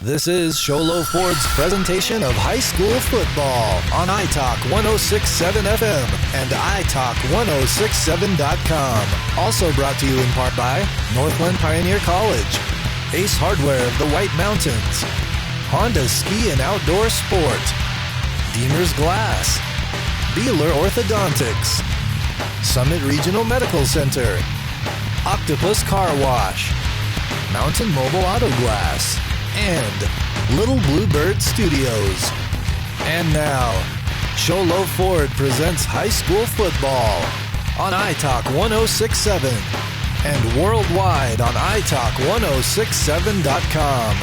This is Sholo Ford's presentation of high school football on iTalk 106.7 FM and iTalk1067.com. Also brought to you in part by Northland Pioneer College, Ace Hardware of the White Mountains, Honda Ski and Outdoor Sport, Deemer's Glass, Beeler Orthodontics, Summit Regional Medical Center, Octopus Car Wash, Mountain Mobile Auto Glass, and Little Bluebird Studios. And now, Sholo Ford presents high school football on iTalk 106.7 and worldwide on iTalk1067.com.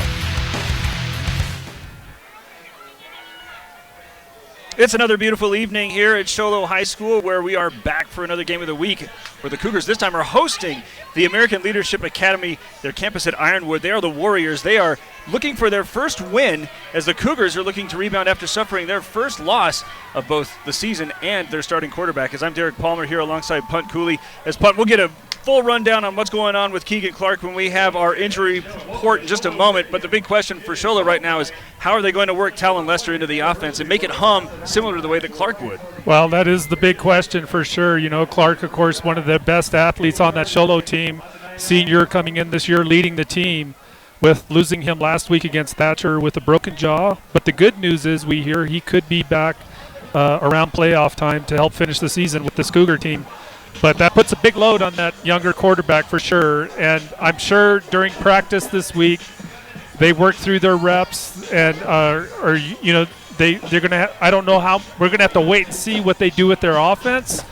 It's another beautiful evening here at Sholo High School, where we are back for another game of the week, where the Cougars this time are hosting the American Leadership Academy, their campus at Ironwood. They are the Warriors. They are looking for their first win, as the Cougars are looking to rebound after suffering their first loss of both the season and their starting quarterback. As I'm Derek Palmer here alongside Punt Cooley. As Punt, we'll get a full rundown on what's going on with Keegan Clark when we have our injury report in just a moment. But the big question for Sholo right now is, how are they going to work Talon Lester into the offense and make it hum similar to the way that Clark would? Well, that is the big question for sure. You know, Clark, of course, one of the best athletes on that Sholo team, senior coming in this year, leading the team, with losing him last week against Thatcher with a broken jaw. But the good news is we hear he could be back around playoff time to help finish the season with this Cougar team. But that puts a big load on that younger quarterback for sure. And I'm sure during practice this week, they work through their reps and they're going to I don't know how we're going to have to wait and see what they do with their offense.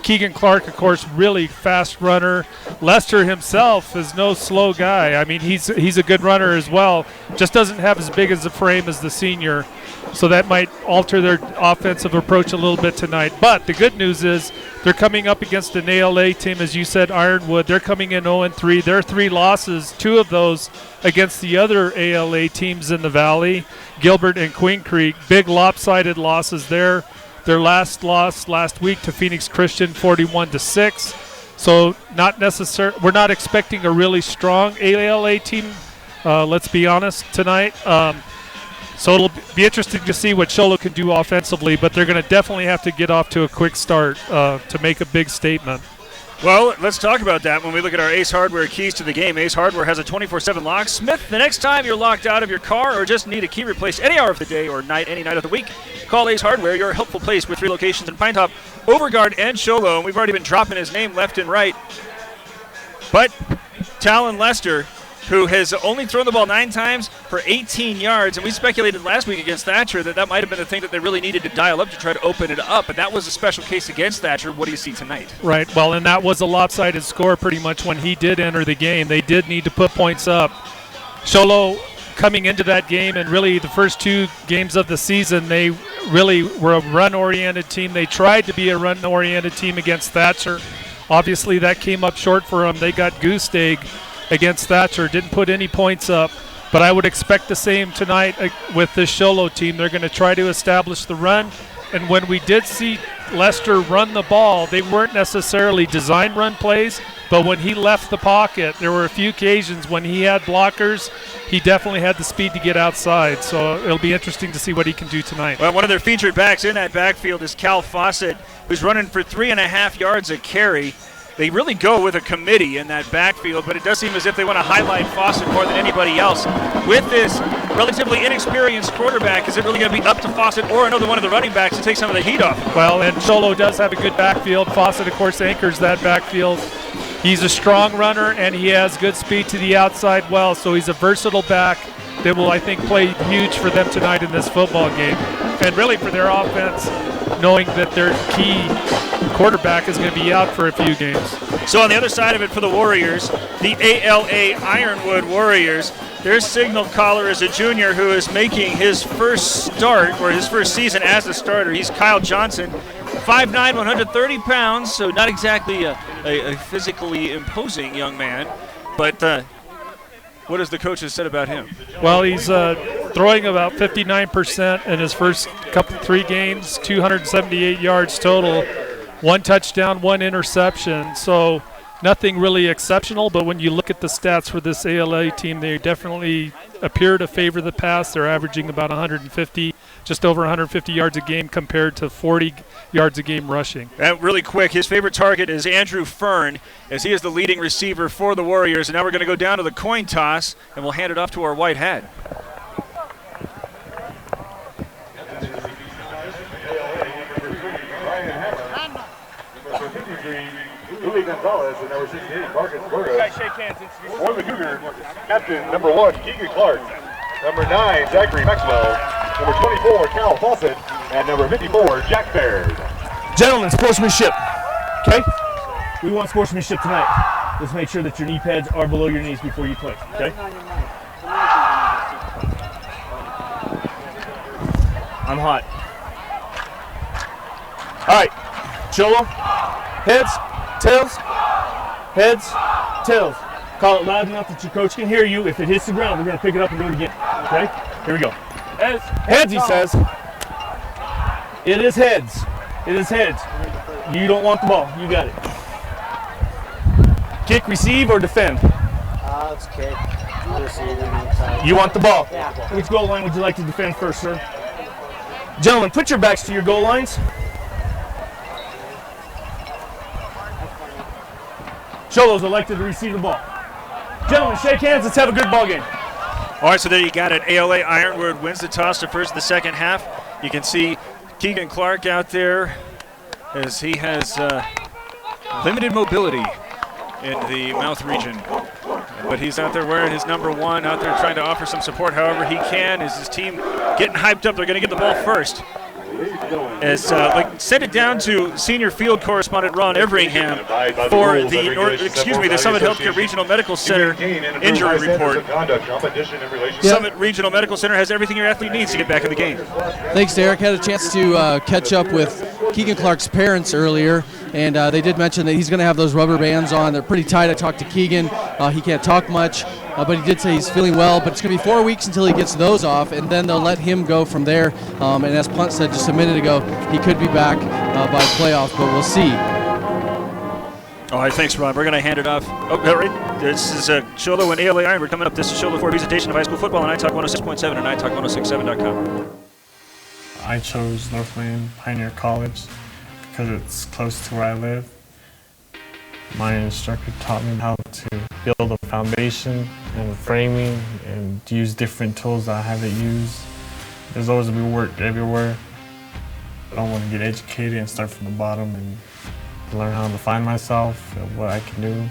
Keegan Clark, of course, really fast runner. Lester himself is no slow guy. I mean, he's a good runner as well. Just doesn't have as big as a frame as the senior. So that might alter their offensive approach a little bit tonight. But the good news is they're coming up against an ALA team, as you said, Ironwood. They're coming in 0-3. Their 3 losses, 2 of those against the other ALA teams in the Valley, Gilbert and Queen Creek. Big lopsided losses there. Their last loss last week to Phoenix Christian, 41-6. So we're not expecting a really strong ALA team, let's be honest, tonight. So it'll be interesting to see what Sholo can do offensively, but they're going to definitely have to get off to a quick start to make a big statement. Well, let's talk about that when we look at our Ace Hardware keys to the game. Ace Hardware has a 24/7 locksmith. The next time you're locked out of your car or just need a key replaced any hour of the day or night, any night of the week, call Ace Hardware, your helpful place with 3 locations in Pine Top, Overgard, and Sholo. And we've already been dropping his name left and right. But Talon Lester, who has only thrown the ball 9 times for 18 yards. And we speculated last week against Thatcher that might have been the thing that they really needed to dial up to try to open it up. But that was a special case against Thatcher. What do you see tonight? Right. Well, and that was a lopsided score pretty much when he did enter the game. They did need to put points up. Sholo coming into that game, and really the first 2 games of the season, they really were a run-oriented team. They tried to be a run-oriented team against Thatcher. Obviously, that came up short for them. They got goose egg against Thatcher, didn't put any points up, but I would expect the same tonight with this Sholo team. They're going to try to establish the run, and when we did see Lester run the ball, they weren't necessarily design run plays, but when he left the pocket, there were a few occasions when he had blockers, he definitely had the speed to get outside, so it'll be interesting to see what he can do tonight. Well, one of their featured backs in that backfield is Cal Fawcett, who's running for 3.5 yards a carry. They really go with a committee in that backfield, but it does seem as if they want to highlight Fawcett more than anybody else. With this relatively inexperienced quarterback, is it really going to be up to Fawcett or another one of the running backs to take some of the heat off? Well, and Sholo does have a good backfield. Fawcett, of course, anchors that backfield. He's a strong runner, and he has good speed to the outside well, so he's a versatile back that will, I think, play huge for them tonight in this football game. And really for their offense, knowing that their key quarterback is going to be out for a few games. So on the other side of it for the Warriors, the ALA Ironwood Warriors, their signal caller is a junior who is making his first start, or his first season as a starter. He's Kyle Johnson, 5'9", 130 pounds, so not exactly a physically imposing young man. But what has the coaches said about him? Well, he's throwing about 59% in his first 3 games, 278 yards total, 1 touchdown, 1 interception. So Nothing really exceptional, but when you look at the stats for this ALA team, they definitely appear to favor the pass. They're averaging about 150, just over 150 yards a game compared to 40 yards a game rushing. And really quick, his favorite target is Andrew Fern, as he is the leading receiver for the Warriors. And now we're going to go down to the coin toss, and we'll hand it off to our white hat. Gonzalez and number 68, Marcus Burgos. For the Cougars, captain number 1, Keegan Clark. Number 9, Zachary Maxwell. Number 24, Cal Fawcett. And number 54, Jack Baird. Gentlemen, sportsmanship. Okay? We want sportsmanship tonight. Let's make sure that your knee pads are below your knees before you play. Okay? I'm hot. All right. Cholo. Heads. Tails, heads, tails. Call it loud enough that your coach can hear you. If it hits the ground, we're going to pick it up and do it again. Okay? Here we go. Heads, he says. It is heads. It is heads. You don't want the ball. You got it. Kick, receive, or defend? Let's kick. You want the ball. Yeah. Which goal line would you like to defend first, sir? Gentlemen, put your backs to your goal lines. Cholo's elected to receive the ball. Gentlemen, shake hands. Let's have a good ball game. All right, so there you got it. ALA Ironwood wins the toss to first the second half. You can see Keegan Clark out there as he has limited mobility in the mouth region. But he's out there wearing his number 1, out there trying to offer some support however he can. Is his team getting hyped up? They're going to get the ball first. As send it down to senior field correspondent Ron Everingham for the Summit Healthcare Regional Medical Center injury report. Summit Regional Medical Center has everything your athlete needs to get back in the game. Thanks, Derek. Had a chance to catch up with Keegan Clark's parents earlier, and they did mention that he's going to have those rubber bands on. They're pretty tight. I talked to Keegan. He can't talk much, but he did say he's feeling well. But it's going to be 4 weeks until he gets those off, and then they'll let him go from there. And as Punt said just a minute ago, he could be back by playoffs, but we'll see. All right, thanks, Ron. We're going to hand it off. Oh, all right. This is Sholo and ALA Iron. We're coming up. This is Sholo for a presentation of high school football on iTalk 106.7 and iTalk 106.7.com. I chose Northland Pioneer College because it's close to where I live. My instructor taught me how to build a foundation and framing and use different tools that I haven't used. There's always be work everywhere. I want to get educated and start from the bottom and learn how to find myself and what I can do.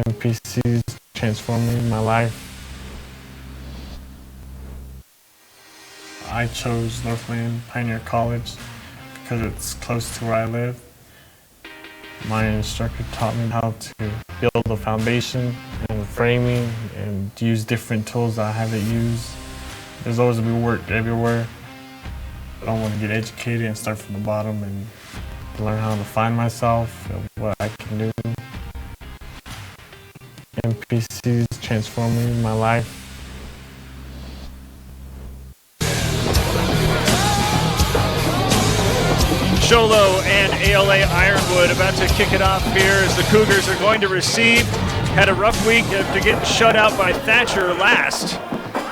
MPC's transforming my life. I chose Northland Pioneer College because it's close to where I live. My instructor taught me how to build a foundation and framing and use different tools that I haven't used. There's always be work everywhere. I want to get educated and start from the bottom and learn how to find myself and what I can do. MPC's transforming my life. Sholo and ALA Ironwood about to kick it off here as the Cougars are going to receive. Had a rough week after getting shut out by Thatcher last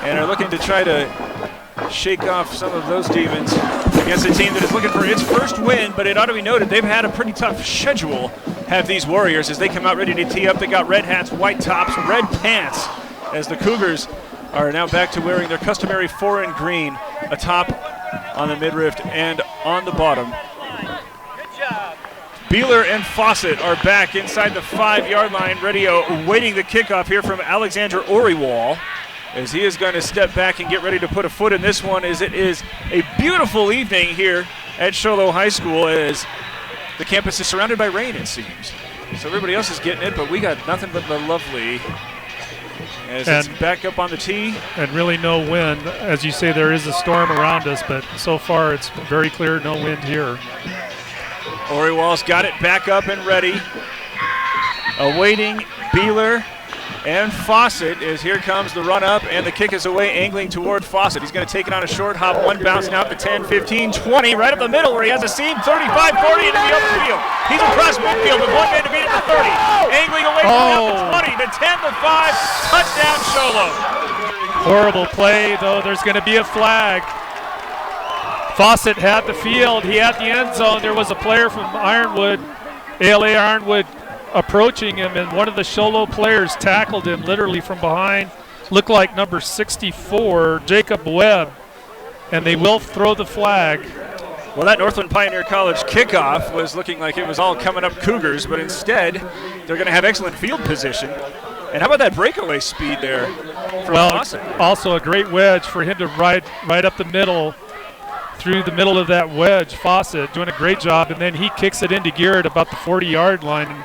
and are looking to try to shake off some of those demons against a team that is looking for its first win, but it ought to be noted they've had a pretty tough schedule, have these Warriors, as they come out ready to tee up. They got red hats, white tops, red pants, as the Cougars are now back to wearing their customary foreign green atop on the midriff and on the bottom. Beeler and Fawcett are back inside the 5-yard line, ready, awaiting the kickoff here from Alexander Oriwall, as he is going to step back and get ready to put a foot in this one, as it is a beautiful evening here at Sholo High School, as the campus is surrounded by rain, it seems. So everybody else is getting it, but we got nothing but the lovely. As it's back up on the tee. And really no wind. As you say, there is a storm around us, but so far it's very clear, no wind here. Oriwall's got it back up and ready. Awaiting Beeler And Fawcett, as here comes the run up, and the kick is away, angling toward Fawcett. He's going to take it on a short hop, one bounce now up to 10, 15, 20, right up the middle where he has a seam, 35, 40 into the open field. He's across midfield with one man to beat at the 30. Angling away from the 20, the 10, the 5, touchdown Sholo. Horrible play, though. There's going to be a flag. Fawcett had the field. He had the end zone. There was a player from Ironwood, ALA Ironwood, approaching him, and one of the Sholo players tackled him literally from behind. Looked like number 64, Jacob Webb, and they will throw the flag. Well, that Northland Pioneer College kickoff was looking like it was all coming up Cougars, but instead they're going to have excellent field position. And how about that breakaway speed there from Fawcett? Also a great wedge for him to ride up the middle, through the middle of that wedge. Fawcett doing a great job, and then he kicks it into gear at about the 40-yard line. And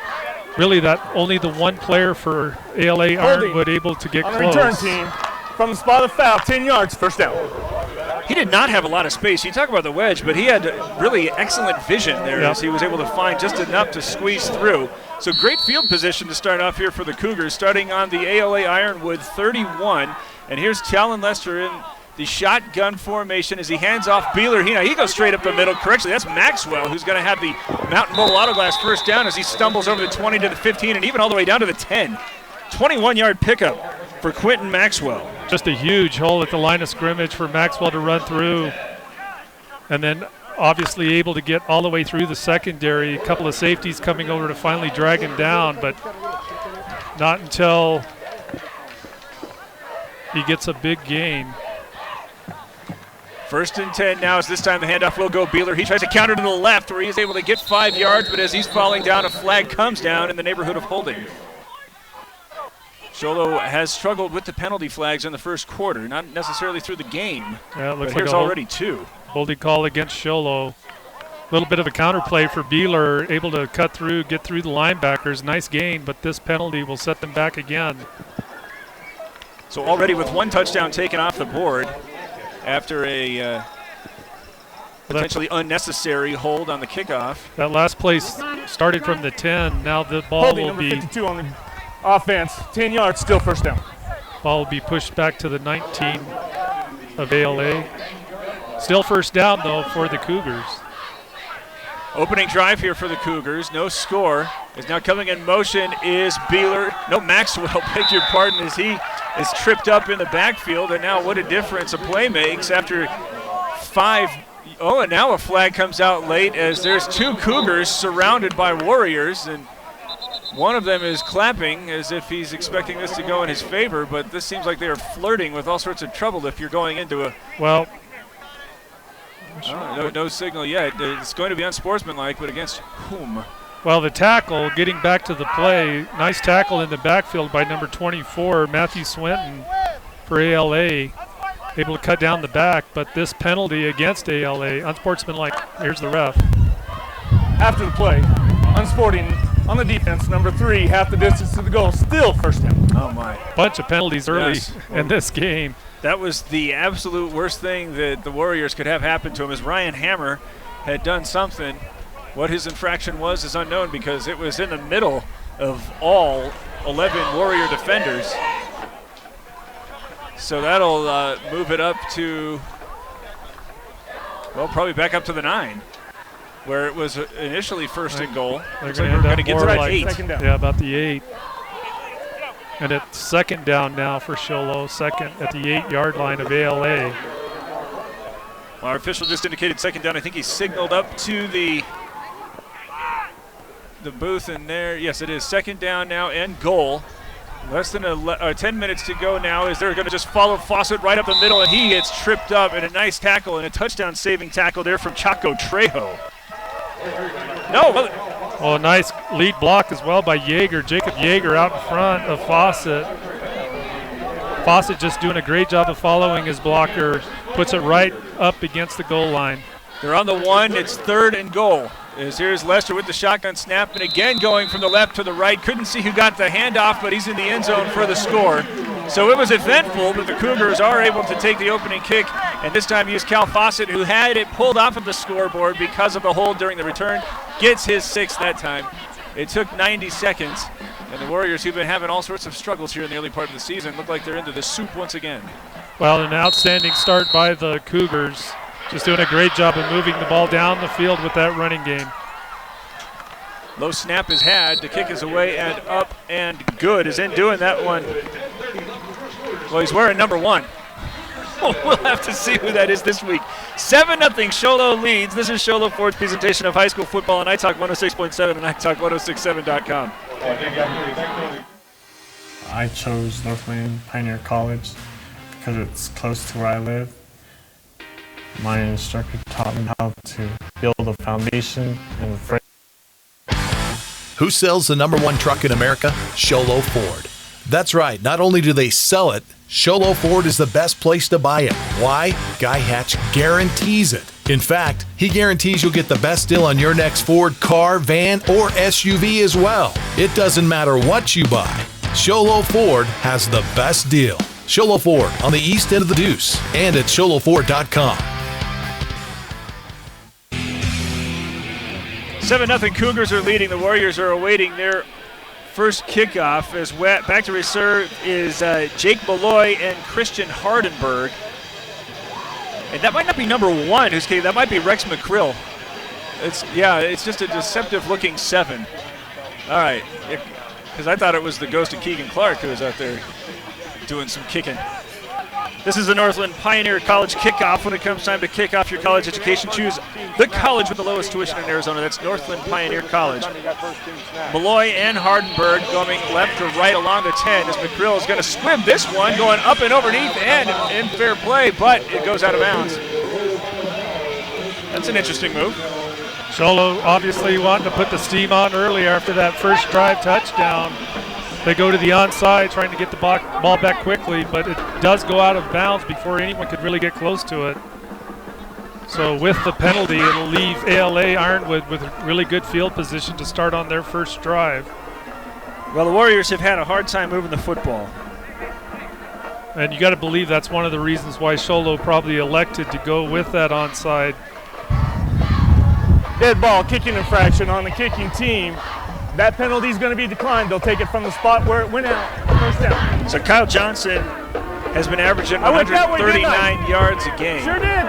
really, that only the one player for ALA Ironwood able to get on close. The return team from the spot of foul, 10 yards, first down. He did not have a lot of space. You talk about the wedge, but he had really excellent vision there as he was able to find just enough to squeeze through. So great field position to start off here for the Cougars, starting on the ALA Ironwood 31. And here's Talon Lester in the shotgun formation as he hands off Beeler. He goes straight up the middle correctly. That's Maxwell, who's going to have the Mountain Mobile Autoglass first down as he stumbles over the 20 to the 15 and even all the way down to the 10. 21-yard pickup for Quentin Maxwell. Just a huge hole at the line of scrimmage for Maxwell to run through. And then obviously able to get all the way through the secondary. A couple of safeties coming over to finally drag him down, but not until he gets a big gain. First and 10 now, as this time the handoff will go Beeler. He tries to counter to the left where he's able to get 5 yards, but as he's falling down, a flag comes down in the neighborhood of holding. Sholo has struggled with the penalty flags in the first quarter, not necessarily through the game. Yeah, it looks but like here's already 2. Holding call against Sholo. A little bit of a counterplay for Beeler, able to cut through, get through the linebackers. Nice gain, but this penalty will set them back again. So already with one touchdown taken off the board after a potentially unnecessary hold on the kickoff. That last play started from the 10. Now the ball will be 52 on the offense. 10 yards, still first down. Ball will be pushed back to the 19 of ALA. Still first down, though, for the Cougars. Opening drive here for the Cougars. No score. Is now coming in motion is Beeler. No, Maxwell, beg your pardon, as he is tripped up in the backfield. And now what a difference a play makes after 5. Oh, and now a flag comes out late as there's 2 Cougars surrounded by Warriors. And one of them is clapping as if he's expecting this to go in his favor. But this seems like they are flirting with all sorts of trouble if you're going into a... Well... no signal yet. It's going to be unsportsmanlike, but against whom? Well, the tackle, getting back to the play, nice tackle in the backfield by number 24, Matthew Swinton for ALA, able to cut down the back, but this penalty against ALA, unsportsmanlike. Here's the ref. After the play, unsporting on the defense, number 3, half the distance to the goal, still first down. Oh my. Bunch of penalties early in this game. That was the absolute worst thing that the Warriors could have happen to him, as Ryan Hammer had done something. What his infraction was is unknown because it was in the middle of all 11 Warrior defenders. So that'll move it up to, well, probably back up to the 9, where it was initially first and goal. They're going to get to that 8. Yeah, about the 8. And it's second down now for Sholo, second at the 8-yard line of ALA. Well, our official just indicated second down. I think he signaled up to the booth in there. Yes, it is second down now and goal. Less than 10 minutes to go now as they're going to just follow Fawcett right up the middle, and he gets tripped up, and a nice tackle and a touchdown-saving tackle there from Chaco Trejo. No. Oh, nice lead block as well by Yeager. Jacob Yeager out in front of Fawcett. Fawcett just doing a great job of following his blocker. Puts it right up against the goal line. They're on the 1. It's third and goal. As here's Lester with the shotgun snap, and again going from the left to the right. Couldn't see who got the handoff, but he's in the end zone for the score. So it was eventful, but the Cougars are able to take the opening kick, and this time use Cal Fawcett, who had it pulled off of the scoreboard because of the hold during the return. Gets his 6th that time. It took 90 seconds, And the Warriors, who've been having all sorts of struggles here in the early part of the season, look like they're into the soup once again. Well, an outstanding start by the Cougars. Just doing a great job of moving the ball down the field with that running game. Low snap is had. The kick is away and up and good. Is in doing that one. Well, he's wearing number 1. We'll have to see who that is this week. 7-0 Sholo leads. This is Sholo Ford's presentation of high school football on iTalk 106.7 and iTalk1067.com. I chose Northland Pioneer College because it's close to where I live. My instructor taught me how to build a foundation and frame. Who sells the #1 truck in America? Sholo Ford. That's right. Not only do they sell it, Sholo Ford is the best place to buy it. Why? Guy Hatch guarantees it. In fact, he guarantees you'll get the best deal on your next Ford car, van, or SUV as well. It doesn't matter what you buy. Sholo Ford has the best deal. Sholo Ford on the east end of the Deuce and at sholoford.com. 7-0 Cougars are leading. The Warriors are awaiting their first kickoff. As back to reserve is Jake Malloy and Christian Hardenberg. And that might not be number 1 who's kicking. That might be Rex McCrill. It's just a deceptive looking 7. All right, because I thought it was the ghost of Keegan Clark who was out there doing some kicking. This is the Northland Pioneer College kickoff. When it comes time to kick off your college education, choose the college with the lowest tuition in Arizona. That's Northland Pioneer College. Malloy and Hardenberg going left to right along the 10 as McCrill is going to squib this one, going up and overneath and in fair play, but it goes out of bounds. That's an interesting move. Sholo obviously wanting to put the steam on early after that first drive touchdown. They go to the onside trying to get the ball back quickly, but it does go out of bounds before anyone could really get close to it. So with the penalty, it'll leave ALA Ironwood with a really good field position to start on their first drive. Well, the Warriors have had a hard time moving the football. And you got to believe that's one of the reasons why Sholo probably elected to go with that onside. Dead ball, kicking infraction on the kicking team. That penalty is going to be declined. They'll take it from the spot where it went out. First down. So Kyle Johnson has been averaging 139 yards a game. Sure did.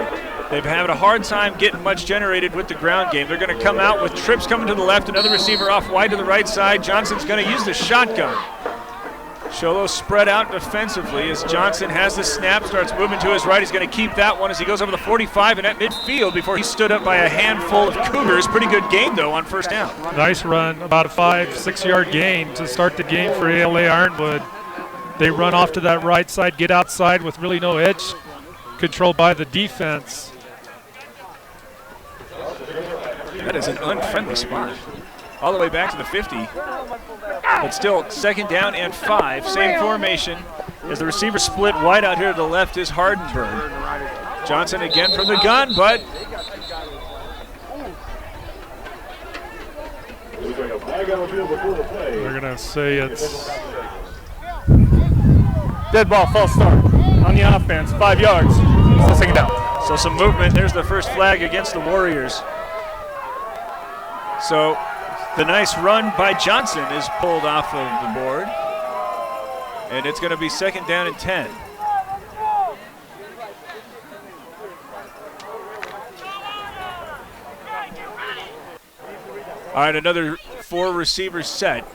They've had a hard time getting much generated with the ground game. They're going to come out with trips coming to the left, another receiver off wide to the right side. Johnson's going to use the shotgun. Sholo spread out defensively as Johnson has the snap, starts moving to his right. He's going to keep that one as he goes over the 45 and at midfield before he's stood up by a handful of Cougars. Pretty good game, though, on first down. Nice run, about a 5-6 yard gain to start the game for ALA Ironwood. They run off to that right side, get outside with really no edge controlled by the defense. That is an unfriendly spot. All the way back to the 50. But still, second down and 5. Same formation as the receiver split wide out here to the left is Hardenberg. Johnson again from the gun, but We're going to say it's Dead ball, false start on the offense. 5 yards. Still second down. so some movement. There's the first flag against the Warriors. So the nice run by Johnson is pulled off of the board. And it's going to be second down and 10. All right, another 4 receivers set.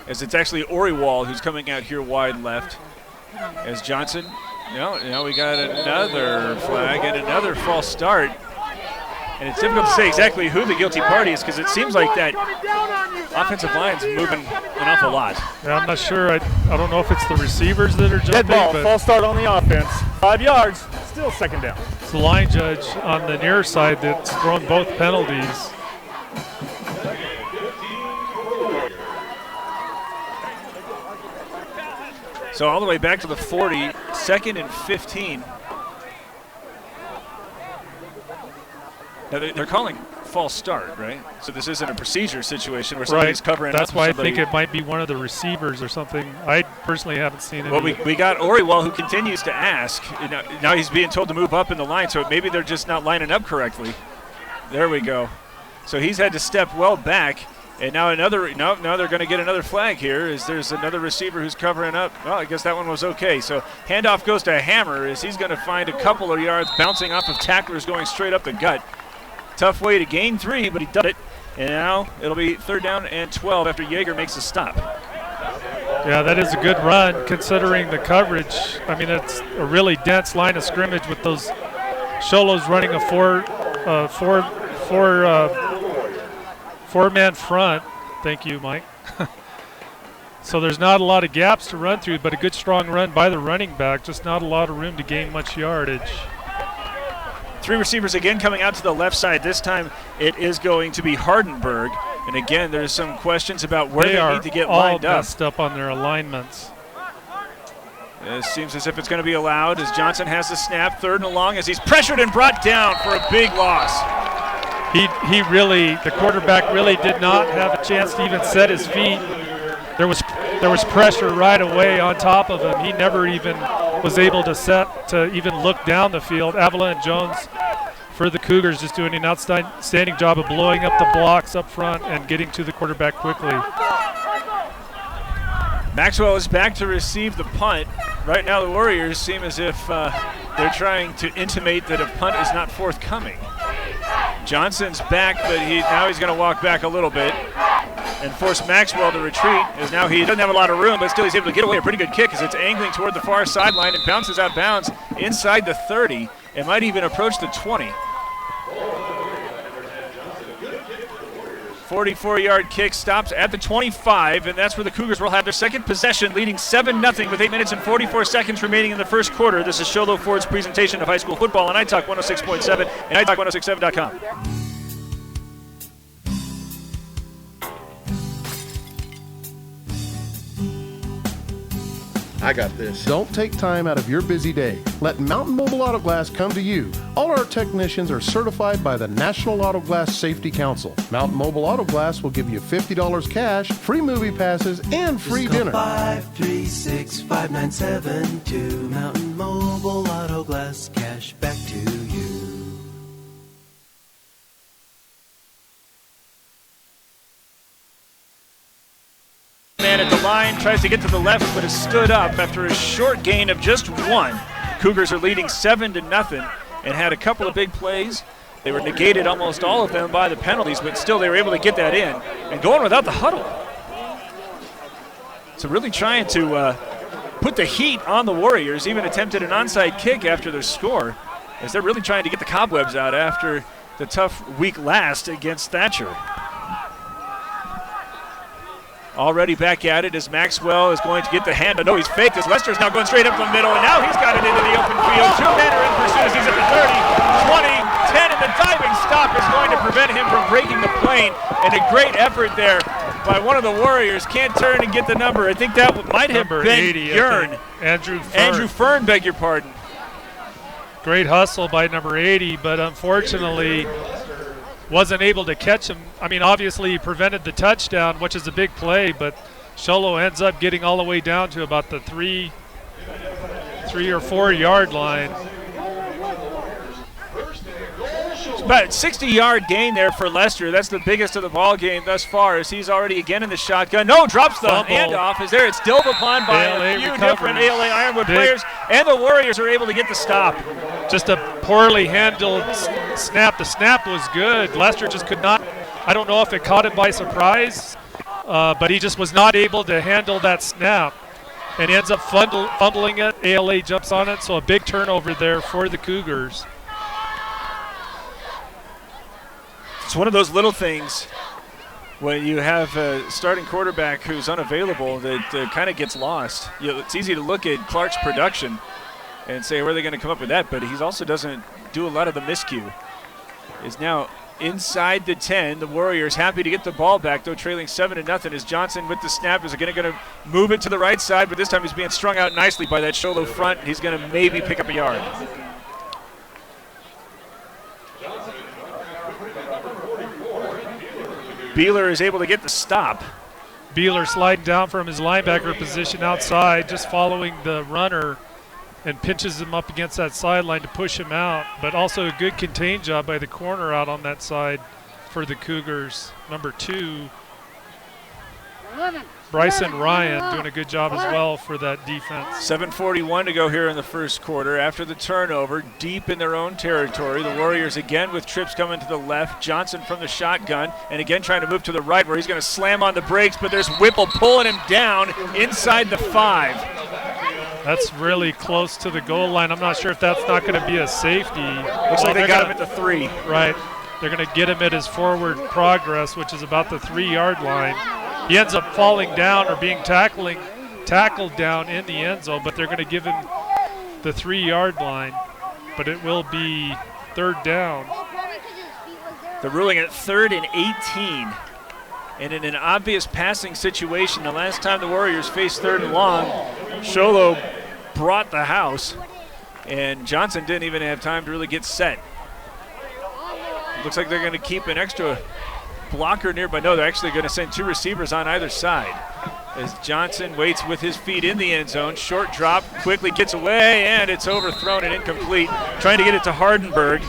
As it's actually Oriwall who's coming out here wide left. As Johnson, we got another flag and another false start. And it's difficult to say exactly who the guilty party is because it seems like that offensive line's moving an awful lot. Yeah, I'm not sure. I don't know if it's the receivers that are jumping. Dead ball, but false start on the offense. 5 yards, still second down. it's the line judge on the near side that's thrown both penalties. So all the way back to the 40, second and 15. Now they're calling false start, right? So this isn't a procedure situation where somebody's covering up. That's why somebody. I think it might be one of the receivers or something. I personally haven't seen it. Well, we got Oriwell who continues to ask. Now he's being told to move up in the line, so maybe they're just not lining up correctly. There we go. So he's had to step well back And now now they're going to get another flag here as there's another receiver who's covering up. Well, I guess that one was okay. So handoff goes to Hammer as he's going to find a couple of yards bouncing off of tacklers going straight up the gut. Tough way to gain 3, but he did it. And now it'll be 3rd down and 12 after Yeager makes a stop. Yeah, that is a good run considering the coverage. I mean, it's a really dense line of scrimmage with those Sholos running a four-man front. Thank you, Mike. So there's not a lot of gaps to run through, but a good strong run by the running back. Just not a lot of room to gain much yardage. 3 receivers again coming out to the left side. This time it is going to be Hardenberg. And again, there's some questions about where they need to get lined all up. messed up on their alignments. It seems as if it's going to be allowed as Johnson has the snap, 3rd and long, as he's pressured and brought down for a big loss. The quarterback really did not have a chance to even set his feet. There was pressure right away on top of him. He never even was able to even look down the field. Avila and Jones for the Cougars just doing an outstanding job of blowing up the blocks up front and getting to the quarterback quickly. Maxwell is back to receive the punt. Right now the Warriors seem as if they're trying to intimate that a punt is not forthcoming. Johnson's back, but now he's going to walk back a little bit and force Maxwell to retreat, as now he doesn't have a lot of room, but still he's able to get away a pretty good kick as it's angling toward the far sideline and bounces out bounds inside the 30. It might even approach the 20. 44-yard kick stops at the 25, and that's where the Cougars will have their second possession, leading 7-0 with 8 minutes and 44 seconds remaining in the first quarter. This is Sholo Ford's presentation of high school football on iTalk 106.7 and iTalk1067.com. I got this. Don't take time out of your busy day. Let Mountain Mobile Auto Glass come to you. All our technicians are certified by the National Auto Glass Safety Council. Mountain Mobile Auto Glass will give you $50 cash, free movie passes, and free dinner. 536-5972. Mountain Mobile Auto Glass, cash back to you. Man at the line tries to get to the left, but is stood up after a short gain of just 1. Cougars are leading 7-0 and had a couple of big plays. They were negated, almost all of them, by the penalties, but still they were able to get that in and going without the huddle. So really trying to put the heat on the Warriors, even attempted an onside kick after their score, as they're really trying to get the cobwebs out after the tough week last against Thatcher. Already back at it as Maxwell is going to get the hand. No, he's faked as Lester's now going straight up the middle, and now he's got it into the open field. 2 men are in pursuit as he's at the 30, 20, 10, and the diving stop is going to prevent him from breaking the plane. And a great effort there by one of the Warriors. Can't turn and get the number. I think that might have been 80, Yearn. Andrew Fern, beg your pardon. Great hustle by number 80, but unfortunately wasn't able to catch him. I mean, obviously he prevented the touchdown, which is a big play, but Sholo ends up getting all the way down to about the 3 or 4 yard line. It's about a 60-yard gain there for Lester. That's the biggest of the ball game thus far, as he's already again in the shotgun. No, drops the handoff. Is there? It's still upon by a few different ALA Ironwood players, and the Warriors are able to get the stop. Just a poorly handled snap. The snap was good. Lester just could not. I don't know if it caught him by surprise, but he just was not able to handle that snap, and he ends up fumbling it. ALA jumps on it, so a big turnover there for the Cougars. It's one of those little things when you have a starting quarterback who's unavailable that kind of gets lost. It's easy to look at Clark's production and say, where are they going to come up with that? But he also doesn't do a lot of the miscue. Is now inside the 10. The Warriors happy to get the ball back, though trailing 7-0 as Johnson with the snap is going to move it to the right side, but this time he's being strung out nicely by that Sholo front. He's going to maybe pick up a yard. Beeler is able to get the stop. Beeler sliding down from his linebacker position outside, just following the runner, and pinches him up against that sideline to push him out. But also a good contain job by the corner out on that side for the Cougars. Number 2, Bryson Ryan doing a good job as well for that defense. 7:41 to go here in the first quarter. After the turnover, deep in their own territory, the Warriors again with trips coming to the left. Johnson from the shotgun, and again trying to move to the right where he's going to slam on the brakes, but there's Whipple pulling him down inside the 5. That's really close to the goal line. I'm not sure if that's not going to be a safety. Looks like they got him at the 3. Right. They're going to get him at his forward progress, which is about the 3-yard line. He ends up falling down or being tackled down in the end zone, but they're going to give him the 3-yard line. But it will be 3rd down. They're ruling it 3rd and 18. And in an obvious passing situation, the last time the Warriors faced 3rd and long, Sholo brought the house, and Johnson didn't even have time to really get set. Looks like they're going to keep an extra blocker nearby. No, they're actually going to send 2 receivers on either side. As Johnson waits with his feet in the end zone. Short drop, quickly gets away, and it's overthrown and incomplete. Trying to get it to Hardenberg,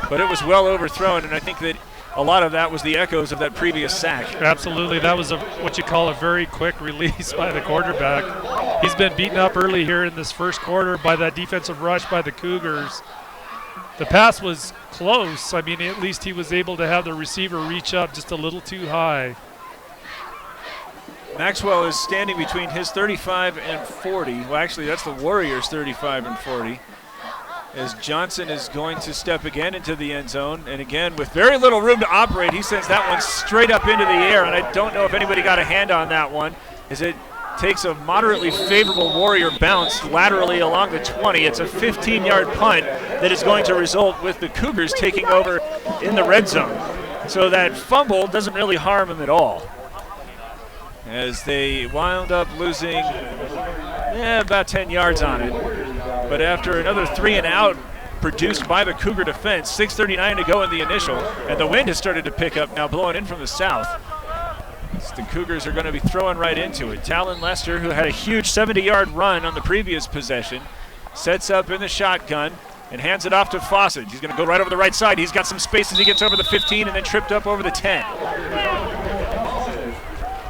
but it was well overthrown, and I think that a lot of that was the echoes of that previous sack. Absolutely. That was what you call a very quick release by the quarterback. He's been beaten up early here in this first quarter by that defensive rush by the Cougars. The pass was close. I mean, at least he was able to have the receiver reach up just a little too high. Maxwell is standing between his 35 and 40. Well, actually, that's the Warriors' 35 and 40. As Johnson is going to step again into the end zone. And again, with very little room to operate, he sends that one straight up into the air. And I don't know if anybody got a hand on that one, as it takes a moderately favorable Warrior bounce laterally along the 20. It's a 15-yard punt that is going to result with the Cougars taking over in the red zone. So that fumble doesn't really harm them at all, as they wound up losing about 10 yards on it. But after another 3 and out produced by the Cougar defense, 6:39 to go in the initial, and the wind has started to pick up now, blowing in from the south. The Cougars are going to be throwing right into it. Talon Lester, who had a huge 70-yard run on the previous possession, sets up in the shotgun and hands it off to Fawcett. He's going to go right over the right side. He's got some space as he gets over the 15 and then tripped up over the 10.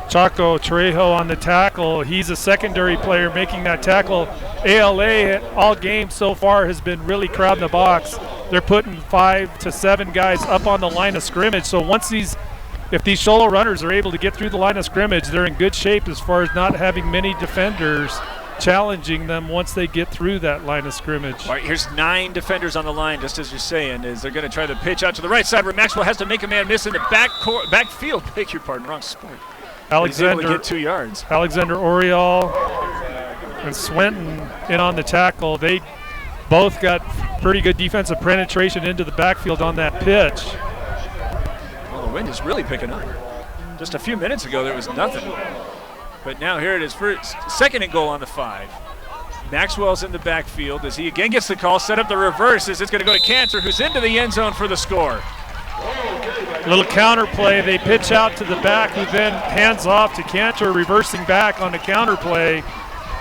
Chaco Trejo on the tackle. He's a secondary player making that tackle. ALA all game so far has been really crowding the box. They're putting 5 to 7 guys up on the line of scrimmage. So if these Sholo runners are able to get through the line of scrimmage, they're in good shape as far as not having many defenders challenging them once they get through that line of scrimmage. All right, here's 9 defenders on the line, just as you're saying, as they're going to try to pitch out to the right side where Maxwell has to make a man miss in the backfield. Beg your pardon, wrong sport. Alexander, he's able to get 2 yards. Alexander Oriol and Swinton in on the tackle. They both got pretty good defensive penetration into the backfield on that pitch. Well, the wind is really picking up. Just a few minutes ago, there was nothing. But now here it is, first, 2nd and goal on the 5. Maxwell's in the backfield as he again gets the call, set up the reverse as it's going to go to Cantor, who's into the end zone for the score. Little counter play. They pitch out to the back, who then hands off to Cantor, reversing back on the counter play.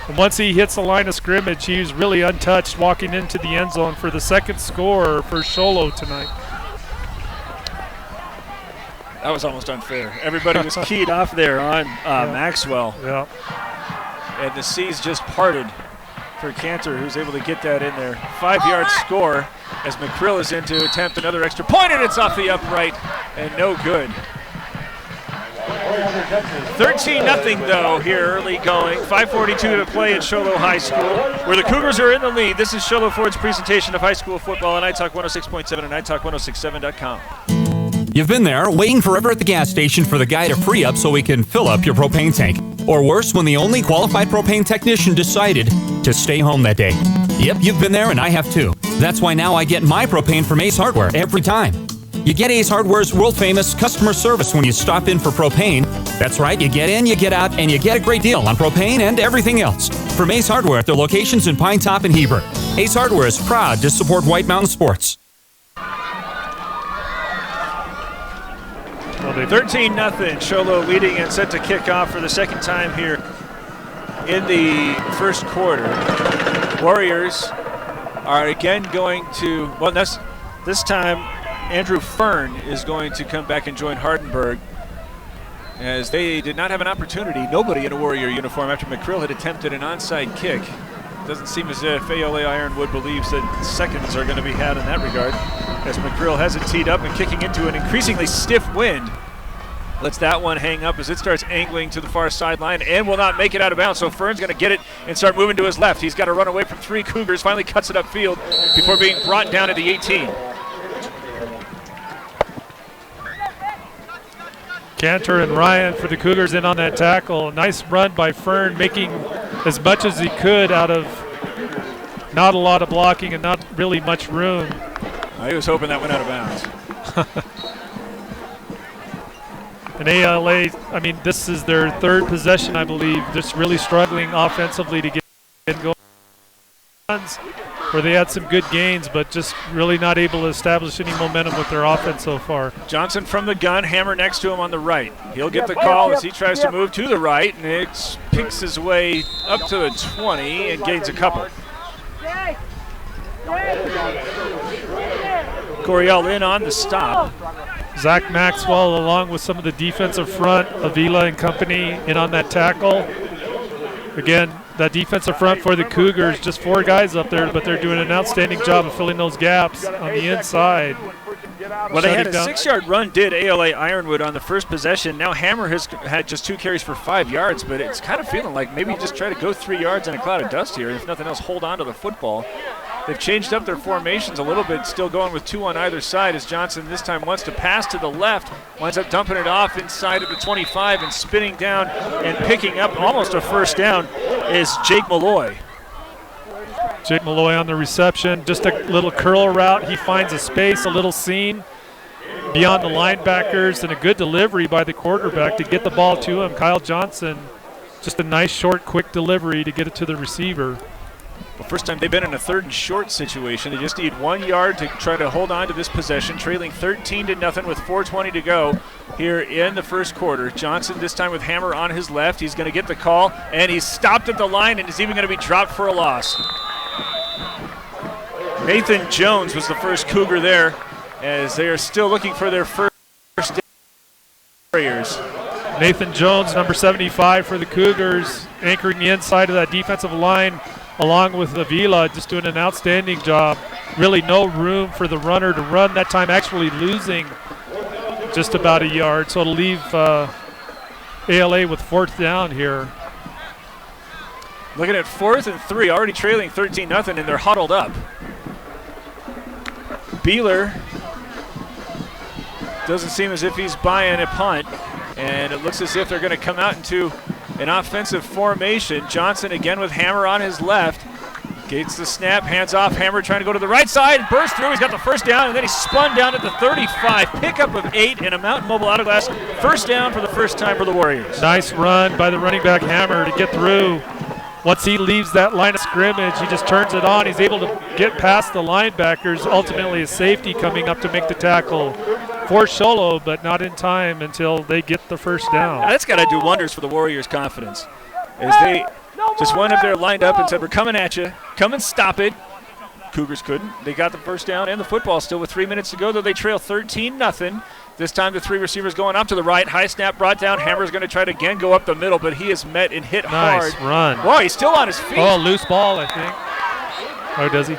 And once he hits the line of scrimmage, he was really untouched walking into the end zone for the 2nd score for Sholo tonight. That was almost unfair. Everybody was keyed off there on Maxwell. Yeah. And the seas just parted for Cantor, who's able to get that in there. 5-yard score as McCrill is in to attempt another extra point, and it's off the upright and no good. 13-0 though here early going. 5:42 to play at Sholo High School, where the Cougars are in the lead. This is Sholo Ford's presentation of high school football on iTalk 106.7 and iTalk1067.com. You've been there, waiting forever at the gas station for the guy to free up so he can fill up your propane tank. Or worse, when the only qualified propane technician decided to stay home that day. Yep, you've been there and I have too. That's why now I get my propane from Ace Hardware every time. You get Ace Hardware's world-famous customer service when you stop in for propane. That's right, you get in, you get out, and you get a great deal on propane and everything else. From Ace Hardware at their locations in Pine Top and Heber. Ace Hardware is proud to support White Mountain Sports. 13-0, Sholo leading and set to kick off for the 2nd time here in the first quarter. Warriors are again going to, this time Andrew Fern is going to come back and join Hardenberg. as they did not have an opportunity. Nobody in a Warrior uniform after McCrill had attempted an onside kick. Doesn't seem as if ALA Ironwood believes that seconds are going to be had in that regard, as McCrill has it teed up and kicking into an increasingly stiff wind. Lets that one hang up as it starts angling to the far sideline and will not make it out of bounds. So Fern's going to get it and start moving to his left. He's got to run away from 3 Cougars, finally cuts it upfield before being brought down at the 18. Cantor and Ryan for the Cougars in on that tackle. Nice run by Fern, making as much as he could out of not a lot of blocking and not really much room. He was hoping that went out of bounds. And ALA, I mean, this is their 3rd possession, I believe. Just really struggling offensively to get going. Where they had some good gains, but just really not able to establish any momentum with their offense so far. Johnson from the gun, Hammer next to him on the right. He'll get the call as he tries to move to the right, and it picks his way up to the 20 and gains a couple. Coriel in on the stop. Zach Maxwell along with some of the defensive front, Avila and company in on that tackle. Again, that defensive front for the Cougars, just 4 guys up there, but they're doing an outstanding job of filling those gaps on the inside. Well, they had a 6-yard run, did ALA Ironwood on the first possession. Now Hammer has had just 2 carries for 5 yards, but it's kind of feeling like maybe just try to go 3 yards in a cloud of dust here. If nothing else, hold on to the football. They've changed up their formations a little bit, still going with 2 on either side as Johnson this time wants to pass to the left, winds up dumping it off inside of the 25 and spinning down and picking up almost a first down is Jake Malloy. Jake Malloy on the reception, just a little curl route. He finds a space, a little seam beyond the linebackers, and a good delivery by the quarterback to get the ball to him. Kyle Johnson, just a nice short, quick delivery to get it to the receiver. The first time they've been in a 3rd and short situation. They just need 1 yard to try to hold on to this possession, trailing 13-0 with 4:20 to go here in the first quarter. Johnson this time with Hammer on his left. He's going to get the call, and he's stopped at the line and is even going to be dropped for a loss. Nathan Jones was the first Cougar there, as they are still looking for their first Warriors. Nathan Jones, number 75 for the Cougars, anchoring the inside of that defensive line, along with Avila, just doing an outstanding job. Really no room for the runner to run that time, actually losing just about a yard. So it'll leave ALA with 4th down here. Looking at 4th and 3, already trailing 13-0, and they're huddled up. Beeler doesn't seem as if he's buying a punt, and it looks as if they're going to come out into an offensive formation. Johnson again with Hammer on his left. Gates the snap, hands off. Hammer trying to go to the right side, burst through. He's got the first down, and then he's spun down at the 35. Pickup of 8 and a Mountain Mobile Auto Glass first down for the first time for the Warriors. Nice run by the running back Hammer to get through. Once he leaves that line of scrimmage, he just turns it on. He's able to get past the linebackers. Ultimately, a safety coming up to make the tackle for Sholo, but not in time until they get the first down. Now, that's got to do wonders for the Warriors' confidence, as they just went up there, lined up, and said, "We're coming at you. Come and stop it." Cougars couldn't. They got the first down and the football still with 3 minutes to go, though they trail 13-0. This time the 3 receivers going up to the right. High snap brought down. Hammer's going to try to again go up the middle, but he is met and hit hard. Nice run. Whoa, he's still on his feet. Oh, loose ball, I think. Oh, does he?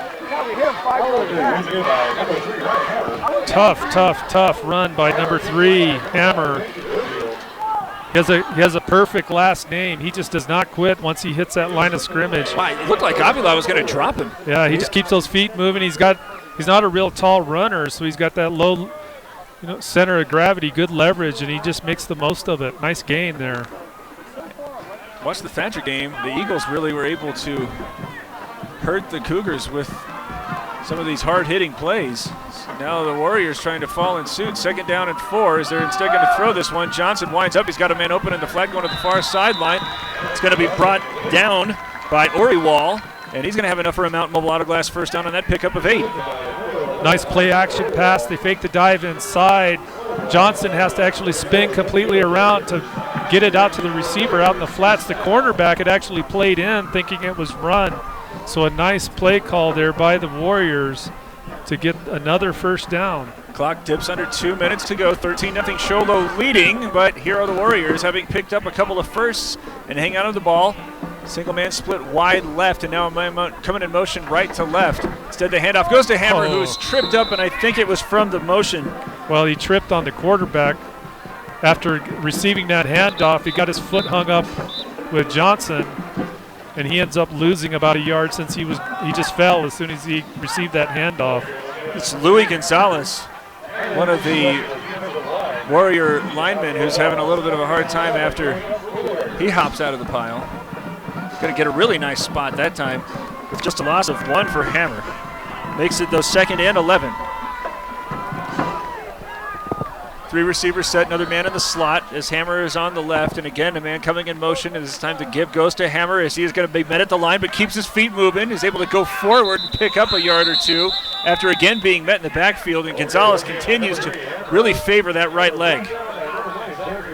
Tough run by number 3, Hammer. He has a perfect last name. He just does not quit once he hits that line of scrimmage. Wow, it looked like Avila was going to drop him. Yeah, he just keeps those feet moving. He's not a real tall runner, so he's got that low, center of gravity, good leverage, and he just makes the most of it. Nice gain there. Watch the Thatcher game. The Eagles really were able to hurt the Cougars with some of these hard-hitting plays. Now the Warriors trying to fall in suit. 2nd down and 4 as they're instead going to throw this one. Johnson winds up. He's got a man open in the flat going to the far sideline. It's going to be brought down by Oriwall, and he's going to have enough for a Mountain Mobile Auto Glass first down on that pickup of 8. Nice play action pass. They fake the dive inside. Johnson has to actually spin completely around to get it out to the receiver out in the flats. The cornerback had actually played in thinking it was run. So a nice play call there by the Warriors to get another first down. Clock dips under 2 minutes to go. 13-0 Sholo leading, but here are the Warriors having picked up a couple of firsts and hang out of the ball. Single man split wide left, and now coming in motion right to left. Instead, the handoff goes to Hammer, who's tripped up, and I think it was from the motion. Well, he tripped on the quarterback. After receiving that handoff, he got his foot hung up with Johnson, and he ends up losing about a yard since he just fell as soon as he received that handoff. It's Louis Gonzalez, one of the Warrior linemen who's having a little bit of a hard time after he hops out of the pile. Going to get a really nice spot that time with just a loss of 1 for Hammer. Makes it, though, 2nd and 11. 3 receivers set, another man in the slot as Hammer is on the left. And again, a man coming in motion, and it's time to give goes to Hammer as he is going to be met at the line, but keeps his feet moving. Is able to go forward and pick up a yard or two after again being met in the backfield. And Gonzalez continues to really favor that right leg.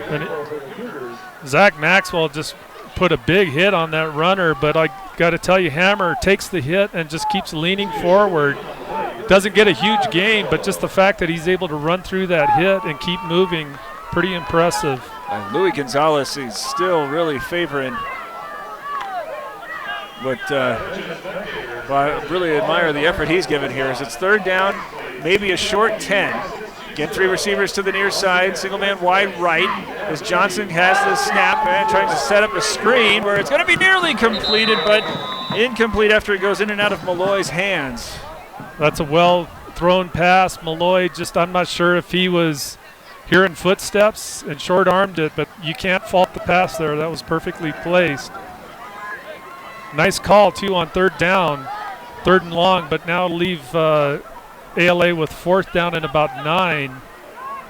And Zach Maxwell just put a big hit on that runner, but I got to tell you, Hammer takes the hit and just keeps leaning forward. Doesn't get a huge gain, but just the fact that he's able to run through that hit and keep moving, pretty impressive. And Louis Gonzalez is still really favoring. But I really admire the effort he's given here as it's 3rd down, maybe a short 10. Again, 3 receivers to the near side, single man wide right as Johnson has the snap and trying to set up a screen where it's going to be nearly completed, but incomplete after it goes in and out of Malloy's hands. That's a well-thrown pass. Malloy I'm not sure if he was hearing footsteps and short-armed it, but you can't fault the pass there. That was perfectly placed. Nice call, too, on 3rd down, 3rd and long, but now leave ALA with 4th down and about 9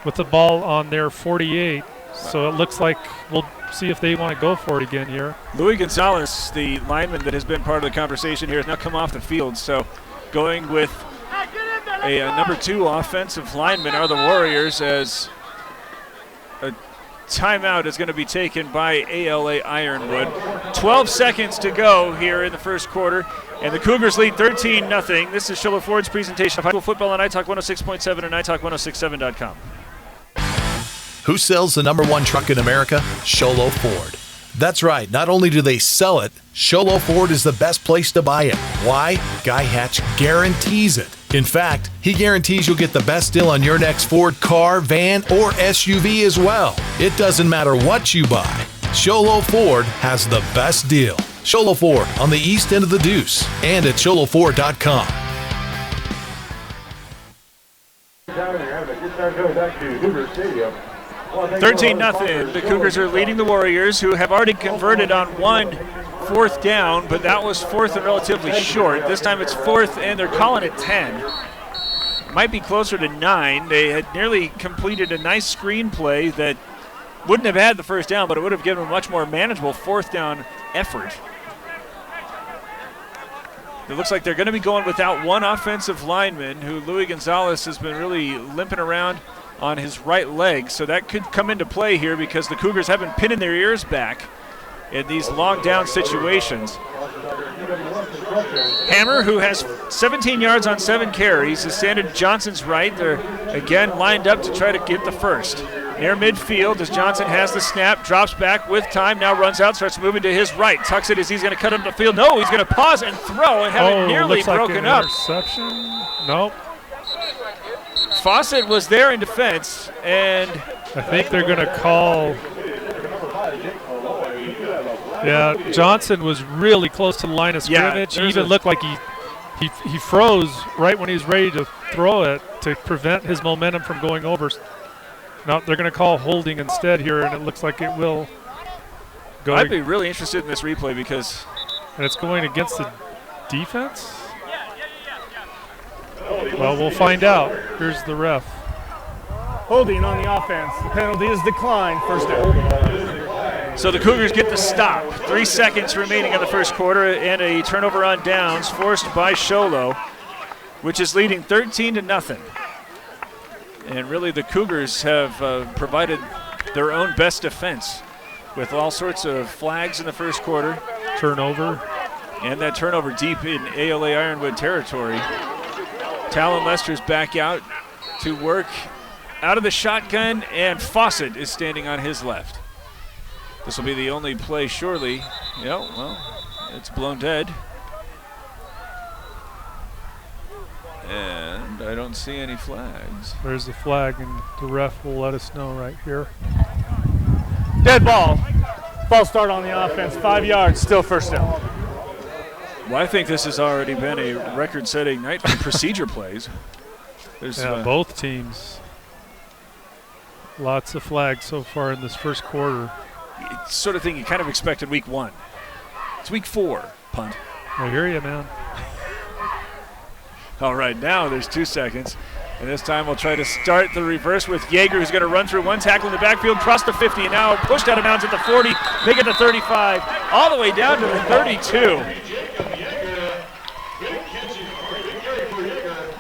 with the ball on their 48. So it looks like we'll see if they want to go for it again here. Louis Gonzalez, the lineman that has been part of the conversation here, has now come off the field. So going with a number 2 offensive lineman are the Warriors as a timeout is going to be taken by ALA Ironwood. 12 seconds to go here in the first quarter, and the Cougars lead 13-0. This is Sholo Ford's presentation of high school football on iTalk 106.7 and iTalk1067.com. Who sells the number 1 truck in America? Sholo Ford. That's right, not only do they sell it, Sholo Ford is the best place to buy it. Why? Guy Hatch guarantees it. In fact, he guarantees you'll get the best deal on your next Ford car, van, or SUV as well. It doesn't matter what you buy. Sholo Ford has the best deal. Sholo Ford on the east end of the Deuce and at SholoFord.com. 13-0. The Cougars are leading the Warriors, who have already converted on 1 4th down, but that was 4th and relatively short. This time it's 4th, and they're calling it 10. Might be closer to 9. They had nearly completed a nice screenplay that wouldn't have had the 1st down, but it would have given a much more manageable 4th down effort. It looks like they're going to be going without 1 offensive lineman, who Louis Gonzalez has been really limping around on his right leg, so that could come into play here because the Cougars have been pinning their ears back in these long down situations. Hammer, who has 17 yards on 7 carries, is standing to Johnson's right. They're again lined up to try to get the first. Near midfield as Johnson has the snap, drops back with time, now runs out, starts moving to his right. Tucks it as he's going to cut up the field. No, he's going to pause and throw and have it nearly broken up. Interception? Nope. Fawcett was there in defense, and I think they're going to call. Yeah, Johnson was really close to the line of scrimmage. He even looked like he froze right when he was ready to throw it to prevent his momentum from going over. Now they're going to call holding instead here, and it looks like it will go. I'd be really interested in this replay because and it's going against the defense. Well, we'll find out. Here's the ref. Holding on the offense. The penalty is declined. 1st down. So the Cougars get the stop. 3 seconds remaining in the first quarter, and a turnover on downs forced by Sholo, which is leading 13-0. And really the Cougars have provided their own best defense with all sorts of flags in the first quarter. Turnover. And that turnover deep in ALA Ironwood territory. Talon Lester's back out to work out of the shotgun, and Fawcett is standing on his left. This will be the only play, surely. Yeah, well, it's blown dead. And I don't see any flags. There's the flag, and the ref will let us know right here. Dead ball. False start on the offense. 5 yards, still first down. Well, I think this has already been a record-setting night for procedure plays. There's both teams. Lots of flags so far in this first quarter. It's sort of thing you kind of expect in week 1. It's week 4, punt. I hear you, man. All right, now there's 2 seconds. And this time we'll try to start the reverse with Yeager, who's going to run through one tackle in the backfield, cross the 50, and now pushed out of bounds at the 40, make it the 35, all the way down to the 32.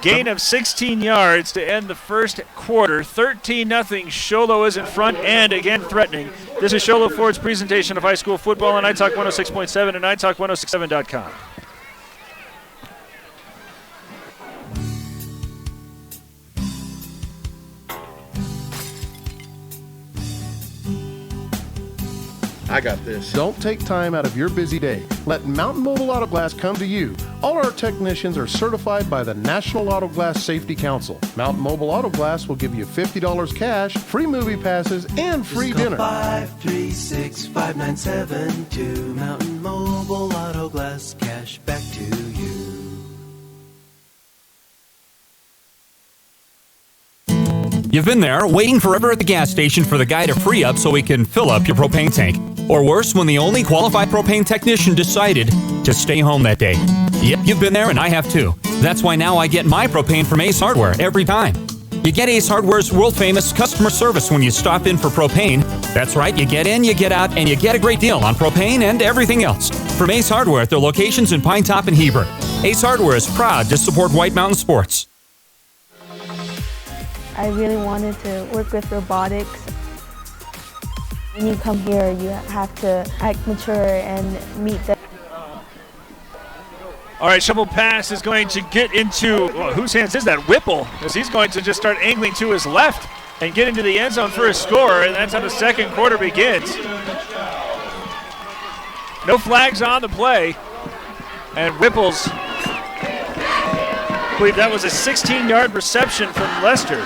Gain of 16 yards to end the first quarter. 13-0. Sholo is in front and again threatening. This is Sholo Ford's presentation of high school football on iTalk 106.7 and iTalk1067.com. I got this. Don't take time out of your busy day. Let Mountain Mobile Auto Glass come to you. All our technicians are certified by the National Auto Glass Safety Council. Mountain Mobile Auto Glass will give you $50 cash, free movie passes, and free dinner. 536-5972. Mountain Mobile Auto Glass, cash back to you. You've been there, waiting forever at the gas station for the guy to free up so he can fill up your propane tank. Or worse, when the only qualified propane technician decided to stay home that day. Yep, you've been there, and I have too. That's why now I get my propane from Ace Hardware every time. You get Ace Hardware's world-famous customer service when you stop in for propane. That's right, you get in, you get out, and you get a great deal on propane and everything else. From Ace Hardware at their locations in Pine Top and Heber. Ace Hardware is proud to support White Mountain Sports. I really wanted to work with robotics. When you come here, you have to act mature and meet the... All right, shovel pass is going to get into, well, whose hands is that? Whipple, as he's going to just start angling to his left and get into the end zone for a score, and that's how the second quarter begins. No flags on the play, and Whipple's, I believe that was a 16-yard reception from Lester.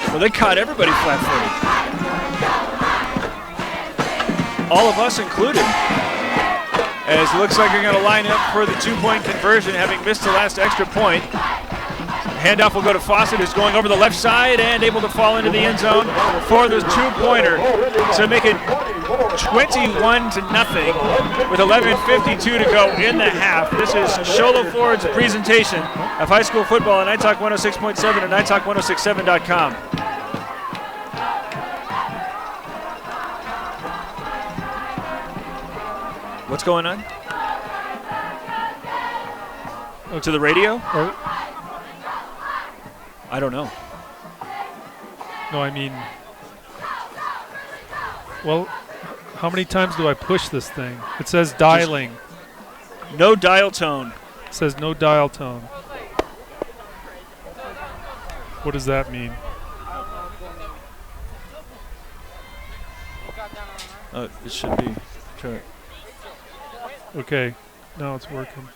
Well, they caught everybody flat-footed. All of us included. As it looks like they're going to line up for the two-point conversion, having missed the last extra point. Handoff will go to Fawcett, who's going over the left side and able to fall into the end zone for the two-pointer to make it 21-0 with 11:52 to go in the half. This is Sholo Ford's presentation of high school football on iTalk 106.7 and iTalk1067.com. What's going on? Oh, to the radio? I don't know. No, I mean, well, how many times do I push this thing? It says dialing. No dial tone. It says no dial tone. What does that mean? It should be. Try. Okay, now it's working.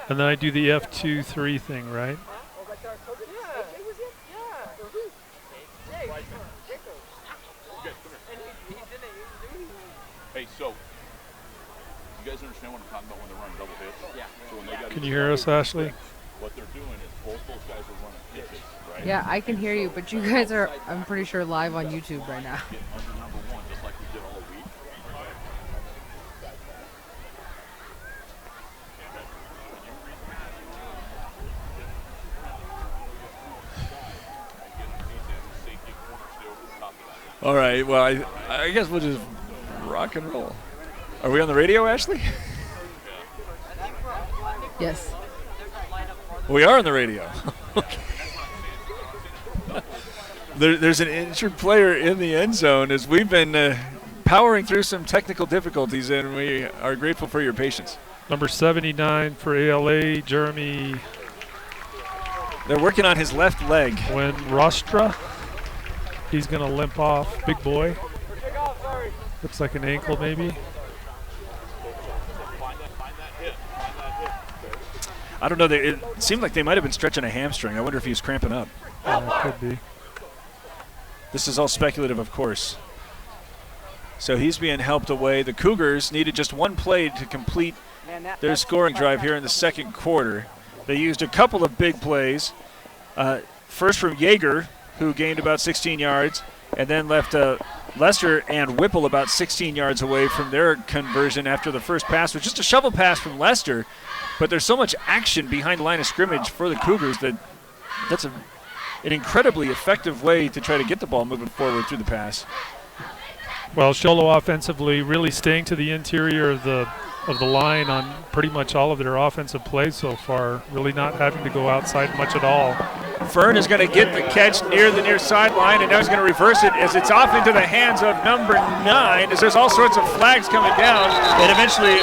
And then I do the F2-3 thing, right? Hey, so you guys understand what I'm talking about when they're running double hits? Yeah. So when they got Can you hear us, Ashley? What they're doing is both those guys are running pitches, right? Yeah, I can hear you, but you guys are, I'm pretty sure, live on YouTube right now. Get under number one, just like we did all week. All right, well, I guess we'll just rock and roll. Are we on the radio, Ashley? Yes. We are on the radio. There's an injured player in the end zone as we've been powering through some technical difficulties, and we are grateful for your patience. Number 79 for ALA, Jeremy. They're working on his left leg. When Rostra, he's going to limp off. Big boy. Looks like an ankle maybe. I don't know. It seemed like they might have been stretching a hamstring. I wonder if he was cramping up. Could be. This is all speculative, of course. So he's being helped away. The Cougars needed just one play to complete their scoring drive here in the second quarter. They used a couple of big plays. First from Yeager, who gained about 16 yards, and then left Lester and Whipple about 16 yards away from their conversion after the first pass was just a shovel pass from Lester. But there's so much action behind the line of scrimmage for the Cougars that's an incredibly effective way to try to get the ball moving forward through the pass. Well, Sholo offensively really staying to the interior of the line on pretty much all of their offensive plays so far, really not having to go outside much at all. Fern is going to get the catch near the near sideline, and now he's going to reverse it as it's off into the hands of number 9, as there's all sorts of flags coming down, and eventually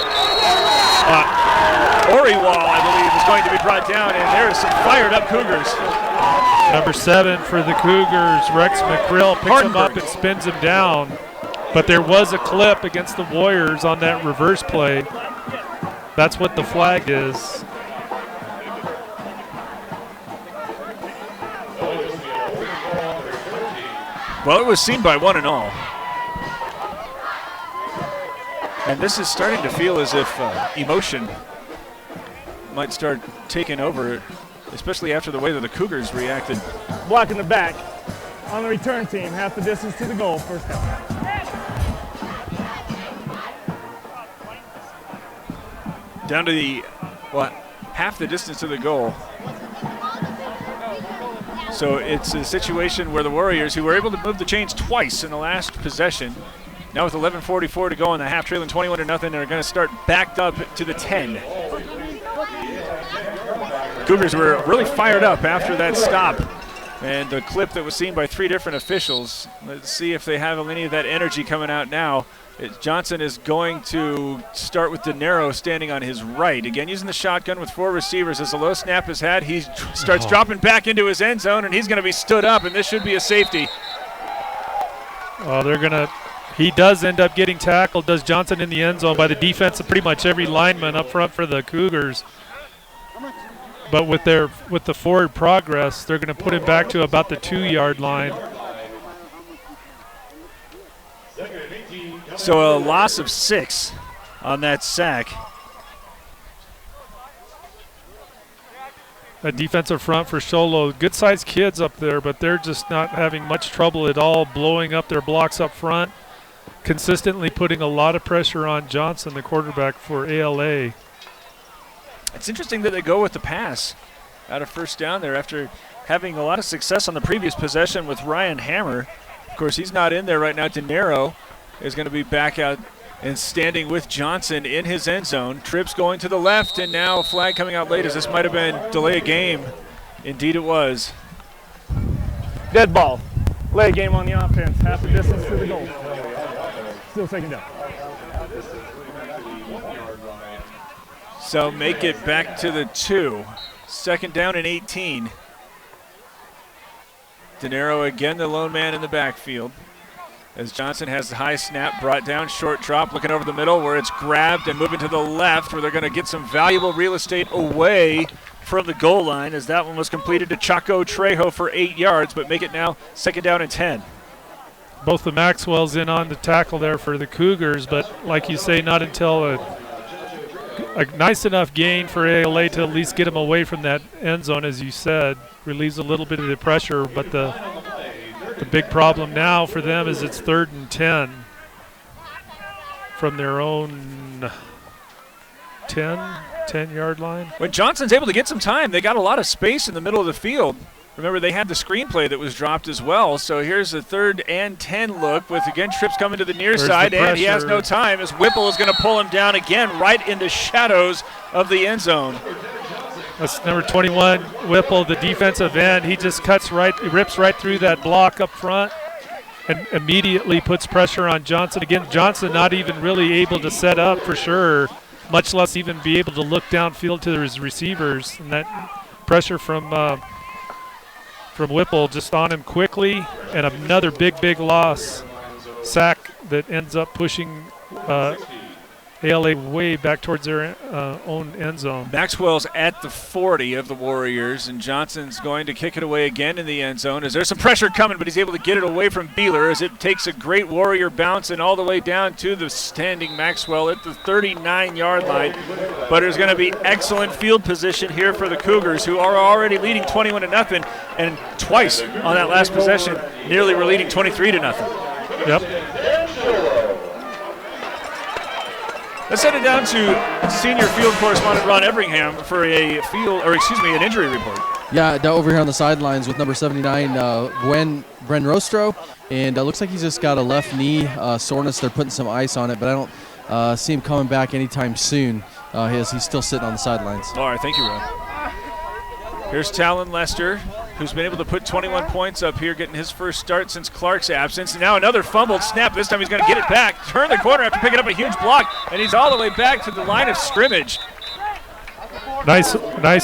Oriwal, I believe, is going to be brought down, and there is some fired-up Cougars. Number 7 for the Cougars, Rex McCrill, picks him up and spins him down. But there was a clip against the Warriors on that reverse play. That's what the flag is. Well, it was seen by one and all. And this is starting to feel as if emotion might start taking over, especially after the way that the Cougars reacted. Block in the back. On the return team, half the distance to the goal, first down. Down to the, half the distance to the goal. So it's a situation where the Warriors, who were able to move the chains twice in the last possession, now with 11:44 to go in the half, trailing 21-0, are going to start backed up to the 10. Cougars were really fired up after that stop and a clip that was seen by 3 different officials. Let's see if they have any of that energy coming out now. Johnson is going to start with De Niro standing on his right. Again, using the shotgun with 4 receivers. As the low snap is had, he starts dropping back into his end zone, and he's going to be stood up, and this should be a safety. Well, he does end up getting tackled, does Johnson, in the end zone by the defense of pretty much every lineman up front for the Cougars. But with the forward progress, they're going to put him back to about the 2-yard line. So a loss of 6 on that sack. A defensive front for Sholo. Good-sized kids up there, but they're just not having much trouble at all blowing up their blocks up front, consistently putting a lot of pressure on Johnson, the quarterback for ALA. It's interesting that they go with the pass out of first down there after having a lot of success on the previous possession with Ryan Hammer. Of course, he's not in there right now. De Niro is going to be back out and standing with Johnson in his end zone. Trips going to the left, and now a flag coming out late as this might have been delay a game. Indeed it was. Dead ball. Delay a game on the offense. Half the distance to the goal. Still second down. So make it back to the 2. Second down and 18. De Niro again the lone man in the backfield. As Johnson has the high snap, brought down, short drop, looking over the middle where it's grabbed and moving to the left where they're going to get some valuable real estate away from the goal line as that one was completed to Chaco Trejo for 8 yards, but make it now second down and 10. Both the Maxwells in on the tackle there for the Cougars, but like you say, not until a nice enough gain for ALA to at least get them away from that end zone, as you said. Relieves a little bit of the pressure, but the big problem now for them is it's 3rd and 10 from their own 10-yard line. When Johnson's able to get some time, they got a lot of space in the middle of the field. Remember, they had the screenplay that was dropped as well. So here's a 3rd and 10 look with, again, Trips coming to the near side, and he has no time as Whipple is going to pull him down again right in the shadows of the end zone. That's number 21, Whipple, the defensive end. He just rips right through that block up front and immediately puts pressure on Johnson. Again, Johnson not even really able to set up for sure, much less even be able to look downfield to his receivers. And that pressure from Whipple just on him quickly, and another big loss. Sack that ends up pushing ALA way back towards their own end zone. Maxwell's at the 40 of the Warriors, and Johnson's going to kick it away again in the end zone. As there's some pressure coming, but he's able to get it away from Beeler as it takes a great Warrior bounce and all the way down to the standing Maxwell at the 39-yard line. But there's going to be excellent field position here for the Cougars, who are already leading 21-0, and twice on that last possession, nearly were leading 23-0. Yep. Let's send it down to senior field correspondent Ron Everingham for an injury report. Yeah, over here on the sidelines with number 79, Bren Rostro, and looks like he's just got a left knee soreness. They're putting some ice on it, but I don't see him coming back anytime soon. He's still sitting on the sidelines. All right, thank you, Ron. Here's Talon Lester, who's been able to put 21 points up here, getting his first start since Clark's absence. And now another fumbled snap. This time he's going to get it back, turn the corner after picking up a huge block, and he's all the way back to the line of scrimmage. Nice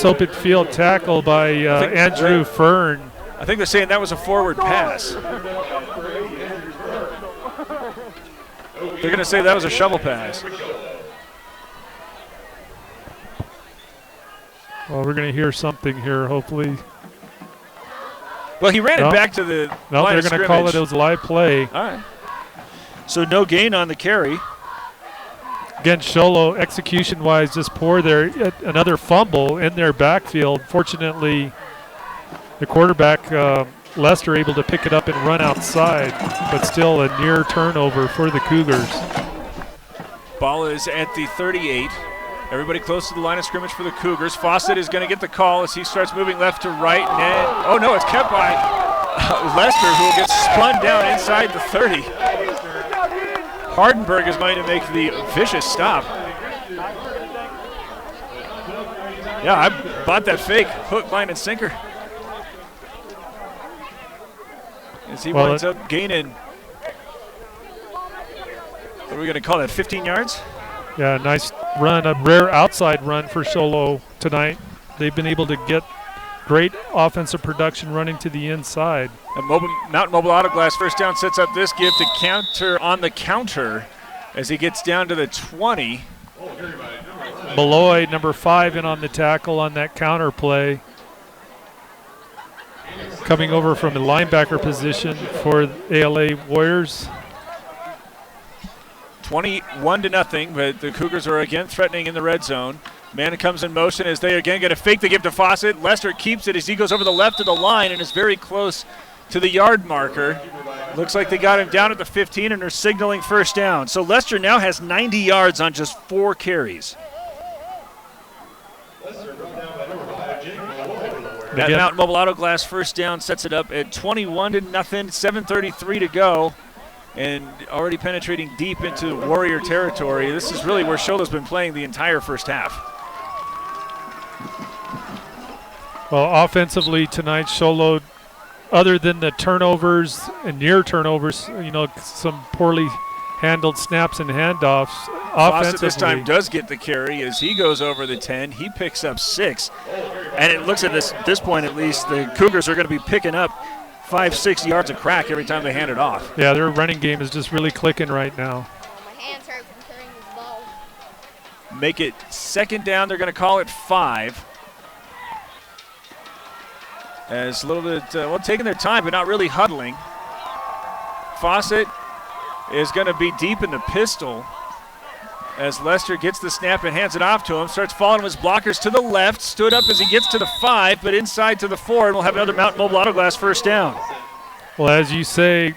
open field tackle by Andrew Fern. I think they're saying that was a forward pass. They're going to say that was a shovel pass. Well, we're going to hear something here, hopefully. Well, he ran it back to the line they're of going to call it as a live play. All right. So no gain on the carry. Again, Sholo, execution-wise, just poor there. Another fumble in their backfield. Fortunately, the quarterback, Lester, able to pick it up and run outside, but still a near turnover for the Cougars. Ball is at the 38. Everybody close to the line of scrimmage for the Cougars. Fawcett is going to get the call as he starts moving left to right. Oh, no, it's kept by Lester, who will get spun down inside the 30. Hardenberg is going to make the vicious stop. Yeah, I bought that fake. Hook, line, and sinker. As he winds up gaining, what are we going to call that, 15 yards? Yeah, nice run, a rare outside run for Sholo tonight. They've been able to get great offensive production running to the inside. And Mountain Mobile Auto Glass first down sets up this give to counter on the counter as he gets down to the 20. Malloy, number 5, in on the tackle on that counter play. Coming over from the linebacker position for ALA Warriors. 21-0, but the Cougars are again threatening in the red zone. Man comes in motion as they again get a fake. They give to Fawcett. Lester keeps it as he goes over the left of the line and is very close to the yard marker. Looks like they got him down at the 15 and are signaling first down. So Lester now has 90 yards on just 4 carries. That Mountain Mobile Auto Glass first down sets it up at 21-0, 7:33 to go. And already penetrating deep into Warrior territory. This is really where Sholo's been playing the entire first half. Well, offensively tonight, Sholo, other than the turnovers and near turnovers, some poorly handled snaps and handoffs. Fawcett this time does get the carry as he goes over the 10. He picks up 6. And it looks at this point at least, the Cougars are going to be picking up 5-6 yards of crack every time they hand it off. Yeah, their running game is just really clicking right now. My hands hurt from carrying this ball. Make it second down. They're going to call it 5. As a little bit, taking their time, but not really huddling. Fawcett is going to be deep in the pistol as Lester gets the snap and hands it off to him. Starts following his blockers to the left. Stood up as he gets to the 5, but inside to the 4, and we'll have another Mountain Mobile Auto Glass first down. Well, as you say,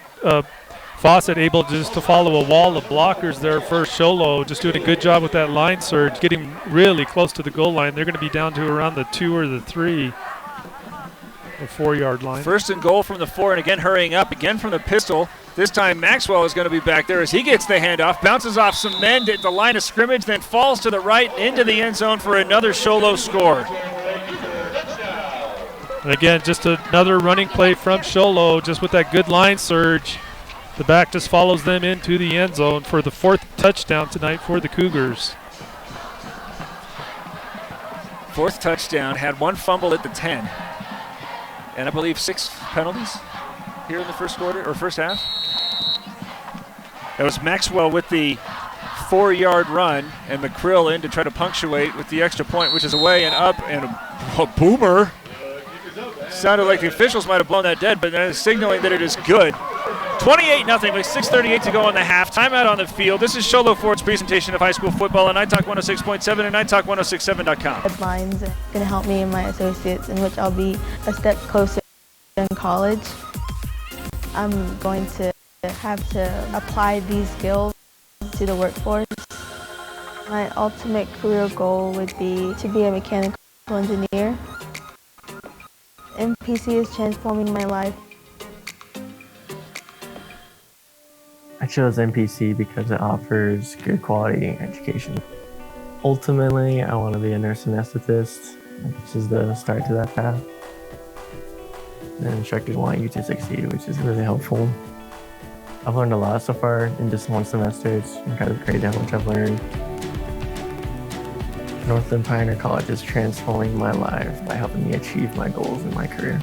Fawcett able just to follow a wall of blockers there for Sholo, just doing a good job with that line surge, getting really close to the goal line. They're going to be down to around the 2 or the 3. The 4-yard line. First and goal from the 4, and again hurrying up, again from the pistol. This time Maxwell is going to be back there as he gets the handoff, bounces off some men at the line of scrimmage, then falls to the right into the end zone for another Sholo score. And again, just another running play from Sholo, just with that good line surge. The back just follows them into the end zone for the 4th touchdown tonight for the Cougars. 4th touchdown, had 1 fumble at the 10. And I believe 6 penalties here in the first quarter, or first half. That was Maxwell with the 4-yard run, and McCrill in to try to punctuate with the extra point, which is away and up, and a boomer. Sounded like the officials might have blown that dead, but that is signaling that it is good. 28-0 with 6:38 to go in the half. Timeout on the field. This is Sholo Ford's presentation of high school football on Night Talk 106.7 and NightTalk1067.com. Deadlines are going to help me and my associates, in which I'll be a step closer in college. I'm going to have to apply these skills to the workforce. My ultimate career goal would be to be a mechanical engineer. NPC is transforming my life. I chose NPC because it offers good quality education. Ultimately, I want to be a nurse anesthetist, which is the start to that path. The instructors want you to succeed, which is really helpful. I've learned a lot so far in just 1 semester. It's kind of crazy how much I've learned. Northland Pioneer College is transforming my life by helping me achieve my goals in my career.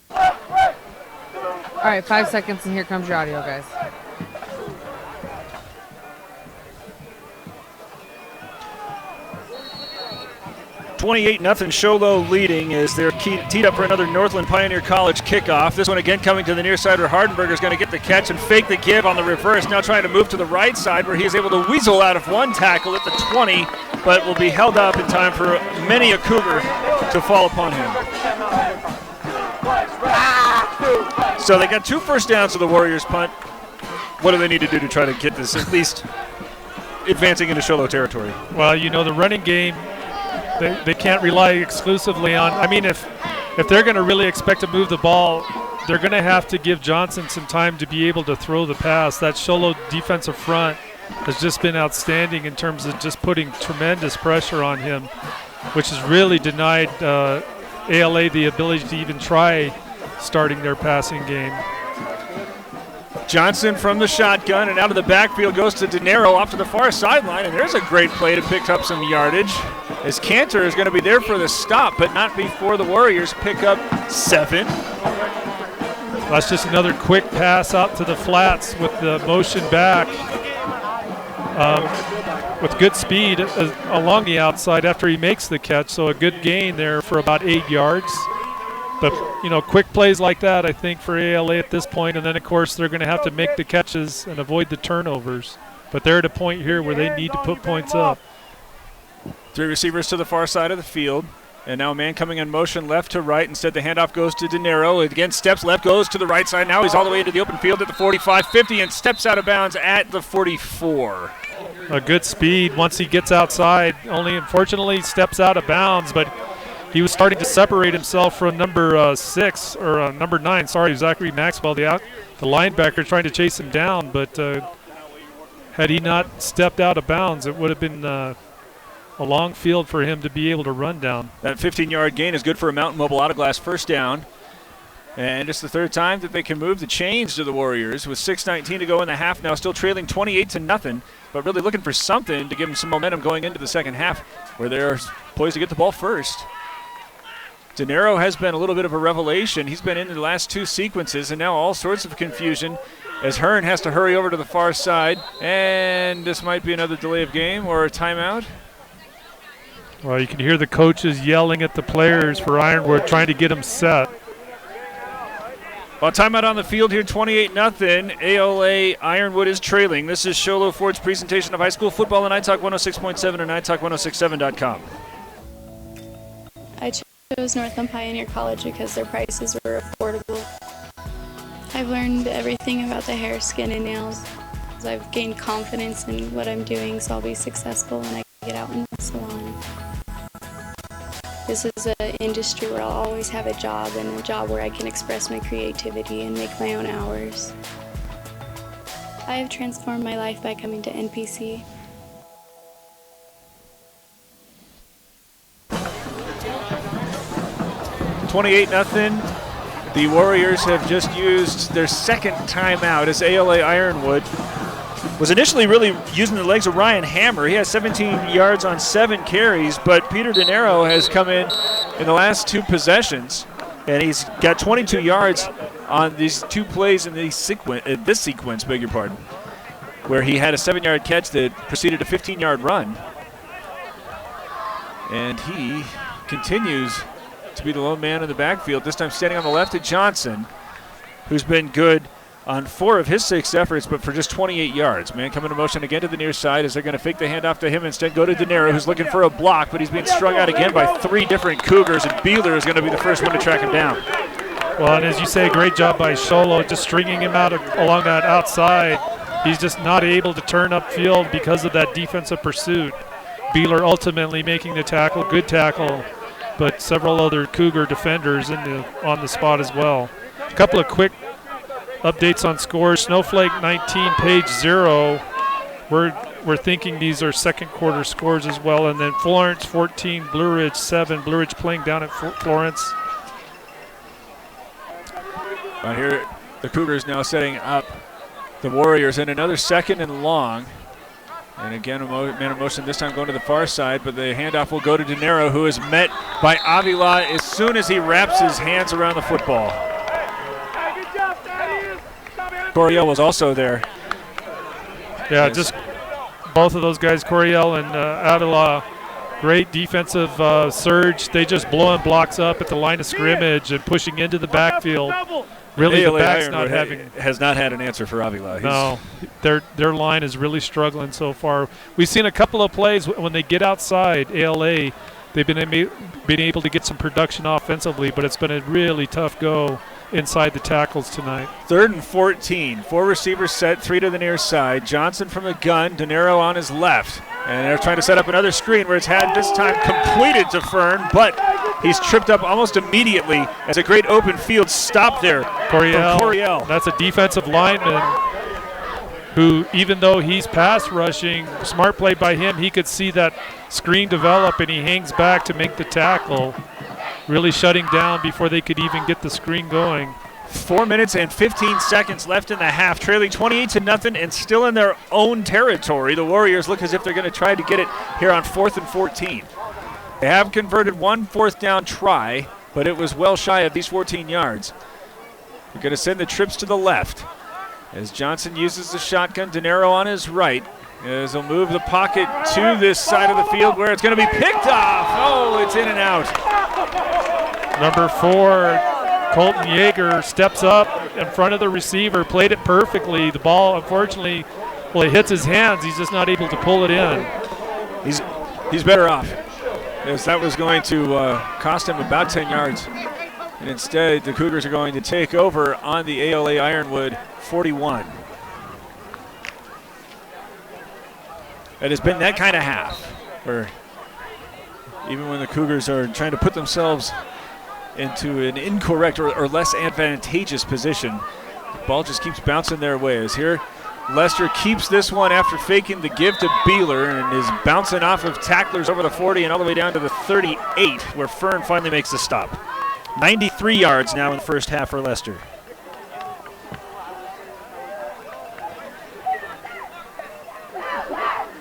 All right, 5 seconds, and here comes your audio, guys. $28-0 Sholo leading as they're teed up for another Northland Pioneer College kickoff. This one again coming to the near side where Hardenberger's going to get the catch and fake the give on the reverse. Now trying to move to the right side where he is able to weasel out of 1 tackle at the 20, but will be held up in time for many a Cougar to fall upon him. So they got 2 first downs to the Warriors punt. What do they need to do to try to get this at least advancing into Sholo territory? Well, you know, the running game, they can't rely exclusively on. I mean, if they're going to really expect to move the ball, they're going to have to give Johnson some time to be able to throw the pass. That Sholo defensive front has just been outstanding in terms of just putting tremendous pressure on him, which has really denied ALA the ability to even try starting their passing game. Johnson from the shotgun and out of the backfield goes to De Niro off to the far sideline, and there's a great play to pick up some yardage as Cantor is going to be there for the stop, but not before the Warriors pick up 7. That's just another quick pass out to the flats with the motion back with good speed along the outside after he makes the catch, so a good gain there for about 8 yards. But, you know, quick plays like that, I think, for ALA at this point. And then, of course, they're going to have to make the catches and avoid the turnovers. But they're at a point here where they need to put points up. 3 receivers to the far side of the field. And now a man coming in motion left to right. Instead, the handoff goes to De Niro. Again, steps left, goes to the right side. Now he's all the way into the open field at the 45, 50, and steps out of bounds at the 44. A good speed once he gets outside. Only, unfortunately, steps out of bounds. But he was starting to separate himself from number 6, or number 9, sorry, Zachary Maxwell, the linebacker, trying to chase him down. But had he not stepped out of bounds, it would have been a long field for him to be able to run down. That 15-yard gain is good for a Mountain Mobile Auto Glass first down. And it's the 3rd time that they can move the chains to the Warriors with 6:19 to go in the half now, still trailing 28-0, but really looking for something to give them some momentum going into the second half where they're poised to get the ball first. De Niro has been a little bit of a revelation. He's been in the last 2 sequences, and now all sorts of confusion as Hearn has to hurry over to the far side. And this might be another delay of game or a timeout. Well, you can hear the coaches yelling at the players for Ironwood, trying to get them set. Well, timeout on the field here, 28-0. ALA Ironwood is trailing. This is Sholo Ford's presentation of high school football on Night Talk 106.7 and NightTalk1067.com. I chose Northland Pioneer College because their prices were affordable. I've learned everything about the hair, skin, and nails. I've gained confidence in what I'm doing, so I'll be successful when I get out in the salon. This is an industry where I'll always have a job, and a job where I can express my creativity and make my own hours. I have transformed my life by coming to NPC. $28-0. The Warriors have just used their second timeout as ALA Ironwood was initially really using the legs of Ryan Hammer. He has 17 yards on 7 carries, but Peter De Niro has come in the last 2 possessions, and he's got 22 yards on these 2 plays in this sequence, beg your pardon, where he had a 7-yard catch that preceded a 15-yard run. And he continues to be the lone man in the backfield, this time standing on the left to Johnson, who's been good on 4 of his 6 efforts, but for just 28 yards. Man coming in motion again to the near side as they're going to fake the handoff to him. Instead go to De Niro, who's looking for a block, but he's being strung out again by 3 different Cougars, and Beeler is going to be the first one to track him down. Well, and as you say, great job by Sholo, just stringing him out along that outside. He's just not able to turn upfield because of that defensive pursuit. Beeler ultimately making the tackle, good tackle, but several other Cougar defenders on the spot as well. A couple of quick updates on scores. Snowflake 19, Page 0. We're thinking these are second quarter scores as well. And then Florence 14, Blue Ridge 7. Blue Ridge playing down at Florence. Right here, the Cougars now setting up the Warriors in another 2nd and long. And again, a man in motion, this time going to the far side, but the handoff will go to De Niro, who is met by Avila as soon as he wraps his hands around the football. Coriel was also there. Yeah, just both of those guys, Coriel and Avila, great defensive surge. They just blowing blocks up at the line of scrimmage and pushing into the backfield. Really, the back's not has not had an answer for Avila. No, their line is really struggling so far. We've seen a couple of plays when they get outside ALA, they've been able to get some production offensively, but it's been a really tough go inside the tackles tonight. 3rd and 14. 4 receivers set, 3 to the near side. Johnson from the gun, De Niro on his left. And they're trying to set up another screen where it's had this time completed to Fern, but he's tripped up almost immediately as a great open field stop there. Coriel. That's a defensive lineman who, even though he's pass rushing, smart play by him, he could see that screen develop and he hangs back to make the tackle, really shutting down before they could even get the screen going. 4 minutes and 15 seconds left in the half, trailing 28-0 and still in their own territory. The Warriors look as if they're going to try to get it here on 4th and 14. They have converted 1 4th down try, but it was well shy of these 14 yards. They're going to send the trips to the left as Johnson uses the shotgun. De Niro on his right as he'll move the pocket to this side of the field where it's going to be picked off. Oh, it's in and out. Number 4, Colton Yeager steps up in front of the receiver, played it perfectly. The ball, unfortunately, it hits his hands. He's just not able to pull it in. He's better off, as that was going to cost him about 10 yards. And instead, the Cougars are going to take over on the ALA Ironwood 41. It has been that kind of half, where even when the Cougars are trying to put themselves into an incorrect or less advantageous position, the ball just keeps bouncing their way. As here, Lester keeps this one after faking the give to Beeler and is bouncing off of tacklers over the 40 and all the way down to the 38, where Fern finally makes the stop. 93 yards now in the first half for Lester.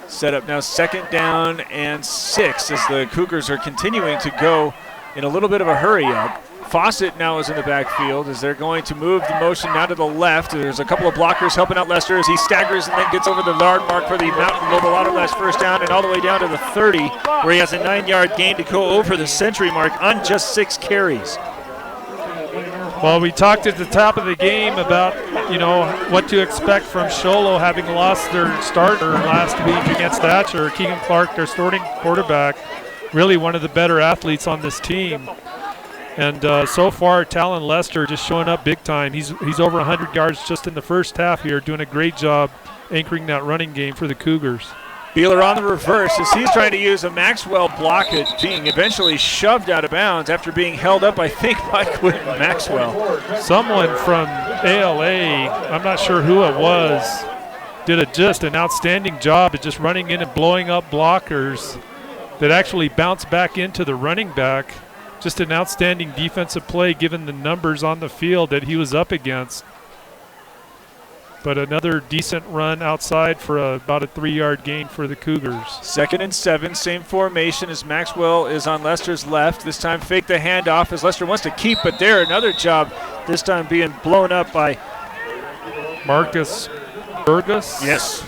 Set up now 2nd down and 6 as the Cougars are continuing to go in a little bit of a hurry up. Fawcett now is in the backfield as they're going to move the motion now to the left. There's a couple of blockers helping out Lester as he staggers and then gets over the yard mark for the Mountain Mobile Auto Glass first down and all the way down to the 30, where he has a 9-yard gain to go over the century mark on just 6 carries. Well, we talked at the top of the game about, what to expect from Sholo, having lost their starter last week against Thatcher. Keegan Clark, their starting quarterback, really one of the better athletes on this team. And so far, Talon Lester just showing up big time. He's over 100 yards just in the first half here, doing a great job anchoring that running game for the Cougars. Beeler on the reverse as he's trying to use a Maxwell block at being eventually shoved out of bounds after being held up, I think, by Quentin Maxwell. Someone from ALA, I'm not sure who it was, did just an outstanding job at just running in and blowing up blockers that actually bounced back into the running back. just an outstanding defensive play given the numbers on the field that he was up against. But another decent run outside for about a 3-yard gain for the Cougars. 2nd and 7, same formation as Maxwell is on Lester's left. This time fake the handoff as Lester wants to keep it there. Another job, this time being blown up by Marcus Burgess. Yes.